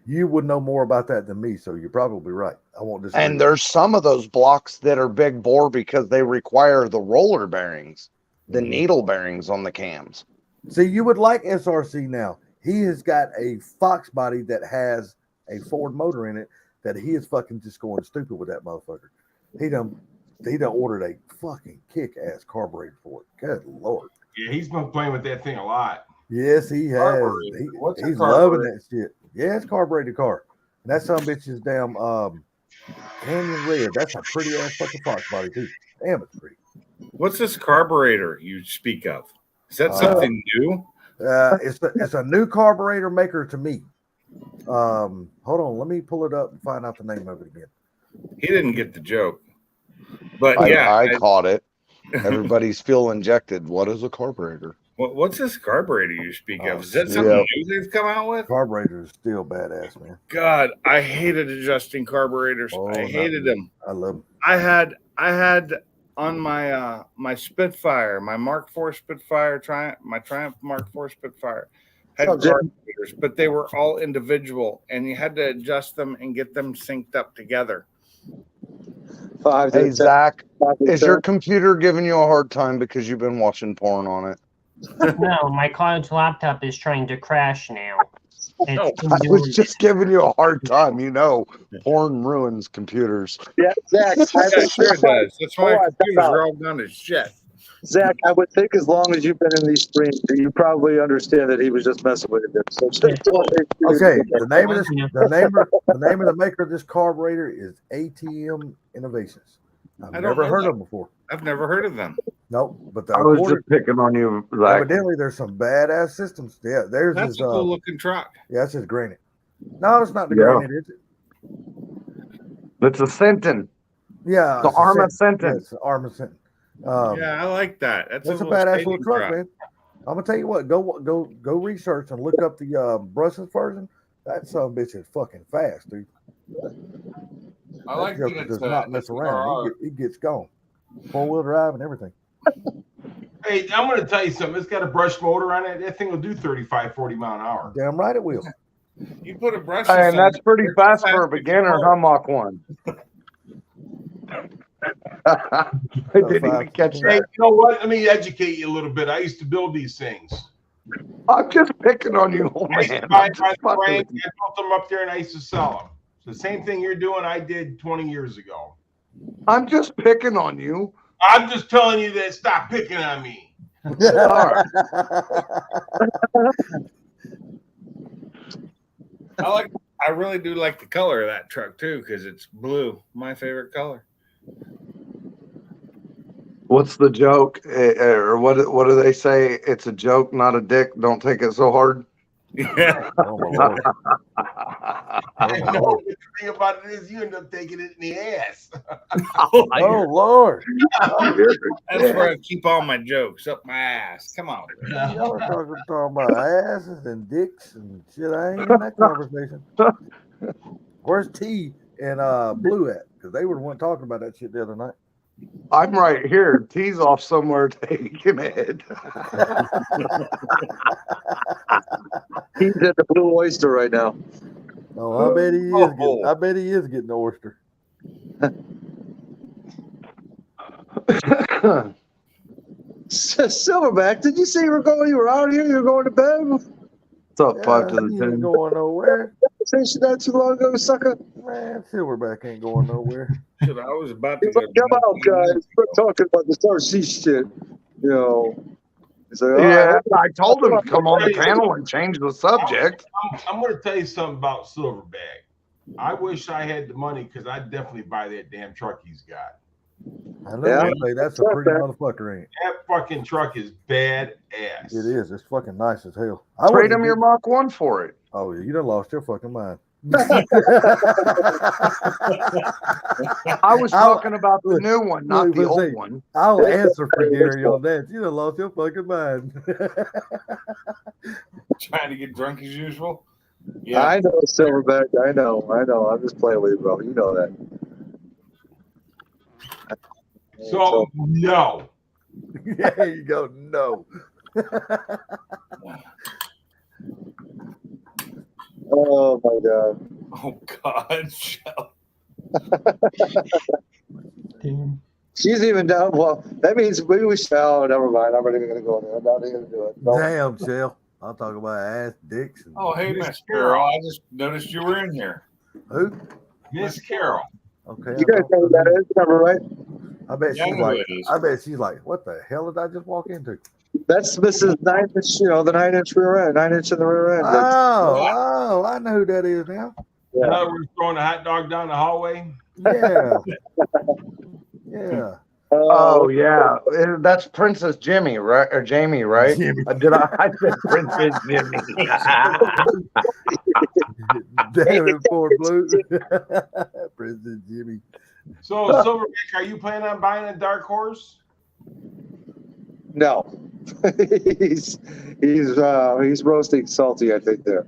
You would know more about that than me, so you're probably right. I won't disagree. And there's some of those blocks that are big bore because they require the roller bearings, the needle bearings on the cams. See, you would like SRC now. He has got a Fox body that has a Ford motor in it that he is fucking just going stupid with that motherfucker. He done ordered a fucking kick-ass carburetor for it. Good Lord. Yeah, he's been playing with that thing a lot. Yes, he has. Carburetor. What's a He's loving carburetor? that shit. Yeah, it's a carbureted car. And that son of a bitch is damn Canyon Red. That's a pretty ass fucking Fox body too. Damn, it's pretty. What's this carburetor you speak of? Is that something new? It's a new carburetor maker to me. Hold on, let me pull it up and find out the name of it again. He didn't get the joke. But I caught it. Everybody's fuel injected. What is a carburetor? What's this carburetor you speak of? Is that Yeah. something new they've come out with? Carburetor is still badass, man. God, I hated adjusting carburetors. Oh, I hated them. I love them. I had on my my Spitfire, my Mark IV Spitfire, my Triumph Mark IV Spitfire had So, Jim- card readers, but they were all individual, and you had to adjust them and get them synced up together. 5 to Hey 10, Zach, 5 to is 10. your computer giving you a hard time because you've been watching porn on it? No, my college laptop is trying to crash now. It's been I was doing just giving you a hard time. You know, porn ruins computers. Yeah, Zach, Yeah, sure it does. That's why Hold on, computers time out. are all done as shit. Zach, I would think as long as you've been in these streams, you probably understand that he was just messing with you. So just Okay, the name of the maker of this carburetor is ATM Innovations. I've I don't never know heard that. of them before. I've never heard of them. Nope, but I was just picking on you, Zach. evidently there's some badass systems. Yeah, there's That's this. a cool looking truck. Yeah, that's just granite. No, it's not the Yeah. granite, is it? It's a Centon. Yeah, The it's a Arma Centon. Centon. Yeah, it's the Arma Centon. Yeah, I like that. That's That's a little badass skating little truck, man. I'm gonna tell you what. Go research and look up the Brussels version. That son of a bitch is fucking fast, dude. I like that that joker it's does not mess around. He gets gone. 4-wheel drive and everything. Hey, I'm going to tell you something. It's got a brushed motor on it. That thing will do 35, 40 mile an hour. Damn right it will. You put a brush. And that's pretty fast for a fast beginner, huh, Mach 1? I didn't even catch Hey, that. you know what? Let me educate you a little bit. I used to build these things. I'm just picking on you, old I used man. to buy I'm my just fucking frame, with you. I built them up there, and I used to sell them. So the same thing you're doing, I did 20 years ago. I'm just picking on you. I'm just telling you that stop picking on me. All right. I really do like the color of that truck too, because it's blue. My favorite color. What's the joke? Or what do they say? It's a joke, not a dick. Don't take it so hard. Yeah. Oh my lord. I know. The thing about it is you end up taking it in the ass. Oh lord. That's where I keep all my jokes up my ass. Come on. Y'all are talking about asses and dicks and shit. I ain't in that conversation. Where's T and Blue at? Because they were the one talking about that shit the other night. I'm right here. T's off somewhere taking it. He's at the Blue Oyster right now. Oh, I bet he is. I bet he is getting the oyster. Silverback, did you say you were going? You were out here. You were going to bed. What's up, 5 to the he 10? ain't going nowhere. Conversation not too long ago, sucker. Man, Silverback ain't going nowhere. Shit, I was about to He's like, come out, guys. Quit talking about the RC shit. You know. He's like, Yeah, I told him to come on the panel and change the subject. I'm going to tell you something about Silverback. I wish I had the money because I'd definitely buy that damn truck he's got. I know. Yeah. Say that's a pretty motherfucker, ain't That fucking truck is badass. it? It is. It's fucking nice as hell. Trade him your Mach 1 for it. Oh, you done lost your fucking mind. I was talking about the new one, not the old one. I'll answer for Gary on that. You done lost your fucking mind. Trying to get drunk as usual. I know, Silverback. I know. I'm just playing with you, bro. You know that. So, no. There you go. No. Oh my god. Oh God, Shell. Damn. She's even down. Well, that means maybe we shall. Oh, never mind. I'm not even going to go there. I'm not even going to do it. No. Damn, Shell. I'll talk about ass, dicks. And Oh, hey, Miss Carol. I just noticed you were in here. who? Miss Carol. Okay. You guys know who that is, remember, right? I bet Yeah, I she's know like. it is. I bet she's like, what the hell did I just walk into? That's Mrs. 9-inch, the 9-inch rear end, 9-inch in the rear end. Oh, I know who that is now. In other words, throwing a hot dog down the hallway. Yeah. Yeah. Oh yeah, that's Princess Jimmy, right? Or Jamie, right? Jimmy. I said Princess Jimmy. Damn it, poor Blue. President Jimmy. So, Silverback, are you planning on buying a dark horse? No. he's roasting salty, I think, there.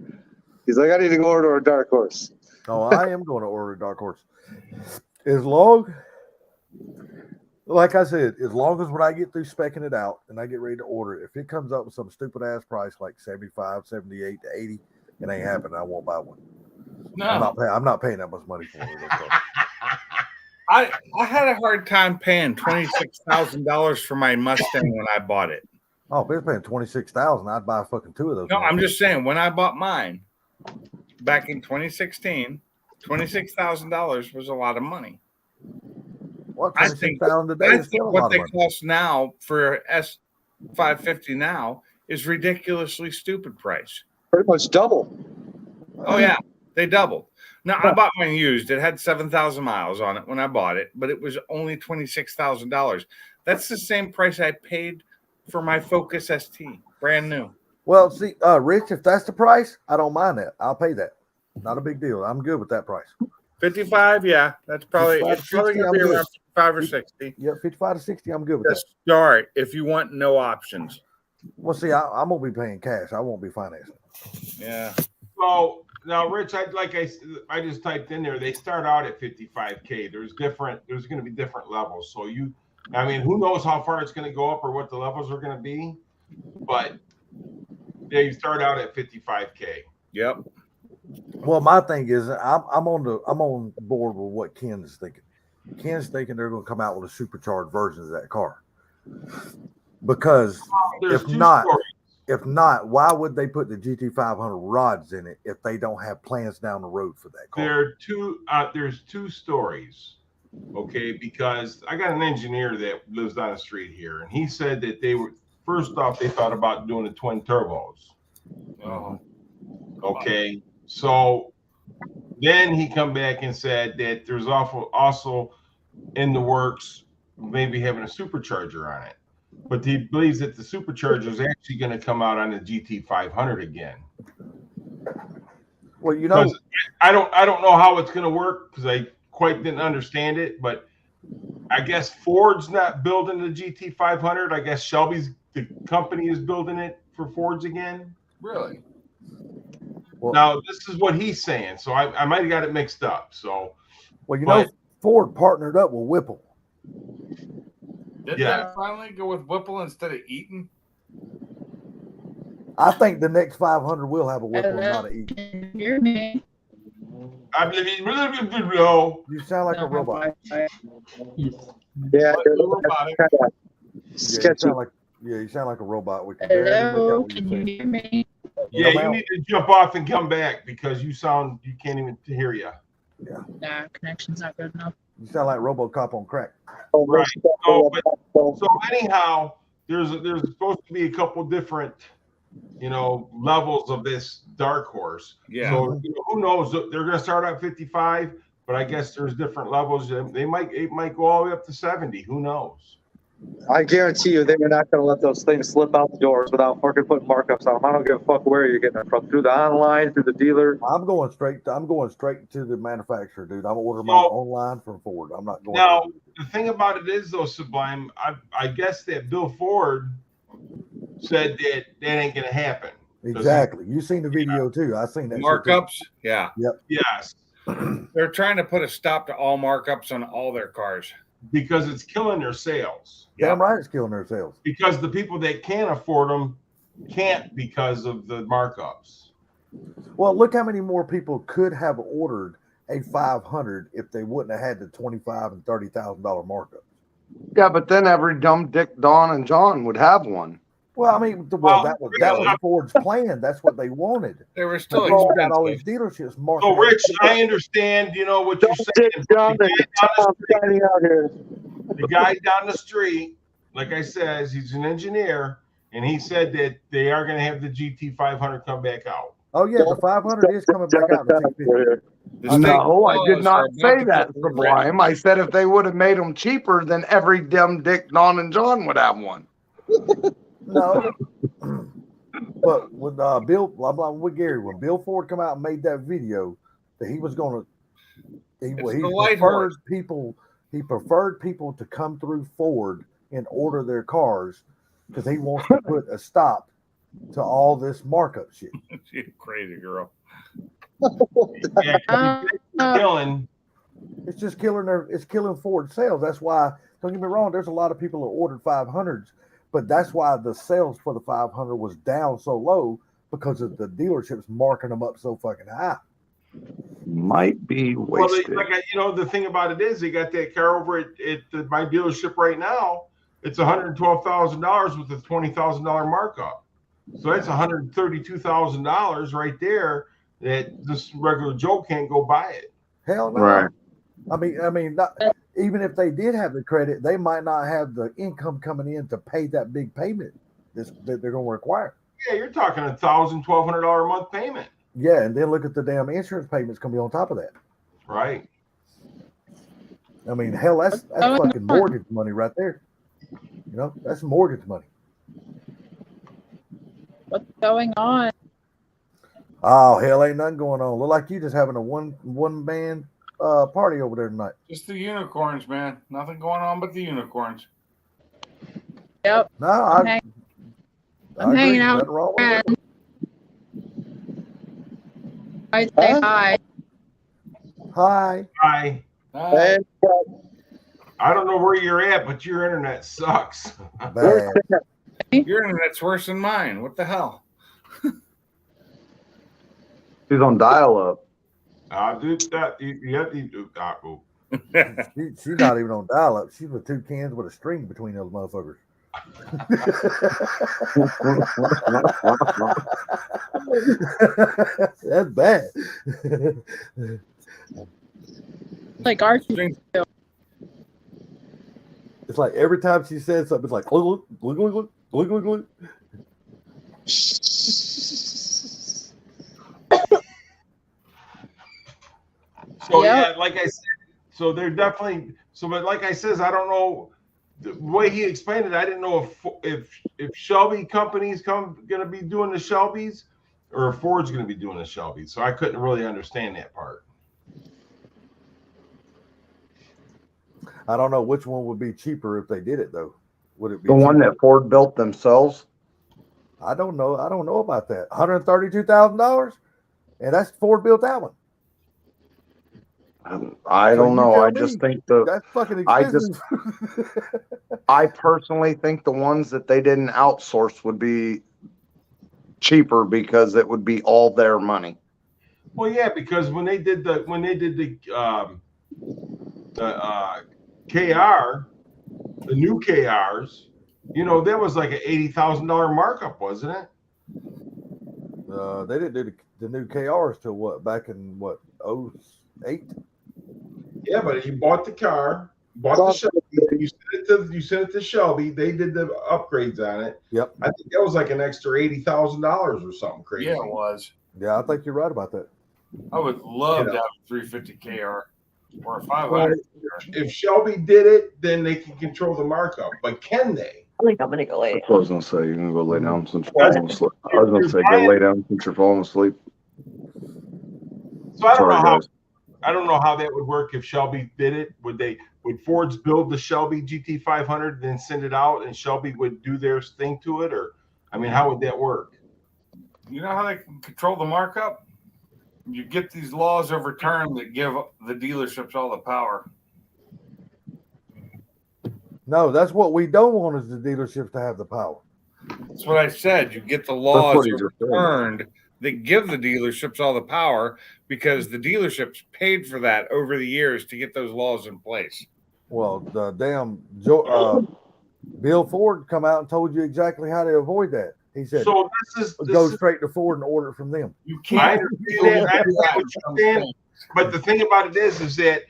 He's like, I need to go over to a dark horse. Oh, I am going to order a dark horse. As long Like I said, as long as when I get through specking it out and I get ready to order it, if it comes up with some stupid ass price like 75, 78 to 80, it ain't happening. I won't buy one. No, I'm not paying that much money for it. I had a hard time paying $26,000 for my Mustang when I bought it. Oh, if it's paying $26,000, I'd buy fucking two of those. No, I'm just saying when I bought mine back in 2016, $26,000 was a lot of money. Well, I think what they cost now for S550 now is ridiculously stupid price. Pretty much double. Oh yeah, they doubled. Now I bought mine used. It had 7,000 miles on it when I bought it, but it was only $26,000. That's the same price I paid for my Focus ST, brand new. Well, see, Rich, if that's the price, I don't mind that. I'll pay that. Not a big deal. I'm good with that price. 55, yeah, that's probably it's probably gonna be around 55 or 60. Yeah, 55 to 60, I'm good with that. Start if you want no options. Well, see, I'm gonna be paying cash. I won't be financing. Yeah. So now, Rich, I just typed in there. They start out at 55K. There's going to be different levels. So I mean, who knows how far it's going to go up or what the levels are going to be, but they start out at 55K. Yep. Well, my thing is, I'm on board with what Ken is thinking. Ken's thinking they're going to come out with a supercharged version of that car. Because if not, why would they put the GT500 rods in it if they don't have plans down the road for that car? There's two stories, okay? Because I got an engineer that lives down the street here, and he said that first off, they thought about doing the twin turbos. Okay, so then he come back and said that there's also in the works maybe having a supercharger on it. But he believes that the supercharger is actually going to come out on the GT500 again. Well, I don't know how it's going to work because I quite didn't understand it. But I guess Ford's not building the GT500. I guess the company is building it for Ford's again. Really? Well, now this is what he's saying. So I might have got it mixed up. So, Ford partnered up with Whipple. Did they finally go with Whipple instead of Eaton? I think the next 500 will have a Whipple, not an Eaton. Can you hear me? You sound like a robot. Yeah, you sound like a robot. Hello, can you hear me? Yeah, you need to jump off and come back because you can't even hear you. Yeah. Nah, connection's not good enough. You sound like RoboCop on crack. Right. So anyhow, there's supposed to be a couple different, levels of this dark horse. Yeah. So who knows? They're going to start at 55, but I guess there's different levels. It might go all the way up to 70. Who knows? I guarantee you, they're not going to let those things slip out the doors without fucking putting markups on them. I don't give a fuck where you're getting it from, through the online, through the dealer. I'm going straight to the manufacturer, dude. I'm ordering mine online from Ford. I'm not going. Now, the thing about it is, though, Sublime, I guess that Bill Ford said that ain't going to happen. Exactly. You seen the video too. I seen that markups. Yeah. Yep. Yes. They're trying to put a stop to all markups on all their cars because it's killing their sales. Damn right, it's killing their sales. Because the people that can't afford them can't because of the markups. Well, look how many more people could have ordered a 500 if they wouldn't have had the $25,000 and $30,000 markup. Yeah, but then every dumb Dick, Don, and John would have one. Well, I mean, that was Ford's plan. That's what they wanted. They were still expensive. All these dealerships. So, Rich, I understand. What you're saying. The guy down the street, like I said, he's an engineer, and he said that they are going to have the GT500 come back out. Oh yeah, the 500 is coming back out. No, I did not say that, Sublime. I said if they would have made them cheaper, then every dumb Dick, Don, and John would have one. No, but with Bill, blah blah, with Gary, when Bill Ford come out and made that video, that he was going to, he preferred people to come through Ford and order their cars because he wants to put a stop to all this markup shit. She's a crazy girl. Killing. It's just killing it's killing Ford sales. That's why Don't get me wrong. There's a lot of people who ordered 500s, but that's why the sales for the 500 was down so low because of the dealerships marking them up so fucking high. Might be Well, wasted. the thing about it is they got that car over at my dealership right now. It's $112,000 with a $20,000 markup. So that's $132,000 right there that this regular Joe can't go buy it. Hell no. Right. I mean, even if they did have the credit, they might not have the income coming in to pay that big payment that they're going to require. Yeah, you're talking $1,000, $1,200 a month payment. Yeah, and then look at the damn insurance payments going to be on top of that. Right. I mean, hell, that's fucking mortgage money right there. You know, that's mortgage money. What's going on? Oh, hell, ain't nothing going on. Look like you just having a one man party over there tonight. Just the unicorns, man. Nothing going on but the unicorns. Yep. No, I'm hanging out Nothing wrong with with friends. I say hi. Hi. Hi. Hi. I don't know where you're at, but your internet sucks. Bad. Your internet's worse than mine. What the hell? She's on dial-up. You have to do that. She's not even on dial-up. She's with two cans with a string between those motherfuckers. That's bad. Like Archie. It's like every time she says something, it's like glug, glug, glug, glug, glug, glug, glug. So yeah, like I said, so they're definitely but like I says, I don't know the way he explained it. I didn't know if Shelby companies gonna be doing the Shelbys or if Ford's gonna be doing the Shelbys. So I couldn't really understand that part. I don't know which one would be cheaper if they did it though. Would it be The one cheaper? that Ford built themselves? I don't know. I don't know about that. $132,000, and that's Ford built that one. I So don't you know. tell I me. just think That's fucking expensive. I personally think the ones that they didn't outsource would be cheaper because it would be all their money. Well, yeah, because when they did the KR, the new KRs, you know, that was like an $80,000 markup, wasn't it? They didn't do the new KRs till what? Back in what? 08? Yeah, but you bought the car, bought the Shelby, and you sent it to Shelby. They did the upgrades on it. Yep. I think that was like an extra $80,000 or something crazy. Yeah, it was. Yeah, I think you're right about that. I would love to have a 350 KR or a 500. If Shelby did it, then they can control the markup. But can they? I think I'm gonna go lay. That's what I was gonna say. You're gonna go lay down since you're falling asleep. I was gonna say go lay down since you're falling asleep. So I don't Sorry, know how. guys. I don't know how that would work if Shelby did it. Would Ford's build the Shelby GT500 then send it out and Shelby would do their thing to it, or I mean, how would that work? You know how they can control the markup? You get these laws overturned that give the dealerships all the power. No, that's what we don't want is the dealerships to have the power. That's what I said. You get the laws what he just said. overturned that give the dealerships all the power because the dealerships paid for that over the years to get those laws in place. Well, the damn Bill Ford come out and told you exactly how to avoid that. He said, So this go is straight to Ford and order it from them. You I can't. understand that. I understand what you're saying. But the thing about it is that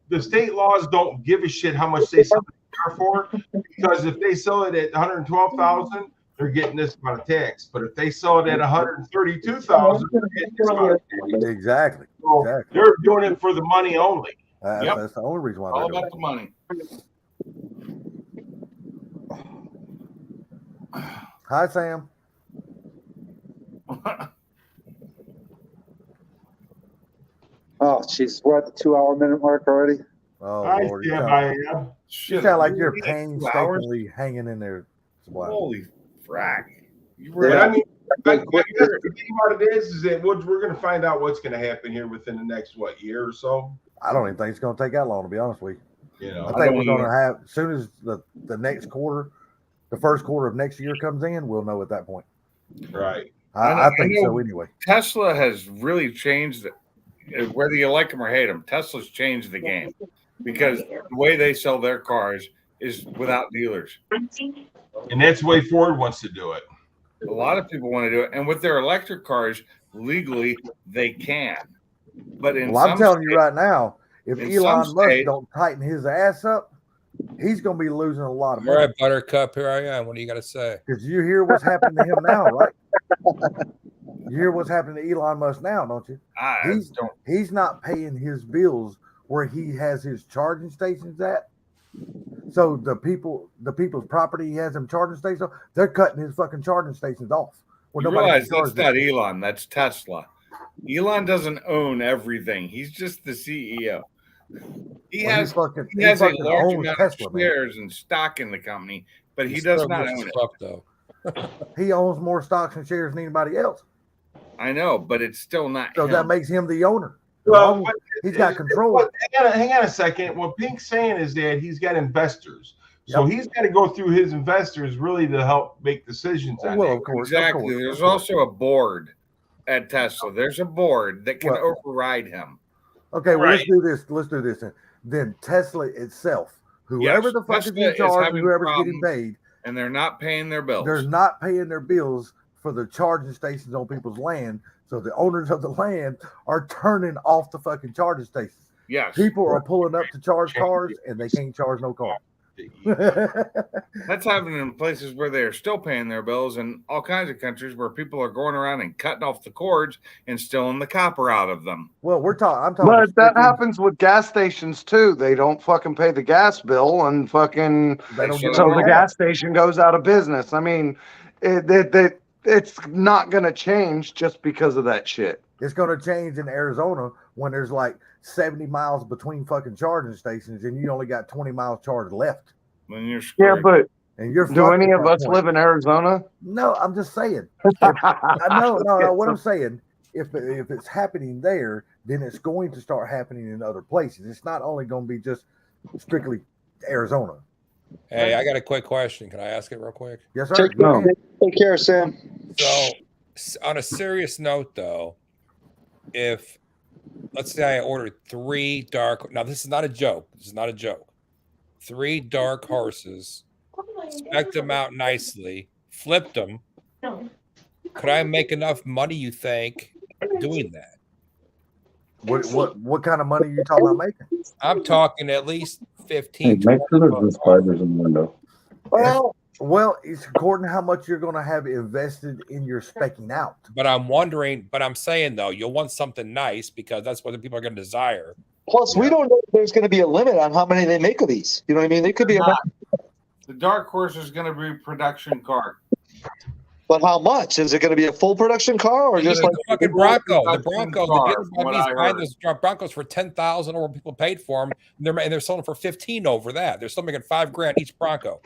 the state laws don't give a shit how much they sell the car for, because if they sell it at 112,000, they're getting this amount of tax. But if they sell it at 132,000, they're getting this amount of tax. Exactly. So Exactly. they're doing it for the money only. Yep. That's the only reason why All they're doing about the money. it. Hi, Sam. Oh, jeez, we're at the 2 hour minute mark already. Oh, I Lord. You stand sound, by him. you sound like you're really? 2 hours? painstakingly hanging in there. Wow. Holy frack. You were But I mean, Yeah. the thing about it is that we're going to find out what's going to happen here within the next year or so. I don't even think it's going to take that long, to be honest with you. You know, I think we're going to have, as soon as the next quarter, the first quarter of next year comes in, we'll know at that point. right. I think so anyway. Tesla has really changed, whether you like them or hate them, Tesla's changed the game because the way they sell their cars is without dealers. And that's the way Ford wants to do it. A lot of people want to do it. And with their electric cars, legally, they can. But in Well, I'm some telling you states- right now, if in Elon some Musk states- don't tighten his ass up, he's going to be losing a lot of All money. right, Buttercup, here I am. What do you got to say? Because you hear what's happening to him now, right? You hear what's happening to Elon Musk now, don't you? He's not paying his bills where he has his charging stations at. So the people's property he has them charging stations, they're cutting his fucking charging stations off. You realize that's not Elon, that's Tesla. Elon doesn't own everything. He's just the CEO. He Well, has he fucking a large owns amount Tesla, of man. shares and stock in the company, but he He's does still not rich own as it. fuck, though. He owns more stocks and shares than anybody else. I know, but it's still not So him. that makes him the owner. Well, He's got control. Hang on a second. What Pink's saying is that he's got investors. So he's got to go through his investors really to help make decisions on Well, it. of course. Exactly. There's also a board at Tesla. There's a board that can override him. Okay, well, Right. let's do this. Let's do this. Then Tesla itself, whoever Yes, the fuck Tesla is in is charge, having whoever's getting problems, paid, and they're not paying their bills. they're not paying their bills for the charging stations on people's land. So the owners of the land are turning off the fucking charging stations. Yes. People are pulling up to charge cars and they can't charge no car. That's happening in places where they're still paying their bills, and all kinds of countries where people are going around and cutting off the cords and stealing the copper out of them. Well, I'm talking. But that happens with gas stations too. They don't fucking pay the gas bill, and fucking They don't get so no the gas. gas station goes out of business. I mean, it's not going to change just because of that shit. It's going to change in Arizona when there's like 70 miles between fucking charging stations and you only got 20 miles charged left. When you're Yeah, but and you're do any fucked at of that us point. live in Arizona? No, I'm just saying. No. What I'm saying, if it's happening there, then it's going to start happening in other places. It's not only going to be just strictly Arizona. Hey, I got a quick question. Can I ask it real quick? Yes, sir. Take care, Sam. So, on a serious note, though, if let's say I ordered 3 dark, now this is not a joke. This is not a joke. 3 dark horses, spec'd them out nicely, flipped them. Could I make enough money, you think, doing that? What kind of money are you talking about making? I'm talking at least 15. Make sure 20 there's no spiders in the window. Well, it's according to how much you're going to have invested in your specking out. But I'm wondering, but I'm saying though, you'll want something nice because that's what the people are going to desire. Plus, we don't know if there's going to be a limit on how many they make of these. You know what I mean? They could be The Dark Horse is going to be a production car. but how much? Is it going to be a full production car or just The like fucking Bronco, the production Bronco, car, the from dealers what might I be buying heard. those Broncos for 10,000 or people paid for them, and they're selling for 15 over that. They're still making $5,000 each Bronco.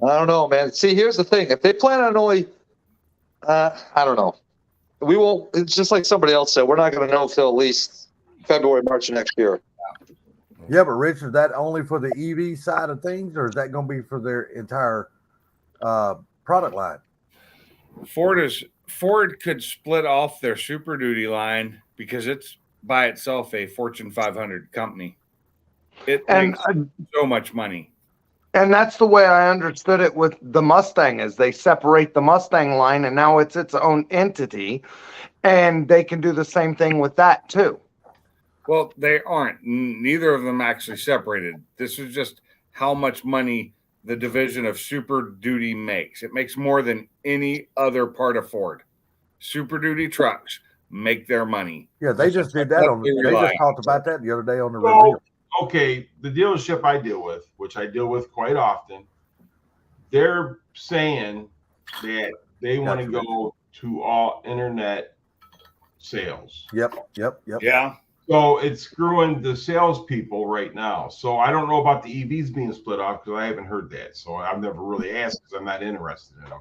I don't know, man. See, here's the thing. If they plan on only, I don't know. We won't. It's just like somebody else said. We're not going to know until at least February, March of next year. Yeah, but Rich, is that only for the EV side of things, or is that going to be for their entire product line? Ford could split off their Super Duty line because it's by itself a Fortune 500 company. It makes so much money. And that's the way I understood it with the Mustang is they separate the Mustang line and now it's its own entity and they can do the same thing with that too. Well, they aren't. Neither of them actually separated. This is just how much money the division of Super Duty makes. It makes more than any other part of Ford. Super Duty trucks make their money. Yeah, they just did that on. They They rely just talked about that the other day on the So, review. okay, the dealership I deal with, which I deal with quite often, they're saying that they want to go to all internet sales. Yep. Yeah. So it's screwing the salespeople right now. So I don't know about the EVs being split off because I haven't heard that. So I've never really asked because I'm not interested in them.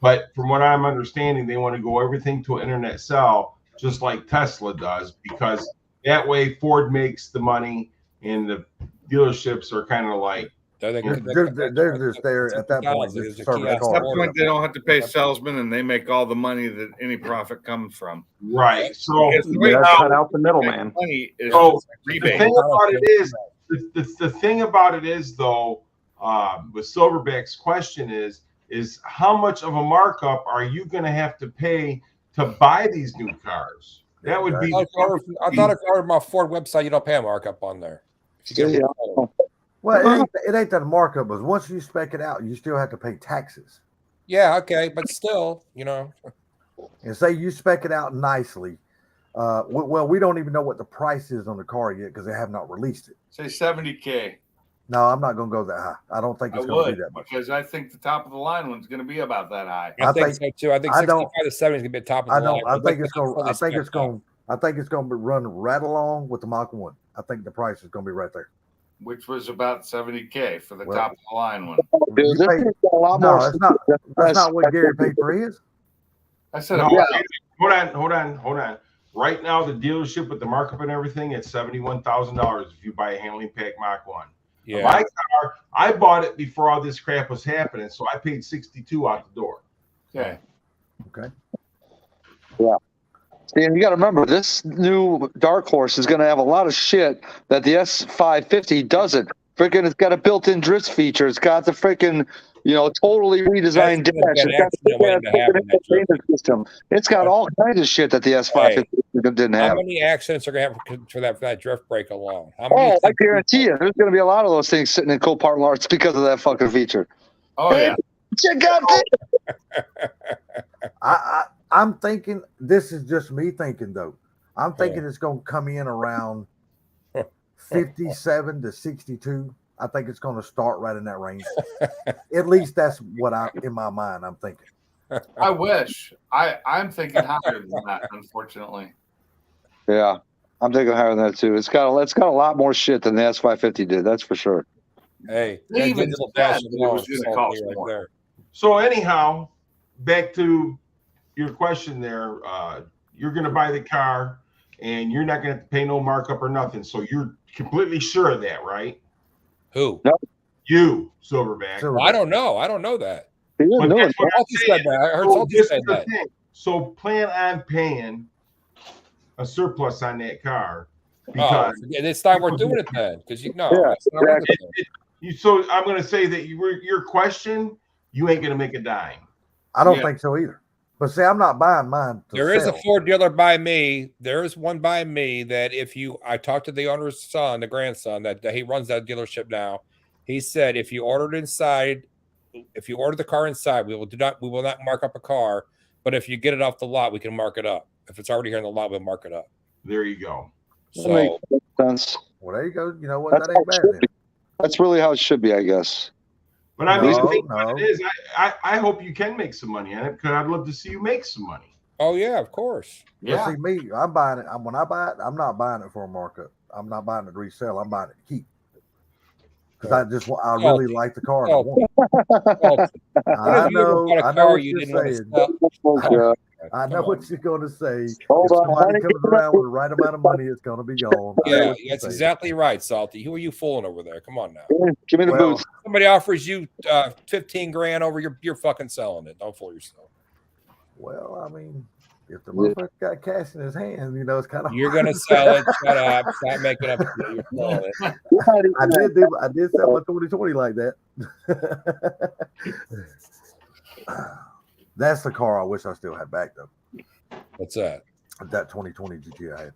But from what I'm understanding, they want to go everything to an internet sell, just like Tesla does, because That way, Ford makes the money, and the dealerships are kind of like, They're just there at that point. Just serving At cars. that point, they don't have to pay salesmen, and they make all the money that any profit comes from. right. So Because You gotta cut out the middleman. money is So the rebate. thing about it is, the thing about it is though, with Silverback's question is how much of a markup are you going to have to pay to buy these new cars? That would be. I thought if you ordered my Ford website, you don't pay a markup on there. Well, it ain't that a markup, but once you spec it out, you still have to pay taxes. Yeah, okay, but still, you know. And say you spec it out nicely. Well, we don't even know what the price is on the car yet because they have not released it. Say $70K. No, I'm not going to go that high. I don't think I it's going to would be that much. because I think the top of the line one's going to be about that high. I think so too. I think I 65 don't- to 70 is gonna be the top of the I don't. line. I think it's that's going. I think it's fully going. I think it's going to run right along with the Mach 1. I think the price is going to be right there. Which was about $70K for the Well- top of the line one. Dude, You this pay- thing's got a lot No, more. that's not. That's not what Gary paid for his. I said, No, about- hold on. Right now, the dealership with the markup and everything, it's $71,000 if you buy a handling pack Mach 1. Yeah. My car, I bought it before all this crap was happening, so I paid 62 out the door. okay. Okay. And you got to remember, this new Dark Horse is going to have a lot of shit that the S550 doesn't. Freaking, it's got a built-in drift feature. It's got the freaking, totally redesigned That's dash. an It's got accident waiting to happen, that trip. entertainment system. It's got all kinds of shit that the S550 didn't How have. many accidents are gonna happen for that drift brake alone? How many? Oh, I guarantee you, there's going to be a lot of those things sitting in Copart lots because of that fucking feature. Oh, yeah. Check out I'm thinking. This is just me thinking though. I'm thinking it's going to come in around 57 to 62. I think it's going to start right in that range. At least that's what in my mind I'm thinking. I wish. I'm thinking higher than that, unfortunately. Yeah, I'm thinking higher than that too. It's got a lot more shit than the S550 did. That's for sure. Hey, They that even digital said dash that it was alone gonna sold cost me right more. there. So anyhow, back to your question there. You're going to buy the car, and you're not going to have to pay no markup or nothing. So you're completely sure of that, right? Who? You, Silverback. So- Well, I don't know. I don't know that. He didn't But know that's it. what I'm Salty said that. I heard So Salty this say is the that. thing. So plan on paying a surplus on that car Oh, because it's not worth doing it then, because Yeah, it's not worth it then. so I'm going to say that your question, you ain't going to make a dime. I don't Yeah. think so either. But see, I'm not buying mine. To There is a sell. Ford dealer by me. There is one by me that I talked to the owner's son, the grandson, that he runs that dealership now. He said if you order the car inside, we will not mark up a car. But if you get it off the lot, we can mark it up. If it's already here in the lot, we'll mark it up. There you go. That makes So sense. Well, there you go. You know what? That's That how ain't it bad should then. be. That's really how it should be, I guess. But I mean, No, the thing about no. it is, I hope you can make some money on it because I'd love to see you make some money. oh yeah, of course. But Yeah. see, me, I'm buying it. When I buy it, I'm not buying it for a markup. I'm not buying it to resell. I'm buying it to keep. Because I really like the car. And I want it. Well, I know. Bought a I know car what you you're didn't want to saying. sell. Oh, I know Come what on. you're going to say. Hold if on, somebody honey. comes around with the right amount of money, it's going to be gone. I know Yeah, what you're that's saying. exactly right, Salty. Who are you fooling over there? Come on now. Give me the Well, boots. Somebody offers you 15 grand over, you're fucking selling it. Don't fool yourself. Well, I mean, if the motherfucker got cash in his hand, it's kind of. You're gonna sell it. Shut up. Stop making up. You're selling it. I did sell my 2020 like that. That's the car I wish I still had back though. What's that? That 2020 GT I had.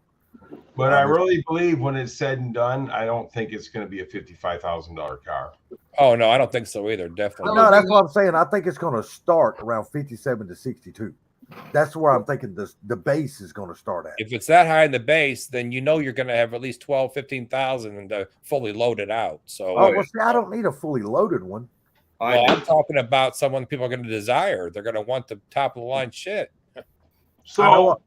But I really believe when it's said and done, I don't think it's going to be a $55,000 car. Oh no, I don't think so either. Definitely. No, that's what I'm saying. I think it's going to start around 57 to 62. That's where I'm thinking the base is going to start at. If it's that high in the base, then you're going to have at least 12, 15,000 and fully loaded out. So Oh, well, see, I don't need a fully loaded one. well, I'm talking about someone people are going to desire. They're going to want the top of the line shit. So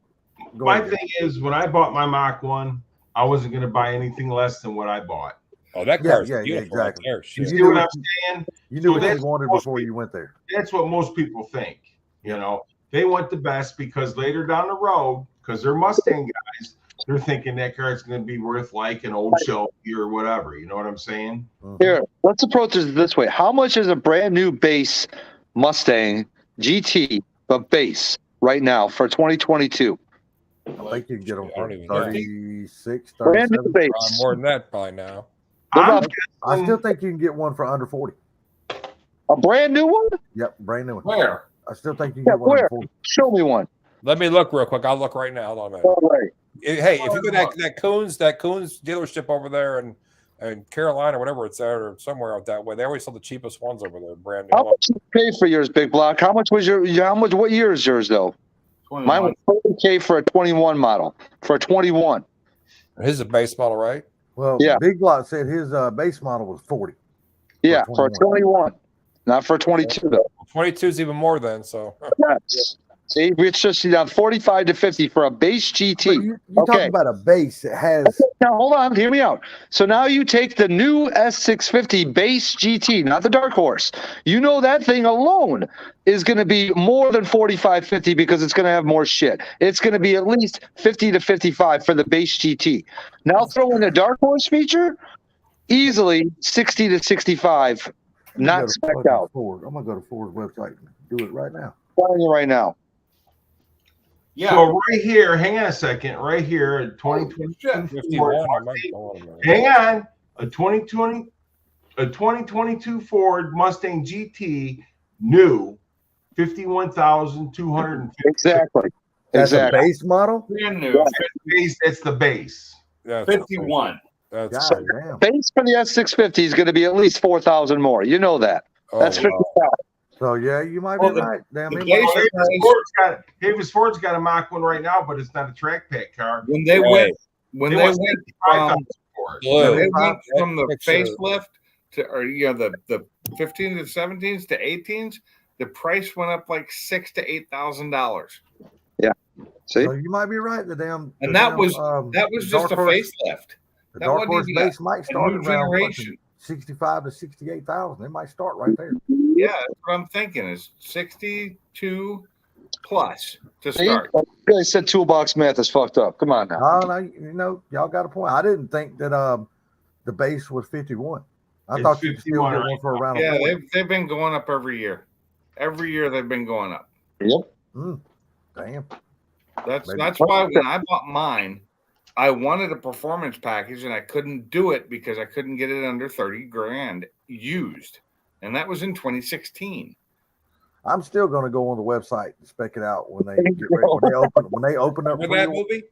Go my ahead. thing is, when I bought my Mach 1, I wasn't going to buy anything less than what I bought. Oh, that Yeah, car's yeah, beautiful. exactly. Right there. You Shit. See what knew I'm what saying? You So knew what that's you wanted most before you people- went there. That's what most people think. They want the best because later down the road, because they're Mustang guys, they're thinking that car's going to be worth like an old Shelby or whatever. You know what I'm saying? Here, let's approach it this way. How much is a brand new base Mustang GT, but base right now for 2022? I think you can get them I don't for even know. 36, Brand new 37. base. More than that probably now. I still think you can get one for under 40. A brand new one? Yep, brand new one. Where? I still think you can Yeah, get one where? under 40. Show me one. Let me look real quick. I'll look right now. Hold on a minute. All right. Hey, if you go to that Coons dealership over there in Carolina, whatever it's there, or somewhere out that way, they always sell the cheapest ones over there, brand new. How much did you pay for yours, Big Block? How much was what year is yours though? 21. Mine was $30K for a 21 model. For a 21. His is a base model, right? Well, Yeah. Big Block said his base model was 40. Yeah, for a 21. Not for a 22 though. 22 is even more then. So Yes. See, it's just 45 to 50 for a base GT. You're Okay. talking about a base that has. Now hold on, hear me out. So now you take the new S650 base GT, not the Dark Horse. You know that thing alone is going to be more than 45, 50 because it's going to have more shit. It's going to be at least 50 to 55 for the base GT. Now throw in the Dark Horse feature, easily 60 to 65, not spec out. Ford. I'm gonna go to Ford's website and do it right now. I'm telling you right now. Yeah. So right here, hang on a second. Right here, a 2022 Ford 51. Mustang. Hang on, a 2022 Ford Mustang GT, new, 51,250. Exactly. That's Exactly. a base model. Brand new. Base. That's the base. that's 51. God That's damn. Base for the S650 is going to be at least 4,000 more. You know that. That's 55. So yeah, you might be Well, right. Damn, the he base- might- Davis Ford's got a Mach 1 right now, but it's not a track pack car. When they Right. went when They they want went 65,000 for it. when blue. they went from the Picture. facelift to the 15 to 17s to 18s, the price went up like $6,000 to $8,000. See? So you might be right. The damn. And the that damn, was the just a Dark Horse- facelift. The that Dark wasn't Horse even base might start new around generation. fucking 65 to 68,000. It might start right there. Yeah, that's what I'm thinking is 62 plus to See? start. You guys said toolbox math is fucked up. Come on now. No, you know, y'all got a point. I didn't think that the base was 51. I It's thought you could still 51 get right one for around. Yeah, a 40. they've been going up every year. Every year they've been going up. Damn. That's Maybe. that's why when I bought mine, I wanted a performance package and I couldn't do it because I couldn't get it under 30 grand used. And that was in 2016. I'm still going to go on the website and spec it out when they get ready, when they open up Remember that pre-orders. movie?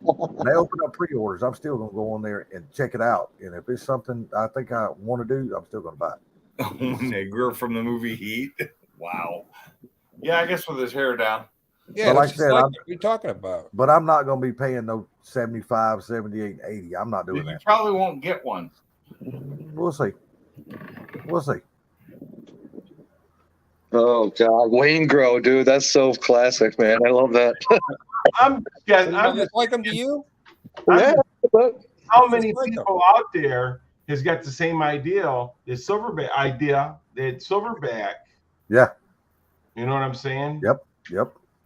When they open up pre-orders, I'm still going to go on there and check it out. And if it's something I think I want to do, I'm still going to buy it. When they grew from the movie Heat. Wow. Yeah, I guess with his hair down. Yeah, But like I that's said, just I'm- what you're talking about. But I'm not going to be paying no 75, 78, 80. I'm not doing You that. probably won't get one. We'll see. We'll see. Oh God, Wayne Grow, dude, that's so classic, man. I love that. I'm It's like them to you? Yeah, how many It's like people out there has got the same idea, the silverback idea, that silverback, Yeah. you know what I'm saying? Yep.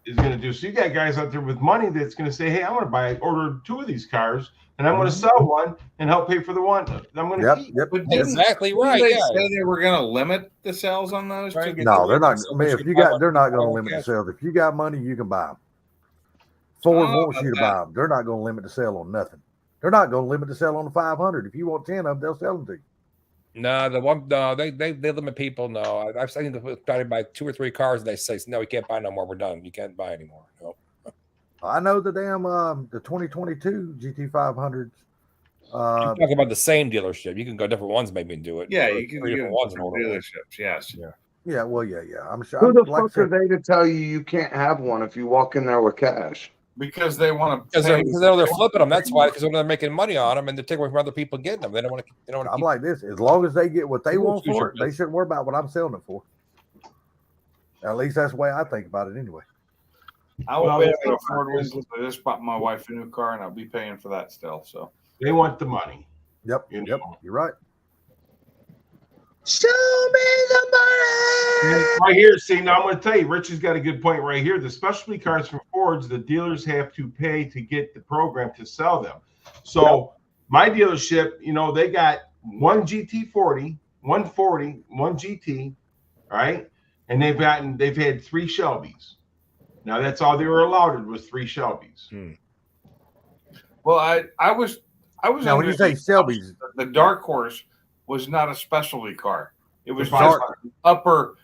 Is going to do. So you got guys out there with money that's going to say, "Hey, I'm going to order 2 of these cars, and I'm going to sell one and help pay for the one I'm going to Yep. keep." Yep. But Exactly didn't right. they Yeah. say they were going to limit the sales on those? Try to- and get No, they're not. So I mean, much if you buy got, they're not going to one, limit the cash. sales. If you got money, you can buy them. Ford Oh, wants you to buy them. They're not going to limit the sale on nothing. They're not going to limit the sale on the 500. If you want 10 of them, they'll sell them to you. No, they limit people. No, I've seen them try to buy 2 or 3 cars, and they say, "No, you can't buy no more. We're done. You can't buy anymore." No. I know the damn the 2022 GT500s. I'm talking about the same dealership. You can go different ones, maybe, and do it. Yeah, Or you can 3 get different ones in from order. dealerships. Yes. Yeah, well, yeah. I'm sure. Who the like I fuck are said, they to tell you can't have one if you walk in there with cash? Because they want to. Because they're flipping them. That's why. Because they're making money on them, and they're taking away from other people getting them. They don't want to. They don't want to I'm keep. like this. As long as they get what they You want choose for your it, they shouldn't worry about what I'm selling it for. At least that's the way I think about it anyway. I will Well, be they able to think afford one it's- because I just bought my wife a new car, and I'll be paying for that still. So They want the money. Yep. You Yep. know. You're right. show me the money. Right here, see, now I'm going to tell you, Rich has got a good point right here. The specialty cars from Ford Fords, the dealers have to pay to get the program to sell them. So my dealership, you know, they got one GT40, 140, one GT, right? And they've had 3 Shelbys. Now that's all they were allowed was 3 Shelbys. Well, I was Now, when under you say the- Shelby's, the Dark Horse was not a specialty car. It was The just Dark-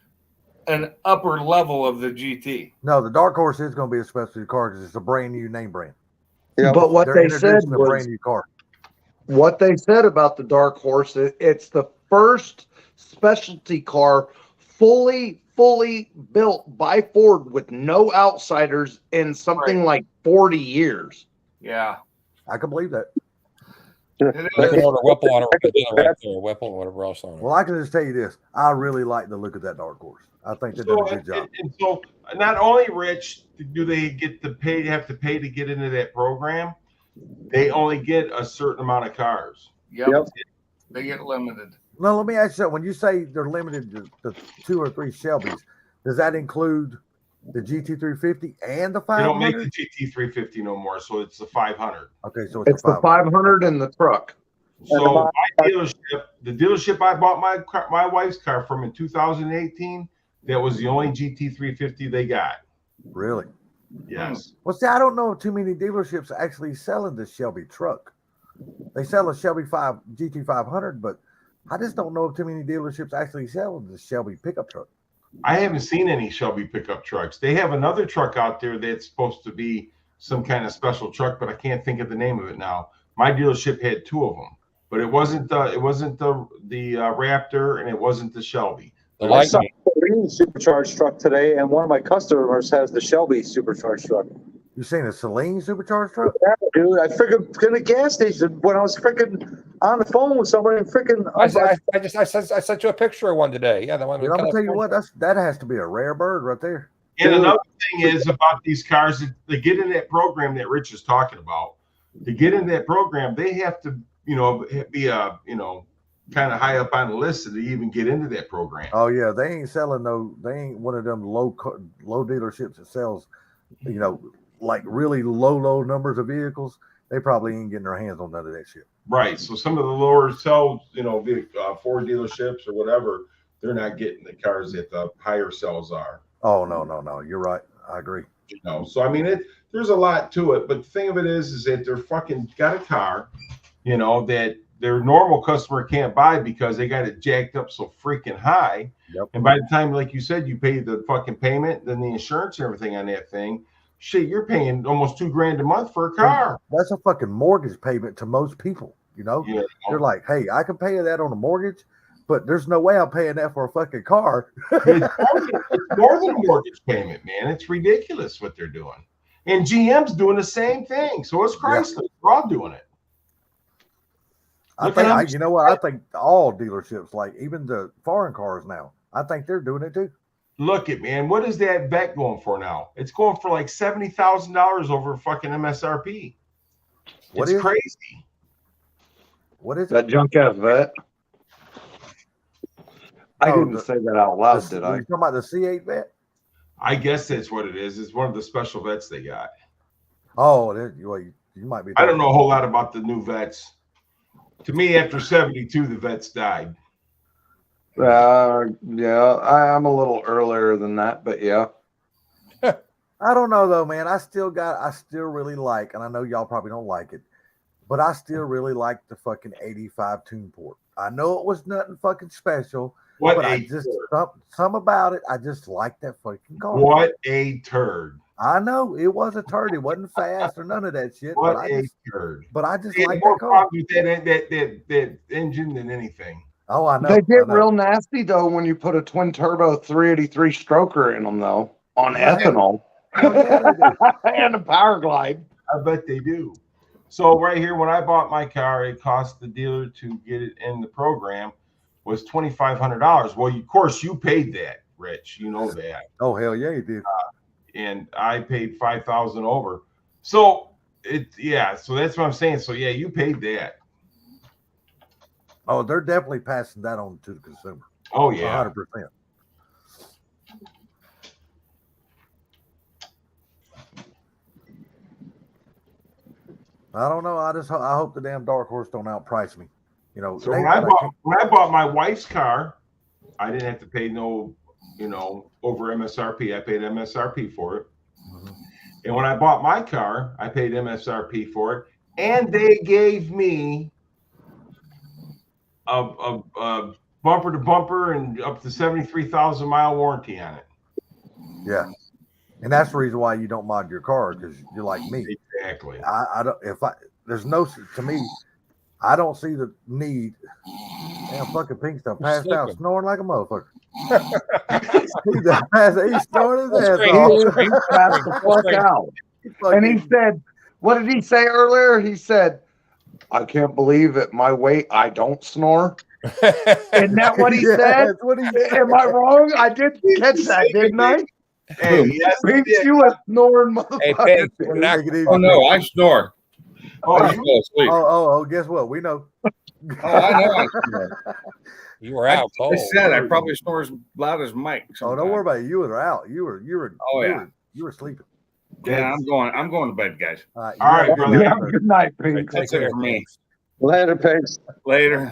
an upper level of the GT. no, the Dark Horse is going to be a specialty car because it's a brand new name brand. But what They're they said introducing a was brand new car. what they said about the Dark Horse. It's the first specialty car fully built by Ford with no outsiders in something like 40 years. Yeah, I can believe that. They can order Whipple on it right there, Whipple or whatever else on it. Well, I can just tell you this: I really like the look of that Dark Horse. I think they did a good job. And so, not only, Rich, do they have to pay to get into that program, they only get a certain amount of cars. Yep. They get limited. Now, let me ask you something. When you say they're limited to 2 or 3 Shelbys, does that include the GT350 and the They don't make 500? the GT350 no more, so it's the 500. Okay, so It's the 500 and the truck. So my dealership, the dealership I bought my wife's car from in 2018, that was the only GT350 they got. Really? Yes. Well, see, I don't know too many dealerships actually selling the Shelby truck. They sell a Shelby GT500, but I just don't know if too many dealerships actually sell the Shelby pickup truck. I haven't seen any Shelby pickup trucks. They have another truck out there that's supposed to be some kind of special truck, but I can't think of the name of it now. My dealership had 2 of them, but it wasn't the Raptor and it wasn't the Shelby. I saw a Celine supercharged truck today, and one of my customers has the Shelby supercharged truck. You seen a Celine supercharged truck? Yeah, dude, I freaking in a gas station when I was freaking on the phone with somebody and freaking. I sent you a picture of one today. Yeah, the one. I'm gonna tell you what, that has to be a rare bird right there. And another thing is about these cars, that they get in that program that Rich is talking about. To get in that program, they have to, be kind of high up on the list to even get into that program. Oh yeah, they ain't selling they ain't one of them low dealerships that sells, like really low numbers of vehicles. They probably ain't getting their hands on none of that shit. Right. So some of the lower sales, Ford dealerships or whatever, they're not getting the cars that the higher sales are. Oh no, you're right. I agree. So I mean, there's a lot to it, but the thing of it is that they're fucking got a car, that their normal customer can't buy because they got it jacked up so freaking high. Yep. And by the time, like you said, you pay the fucking payment, then the insurance and everything on that thing, shit, you're paying almost $2,000 a month for a car. That's a fucking mortgage payment to most people. They're like, hey, I can pay that on a mortgage, but there's no way I'm paying that for a fucking car. It's more than a mortgage payment, man. It's ridiculous what they're doing. And GM's doing the same thing. So is Chrysler. Yeah. We're all doing it. I think all dealerships, like even the foreign cars now, I think they're doing it too. Look it, man. What is that vet going for now? It's going for like $70,000 over fucking MSRP. It's crazy. What is that junk ass vet? I didn't say that out loud, did I? You talking about the C8 vet? I guess that's what it is. It's one of the special vets they got. Oh, you might be. I don't know a whole lot about the new vets. To me, after 72, the vets died. Yeah, I'm a little earlier than that, but yeah. I don't know though, man. I still really like, and I know y'all probably don't like it, but I still really like the fucking 85 tune port. I know it was nothing fucking special. But I just some about it. I just like that fucking car. What a turd! I know it was a turd. It wasn't fast or none of that shit. What a turd! But I just like more that car. with that engine than anything. Oh, I know. They get real nasty though when you put a twin turbo 383 stroker in them though on ethanol and a power glide. I bet they do. So right here, when I bought my car, it cost the dealer to get it in the program was $2,500. Well, of course, you paid that, Rich. You know that. Oh hell yeah, you did. And I paid $5,000 over. So So that's what I'm saying. So yeah, you paid that. Oh, they're definitely passing that on to the consumer. Oh yeah, 100%. I don't know. I hope the damn dark horse don't outprice me. You know. So when I bought my wife's car, I didn't have to pay no, over MSRP. I paid MSRP for it. Mm-hmm. And when I bought my car, I paid MSRP for it, and they gave me a bumper to bumper and up to 73,000 mile warranty on it. Yeah, and that's the reason why you don't mod your car, because you're like me. Exactly. I don't. There's no, to me, I don't see the need. Damn, fucking pink stuff passed out, snoring like a motherfucker. He's snoring his ass off. He passed the fuck out. And he said, what did he say earlier? He said, I can't believe at my weight I don't snore. Isn't that what he said? That's what he said. Am I wrong? I did catch that, didn't I? Hey, yes, Pinks, you a snoring Hey, motherfucker. Pink, Take we're not- it easy. Oh no, I snore. Oh, I you- fall asleep. Oh, guess what? We know. Oh, I know. I snore. you were out I cold. said I probably snore as loud as Mike. Oh, don't worry about it. You were out. You were. Oh, yeah. You were sleeping. Yeah, I'm going to bed, guys. All right, All right, you brother. Yeah, good night, Pink. That's it for me. Later, pigs. Later.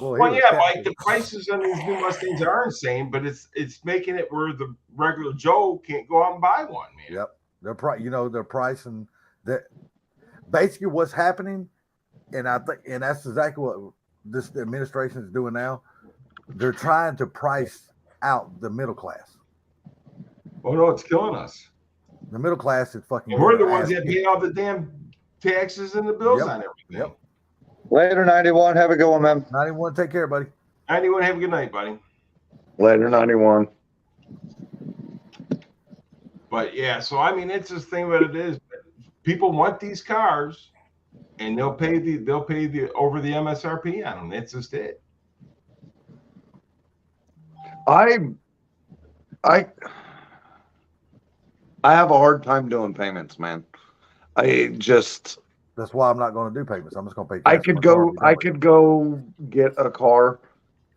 Well, Well, yeah, Mike, the prices on these new Mustangs are insane, but it's making it where the regular Joe can't go out and buy one, man. Yep. They're pricing that. Basically, what's happening, and I think, and that's exactly what this administration is doing now. They're trying to price out the middle class. Oh no, it's killing us. The middle class is fucking. And we're the getting ones ass that kicked. pay all the damn taxes and the bills Yep. on everything. Yep. Later, 91. Have a good one, man. 91. Take care, buddy. Anyone have a good night, buddy. Later, 91. But yeah, so I mean, it's this thing what it is. People want these cars, and they'll pay the over the MSRP on them. That's just it. I have a hard time doing payments, man. That's why I'm not going to do payments. I'm just going to pay. I cash for could my car. go I could go get a car,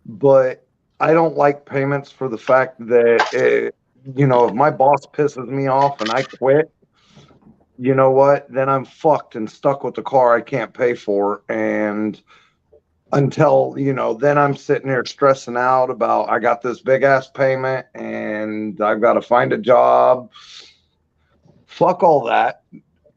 but I don't like payments for the fact that if my boss pisses me off and I quit, you know what? Then I'm fucked and stuck with the car I can't pay for, and until then I'm sitting there stressing out about I got this big ass payment and I've got to find a job. Fuck all that.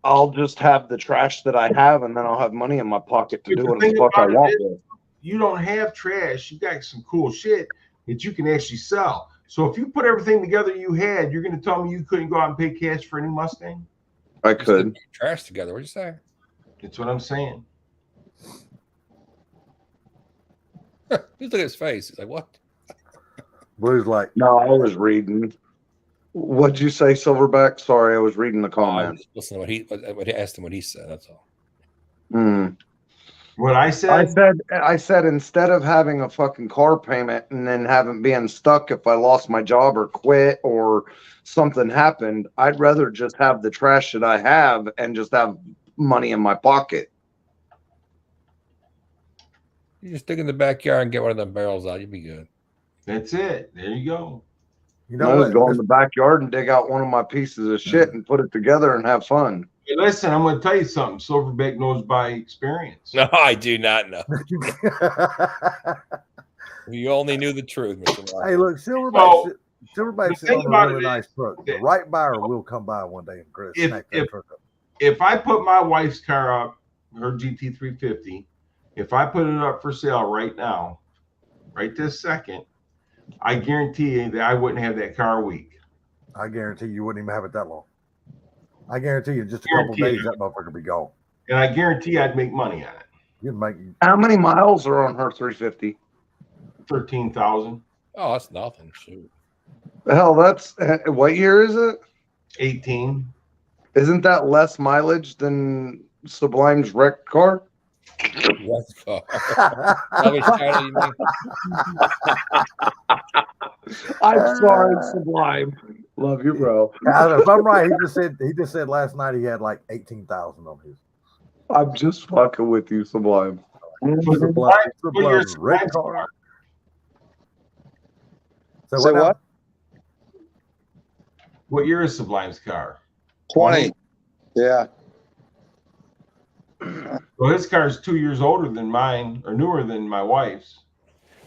I'll just have the trash that I have, and then I'll have money in my pocket to do what the fuck I want with. You don't have trash. You got some cool shit that you can actually sell. So if you put everything together you had, you're going to tell me you couldn't go out and pay cash for a new Mustang? I could. Trash together. What'd you say? That's what I'm saying. Just look at his face. He's like, what? Blue's like, No, I was reading. What'd you say, Silverback? Sorry, I was reading the I'm comments. just listening to what he asked him what he said. That's all. What I said? I said instead of having a fucking car payment and then being stuck if I lost my job or quit or something happened, I'd rather just have the trash that I have and just have money in my pocket. You just dig in the backyard and get one of them barrels out. You'll be good. That's it. There you go. you I know just what? go in the backyard and dig out one of my pieces of shit and put it together and have fun. Hey, listen, I'm going to tell you something. Silverback knows by experience. No, I do not know. You only knew the truth, Mr. Mark. Hey, look, So, Silverback's the sitting thing on a about really it nice truck. The right buyer will come by one day and snack that truck up. If I put my wife's car up, her GT350, if I put it up for sale right now, right this second, I guarantee you that I wouldn't have that car a week. I guarantee you wouldn't even have it that long. I guarantee you, in just a couple of Guarantee days, it. that motherfucker be gone. And I guarantee I'd make money on it. You'd make. How many miles are on her 350? 13,000. Oh, that's nothing. Shoot. Hell, that's what year is it? 18. Isn't that less mileage than Sublime's wrecked car? What car? Probably Charlie, you mean? I'm sorry, Sublime. Love you, bro. If I'm right, he just said last night he had like 18,000 on his. I'm just fucking with you, Sublime. Sublime's red car. So Say now? what? What year is Sublime's car? 20. Yeah. Well, his car is 2 years older than mine, or newer than my wife's.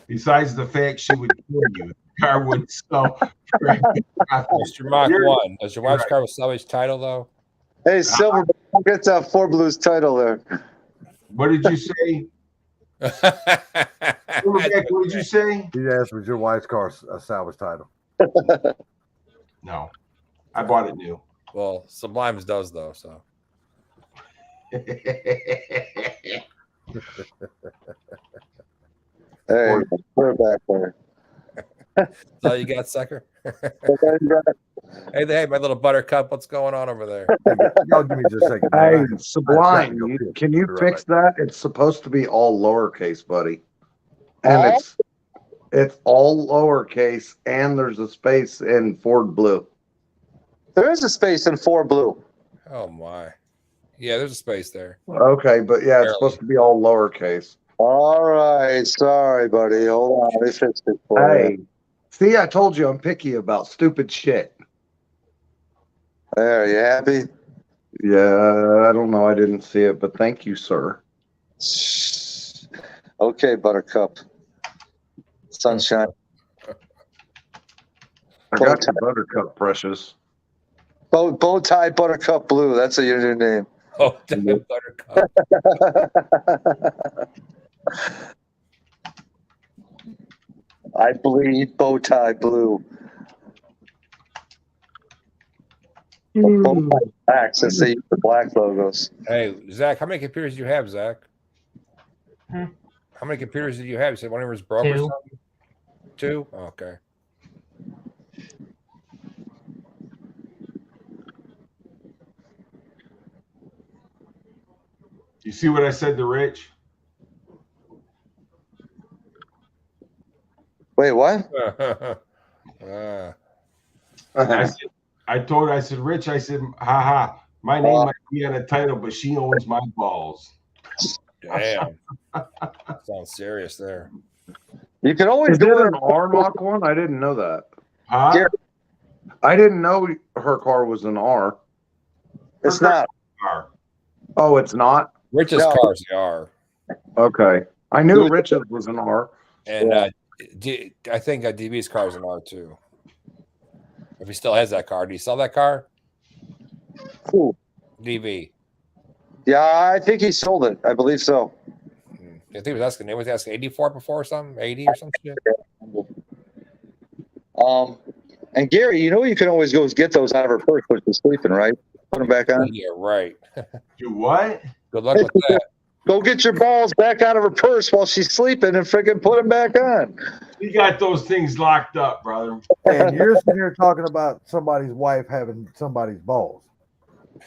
Besides the fact she would kill you, the car would sell. Mr. Mach 1. Does your wife's car have a salvage title, though? Hey, Silver, don't get that Four Blues title there. What did you say? Silverback, what did you say? He asked, was your wife's car a salvage title? No, I bought it new. Well, Sublime's does, though, so. Hey, put it back there. So you got, sucker? Hey, my little buttercup, what's going on over there? Y'all give me just a second. Hey, Sublime, can you fix that? It's supposed to be all lowercase, buddy. And it's all lowercase, and there's a space in Ford Blue. There is a space in Four Blue. Oh, my. Yeah, there's a space there. Okay, but yeah, it's supposed to be all lowercase. All right, sorry, buddy. Hold on, let me fix it for Hey, you. see, I told you I'm picky about stupid shit. There, you happy? Yeah, I don't know. I didn't see it, but thank you, sir. Okay, Buttercup. Sunshine. I got your Buttercup, precious. Bow tie Buttercup Blue. That's a new name. Oh, damn, Buttercup. I bleed bow tie blue. Bow tie black since they use the black logos. Hey, Zach, how many computers do you have, Zach? Hmm? How many computers did you have? You said one of them was broke or 2. something? 2? Oh, okay. You see what I said to Rich? Wait, what? I said, Rich, I said, haha, my name might be on a title, but she owns my balls. Damn. Sounds serious there. You can always Is it an R Mach 1? I didn't know that. Huh? I didn't know her car was an R. It's not. Oh, it's not? Rich's car's the R. Okay. I knew Rich's was an R. And I think DB's car is an R too. If he still has that car, do you sell that car? Cool. DB. Yeah, I think he sold it. I believe so. I think he was asking 84 before or something, 80 or some shit. And Gary, you know you can always go get those out of her purse when she's sleeping, right? Put them back on. Yeah, right. Do what? Good luck with that. Go get your balls back out of her purse while she's sleeping and freaking put them back on. You got those things locked up, brother. And you're sitting here talking about somebody's wife having somebody's balls.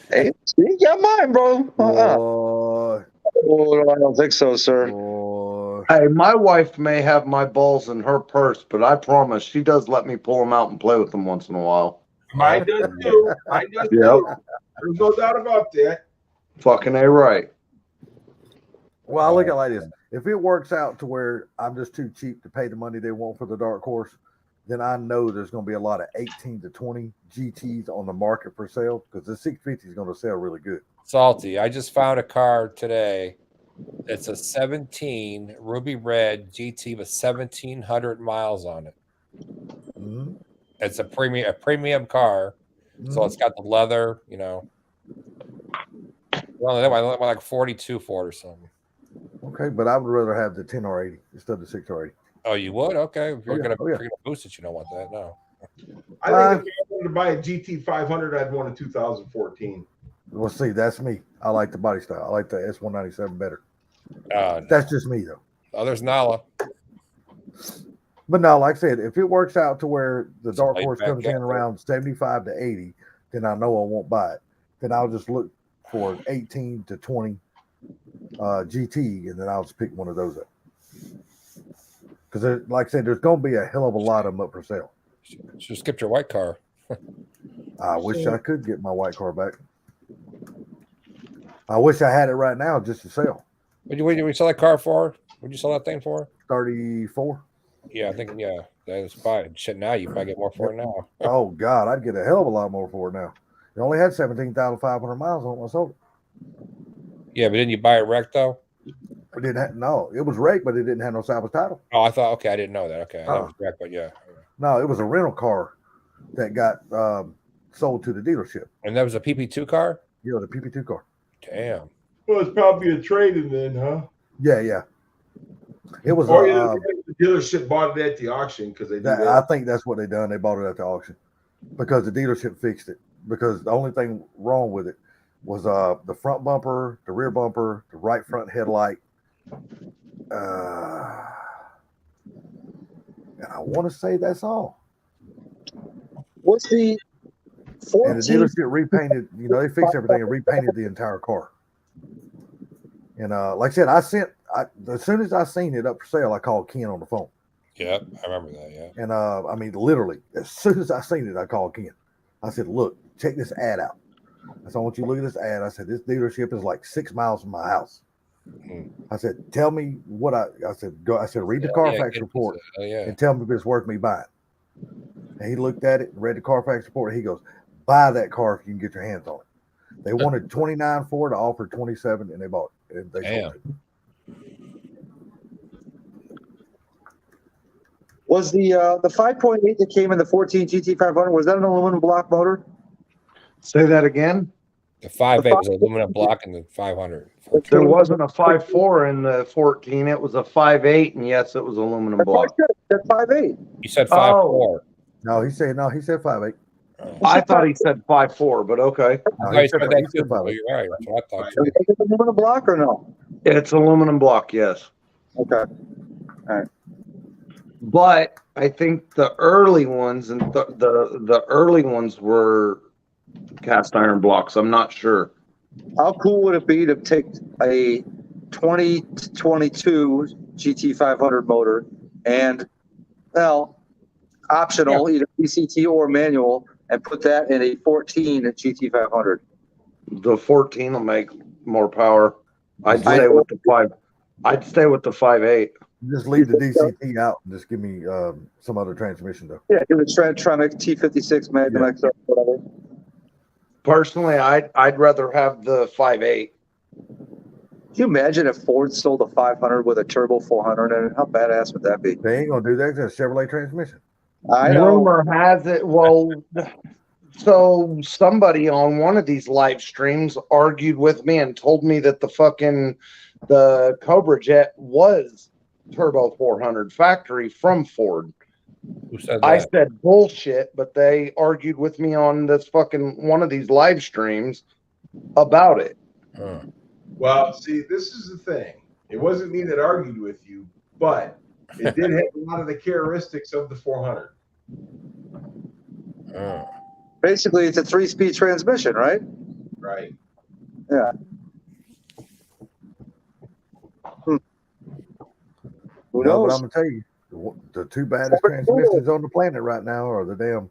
Hey, you got mine, bro. Boy. Oh, I don't think so, sir. Boy. Hey, my wife may have my balls in her purse, but I promise she does let me pull them out and play with them once in a while. Mine does too. Mine does too. There's no doubt about that. Fucking A right. Well, I look at it like this. If it works out to where I'm just too cheap to pay the money they want for the dark horse, then I know there's going to be a lot of 18 to 20 GTs on the market for sale because the 650 is going to sell really good. Salty. I just found a car today. It's a 17 ruby red GT with 1,700 miles on it. Mm-hmm. It's a premium car, so it's got the leather. You know, well, that went like 42 for it or something. Okay, but I would rather have the 10 or 80 instead of the 6 or 80. Oh, you would? Okay, if you're yeah. gonna boost it, you don't want that. No. I think if I wanted to buy a GT500, I'd want a 2014. Well, see, that's me. I like the body style. I like the S197 better. No. That's just me, though. Oh, there's Nala. But no, like I said, if it works out to where the dark laid horse back comes in gap around 75 to 80, then I know I won't buy it. Then I'll just look for 18 to 20 GT, and then I'll just pick one of those up. Because, like I said, there's going to be a hell of a lot of them up for sale. Should skip your white car. I wish I could get my white car back. I wish I had it right now just to sell. What did you sell that car for? What'd you sell that thing for? 34. Yeah, I think, that's fine. Shit, now you probably get more for it now. Oh, God, I'd get a hell of a lot more for it now. It only had 17,500 miles on it when I sold it. Yeah, but didn't you buy it wrecked though? It didn't have, no, it was wrecked, but it didn't have no salvage title. Oh, I thought. Okay, I didn't know that. Okay, I thought it was wrecked, but yeah. No, it was a rental car that got sold to the dealership. And that was a PP2 car. Yeah, the PP2 car. Damn. Well, it's probably a trade-in then, huh? Yeah. It was. Or the dealership bought it at the auction because they. I think that's what they done. They bought it at the auction because the dealership fixed it. Because the only thing wrong with it was the front bumper, the rear bumper, the right front headlight. And I want to say that's all. What's the 14? And the dealership repainted. You know, they fixed everything and repainted the entire car. And like I said, as soon as I seen it up for sale, I called Ken on the phone. Yep, I remember that. Yeah. And I mean, literally, as soon as I seen it, I called Ken. I said, "Look, check this ad out." I said, "I want you to look at this ad." I said, "This dealership is like 6 miles from my house." I said, "Tell me what I said. Go. I said, read the Carfax report and tell me if it's worth me buying." And he looked at it and read the Carfax report. And he goes, "Buy that car if you can get your hands on it." They wanted 29 for it. I offered 27, and they bought it. And they sold it. Was the 5.8 that came in the 14 GT500, was that an aluminum block motor? Say that again. The 5.8 was aluminum block and the 500. There wasn't a 5.4 in the 14. It was a 5.8, and yes, it was aluminum block. That 5.8. You said 5.4. No, he said 5.8. I thought he said 5.4, but okay. No, I he said said that too. 5.8. You're right. That's what I thought. Is it aluminum block or no? It's aluminum block, yes. Okay. All right. But I think the early ones and the early ones were cast iron blocks. I'm not sure. How cool would it be to take a 2022 GT500 motor and, well, optional, either PCT or manual, and put that in a 14 GT500? The 14 will make more power. I'd stay with the 5. I'd stay with the 5.8. Just leave the DCT out and just give me some other transmission though. Yeah, give it a Tremec T56 Magnum XR, whatever. Personally, I'd rather have the 5.8. Can you imagine if Ford sold a 500 with a turbo 400 in it? How badass would that be? They ain't gonna do that. It's a Chevrolet transmission. I know. Rumor has it. Well, so somebody on one of these live streams argued with me and told me that the Cobra Jet was turbo 400 factory from Ford. Who said that? I said bullshit, but they argued with me on this one of these live streams about it. Well, see, this is the thing. It wasn't me that argued with you, but it did have a lot of the characteristics of the 400. Basically, it's a 3-speed transmission, right? Right. Yeah. Who No, but knows? I'm gonna tell you, the two baddest transmissions on the planet right now are the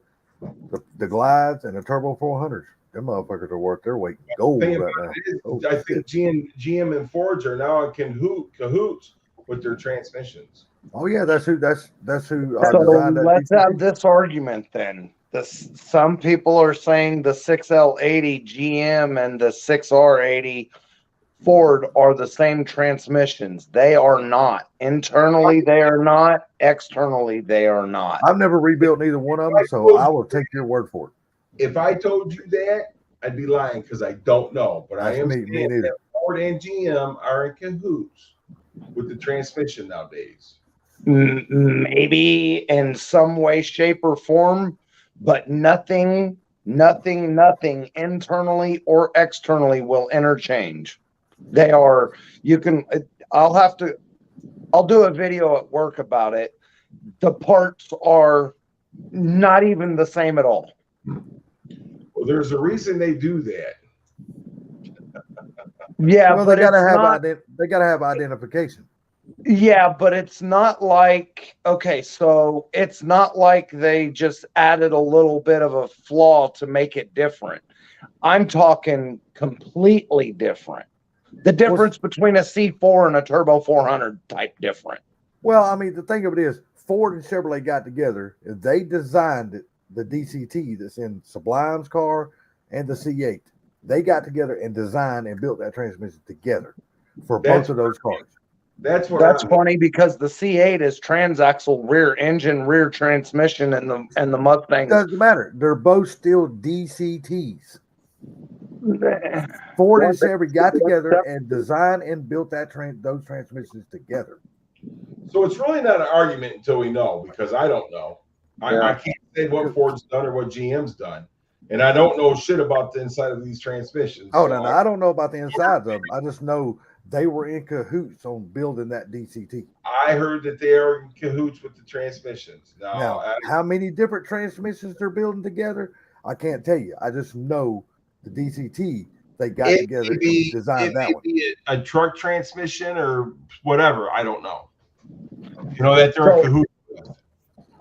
the Glides and the Turbo 400s. Them motherfuckers are worth their weight in gold Thing right about now. it is, I think GM and Fords are now in cahoots with their transmissions. Oh yeah, that's who So designed that. let's have this argument then. Some people are saying the 6L80 GM and the 6R80 Ford are the same transmissions. They are not. Internally, they are not. Externally, they are not. I've never rebuilt neither one of them, so I will take your word for it. If I told you that, I'd be lying because I don't know. But I am Me saying neither. that Ford and GM are in cahoots with the transmission nowadays. Maybe in some way, shape, or form, but nothing internally or externally will interchange. They are, I'll do a video at work about it. The parts are not even the same at all. Well, there's a reason they do that. Yeah, Well, but they gotta it's have not, they gotta have identification. yeah, but it's not like, okay, so it's not like they just added a little bit of a flaw to make it different. I'm talking completely different. The difference between a C4 and a Turbo 400 type different. Well, I mean, the thing of it is, Ford and Chevrolet got together and they designed it, the DCT that's in Sublime's car and the C8. They got together and designed and built that transmission together for That's both of those cars. That's what That's I'm- funny because the C8 is transaxle rear engine, rear transmission, and the Mustang. Doesn't matter. They're both still DCTs. Ford and Chevy got together and designed and built those transmissions together. So it's really not an argument until we know, because I don't know. I can't say what Ford's done or what GM's done. And I don't know shit about the inside of these transmissions. Oh, so no, I don't know about the insides of them. I just know they were in cahoots on building that DCT. I heard that they are in cahoots with the transmissions. Now, how many different transmissions they're building together, I can't tell you. I just know the DCT, they got together and designed that one. Be a truck transmission or whatever. I don't know. You know that they're in cahoots.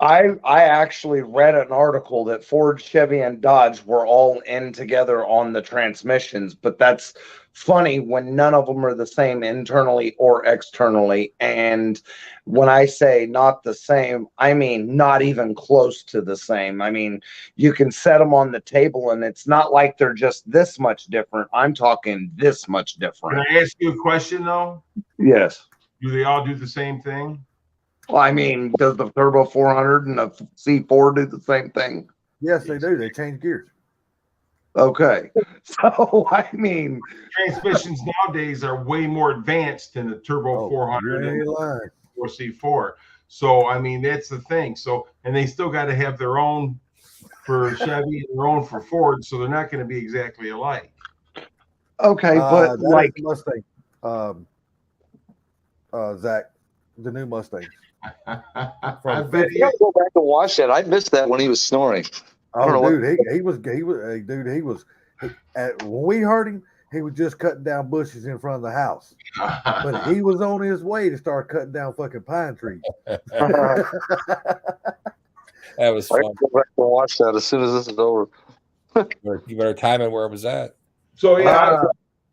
I actually read an article that Ford, Chevy, and Dodge were all in together on the transmissions, but that's funny when none of them are the same internally or externally. And when I say not the same, I mean not even close to the same. I mean, you can set them on the table and it's not like they're just this much different. I'm talking this much different. Can I ask you a question though? Yes. Do they all do the same thing? Well, I mean, does the Turbo 400 and the C4 do the same thing? Yes, they do. They change gears. Okay. So, I mean, Transmissions nowadays are way more advanced than the Turbo 400 and or C4. So, I mean, that's the thing. So, and they still got to have their own for Chevy and their own for Ford. So they're not going to be exactly alike. Okay, but that like is Mustang, Zach, the new Mustangs. I bet You gotta go back and watch that. I missed that when he was snoring. I don't know Oh, what- dude, when we heard him, he was just cutting down bushes in front of the house. But he was on his way to start cutting down fucking pine trees. That was I fun. gotta go back and watch that as soon as this is over. You better time it where it was at. So yeah,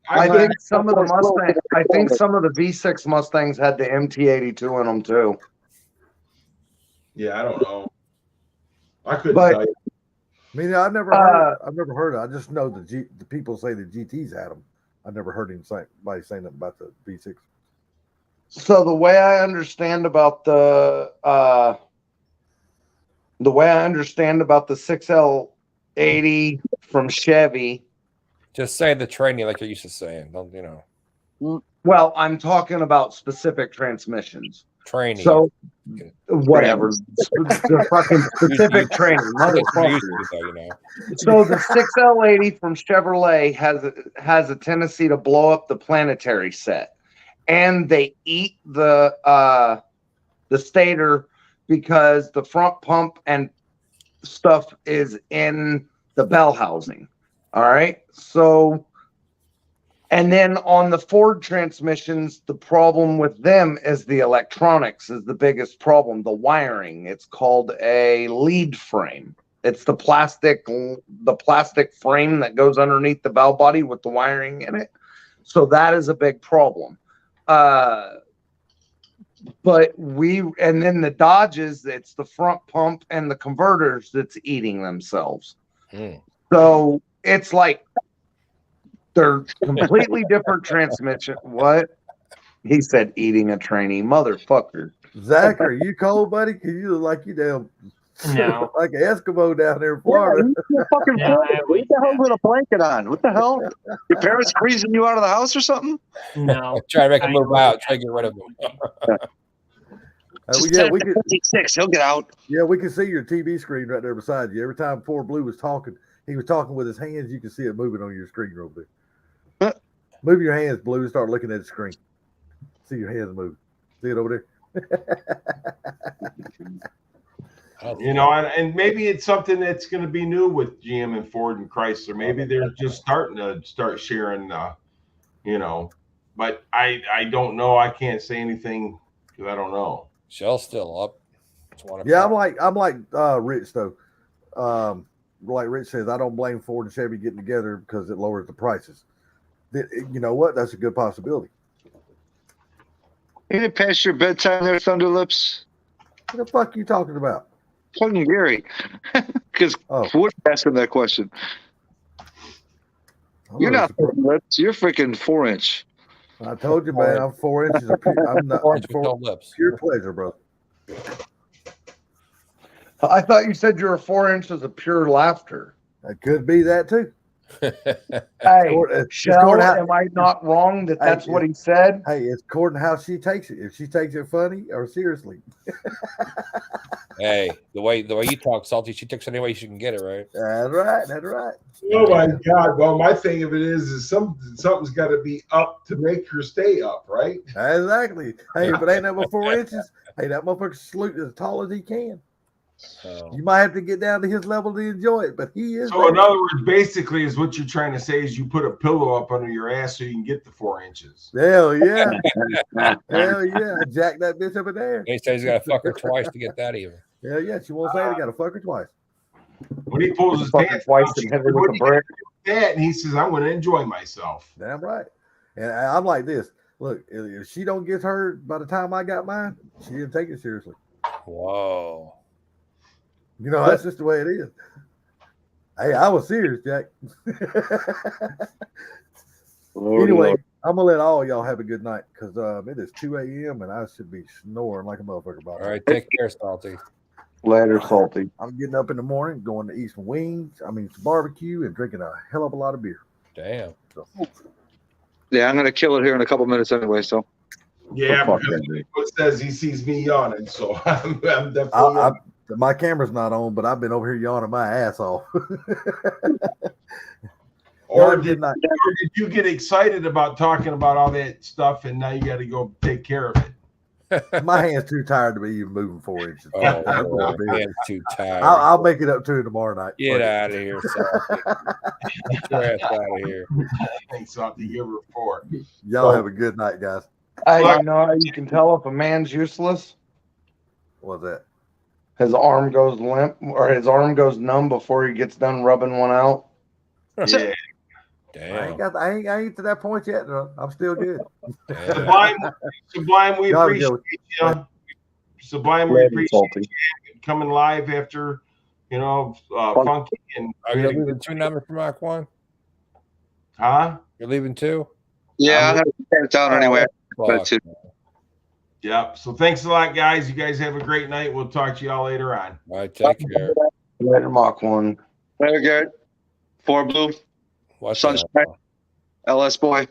I think some of the Mustangs, I think some of the V6 Mustangs had the MT82 in them too. Yeah, I don't know. I couldn't But- tell you. I mean, I've never heard it. I just know the people say the GTs had them. I've never heard anybody saying that about the V6. So the way I understand about the 6L80 from Chevy. Just say the training like you're used to saying. Don't you know? Well, I'm talking about specific transmissions. Training. So whatever, the fucking specific training, motherfucker. You know. So the 6L80 from Chevrolet has a tendency to blow up the planetary set, and they eat the stator because the front pump and stuff is in the bell housing. All right, so. And then on the Ford transmissions, the problem with them is the electronics is the biggest problem, the wiring. It's called a lead frame. It's the plastic frame that goes underneath the bell body with the wiring in it. So that is a big problem. And then the Dodges, it's the front pump and the converters that's eating themselves. So it's like, they're completely different transmission. What? He said eating a trainee, motherfucker. Zach, are you cold, buddy? Cause you look like you damn No. like an Eskimo down there in Florida. Fucking what the hell with a blanket on? What the hell? Your parents freezing you out of the house or something? No. Try to make him move out. Try to get rid of him. Just Yeah, tell we him could. 56, he'll get out. Yeah, we can see your TV screen right there beside you. Every time Ford Blue was talking, he was talking with his hands. You can see it moving on your screen real big. Move your hands, Blue, and start looking at the screen. See your hands move. See it over there? You know, and maybe it's something that's going to be new with GM and Ford and Chrysler. Maybe they're just starting to sharing, you know. But I don't know. I can't say anything because I don't know. Shell's still up. Yeah, I'm like Rich though. Like Rich says, I don't blame Ford and Chevy getting together because it lowers the prices. You know what? That's a good possibility. Ain't it past your bedtime there, Thunderlips? What the fuck are you talking about? Fucking Gary. Because Wood asked him that question. You're not 30 lips. You're freaking 4-inch. I told you, man. I'm 4 inches of pure. I'm not 4 inches with no lips. pure pleasure, bro. I thought you said you were 4 inches of pure laughter. It could be that too. Hey, Shell, am I not wrong that that's what he said? Hey, it's according to how she takes it. If she takes it funny or seriously. Hey, the way you talk, Salty, she takes it any way she can get it, right? That's right. That's right. Oh my God! Well, my thing of it is something's got to be up to make her stay up, right? Exactly. Hey, if it ain't over 4 inches, hey, that motherfucker's salute as tall as he can. You might have to get down to his level to enjoy it, but he is. So, in other words, basically, is what you're trying to say is you put a pillow up under your ass so you can get the 4 inches. Hell yeah. Hell yeah. Jack that bitch up in there. He says he's got to fuck her twice to get that even. Hell yeah. She won't say it. Got to fuck her twice. When he pulls his pants twice down, and hit her with a brick. That, and he says, "I'm going to enjoy myself." Damn right. And I'm like this. Look, if she don't get hurt by the time I got mine, she didn't take it seriously. Whoa. You know, that's just the way it is. Hey, I was serious, Jack. Anyway, I'm gonna let all y'all have a good night because it is 2 a.m. and I should be snoring like a motherfucker. All right, take care, Salty. Later, Salty. I'm getting up in the morning, going to eat some wings. I mean, some barbecue and drinking a hell of a lot of beer. Damn. So. Yeah, I'm gonna kill it here in a couple minutes anyway. So. Yeah, because it says he sees me yawning, so I'm definitely. My camera's not on, but I've been over here yawning my ass off. Or did you get excited about talking about all that stuff, and now you got to go take care of it? My hand's too tired to be even moving 4 inches. Oh, my hand's too tired. I'll make it up to you tomorrow night. Get out of here, Salty. Get your ass out of here. Thanks, Salty. Give her 4. Y'all have a good night, guys. Hey, you know how you can tell if a man's useless? What's that? His arm goes limp or his arm goes numb before he gets done rubbing one out. Yeah. Damn. I ain't to that point yet, though. I'm still good. Sublime, we appreciate you. Sublime, we appreciate you coming live after, Funky and. Are you leaving 2 numbers for Mark 1? Huh? You're leaving 2? Yeah, I have to turn it down anyway. Yep. So thanks a lot, guys. You guys have a great night. We'll talk to y'all later on. All right, take care. Later, Mach 1. Later, Garrett. 4 Blue. Sunshine. LS Boy.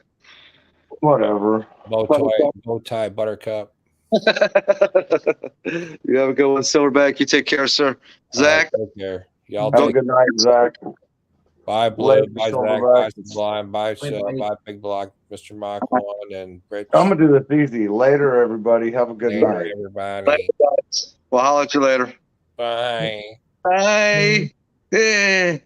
Whatever. Bow tie, Buttercup. You have a good one, Silverback. You take care, sir. Zach. Right, take care. Y'all have a good night, Zach. Bye, Blue. Later, bye, Zach. Silverback. Bye, Sublime. Bye, Bye, Big Block. Mr. Mach 1 and Rich. I'm gonna do this easy. Later, everybody. Have a good Later, night. everybody. Later, guys. We'll holler at you later. Bye. Bye. Crazy.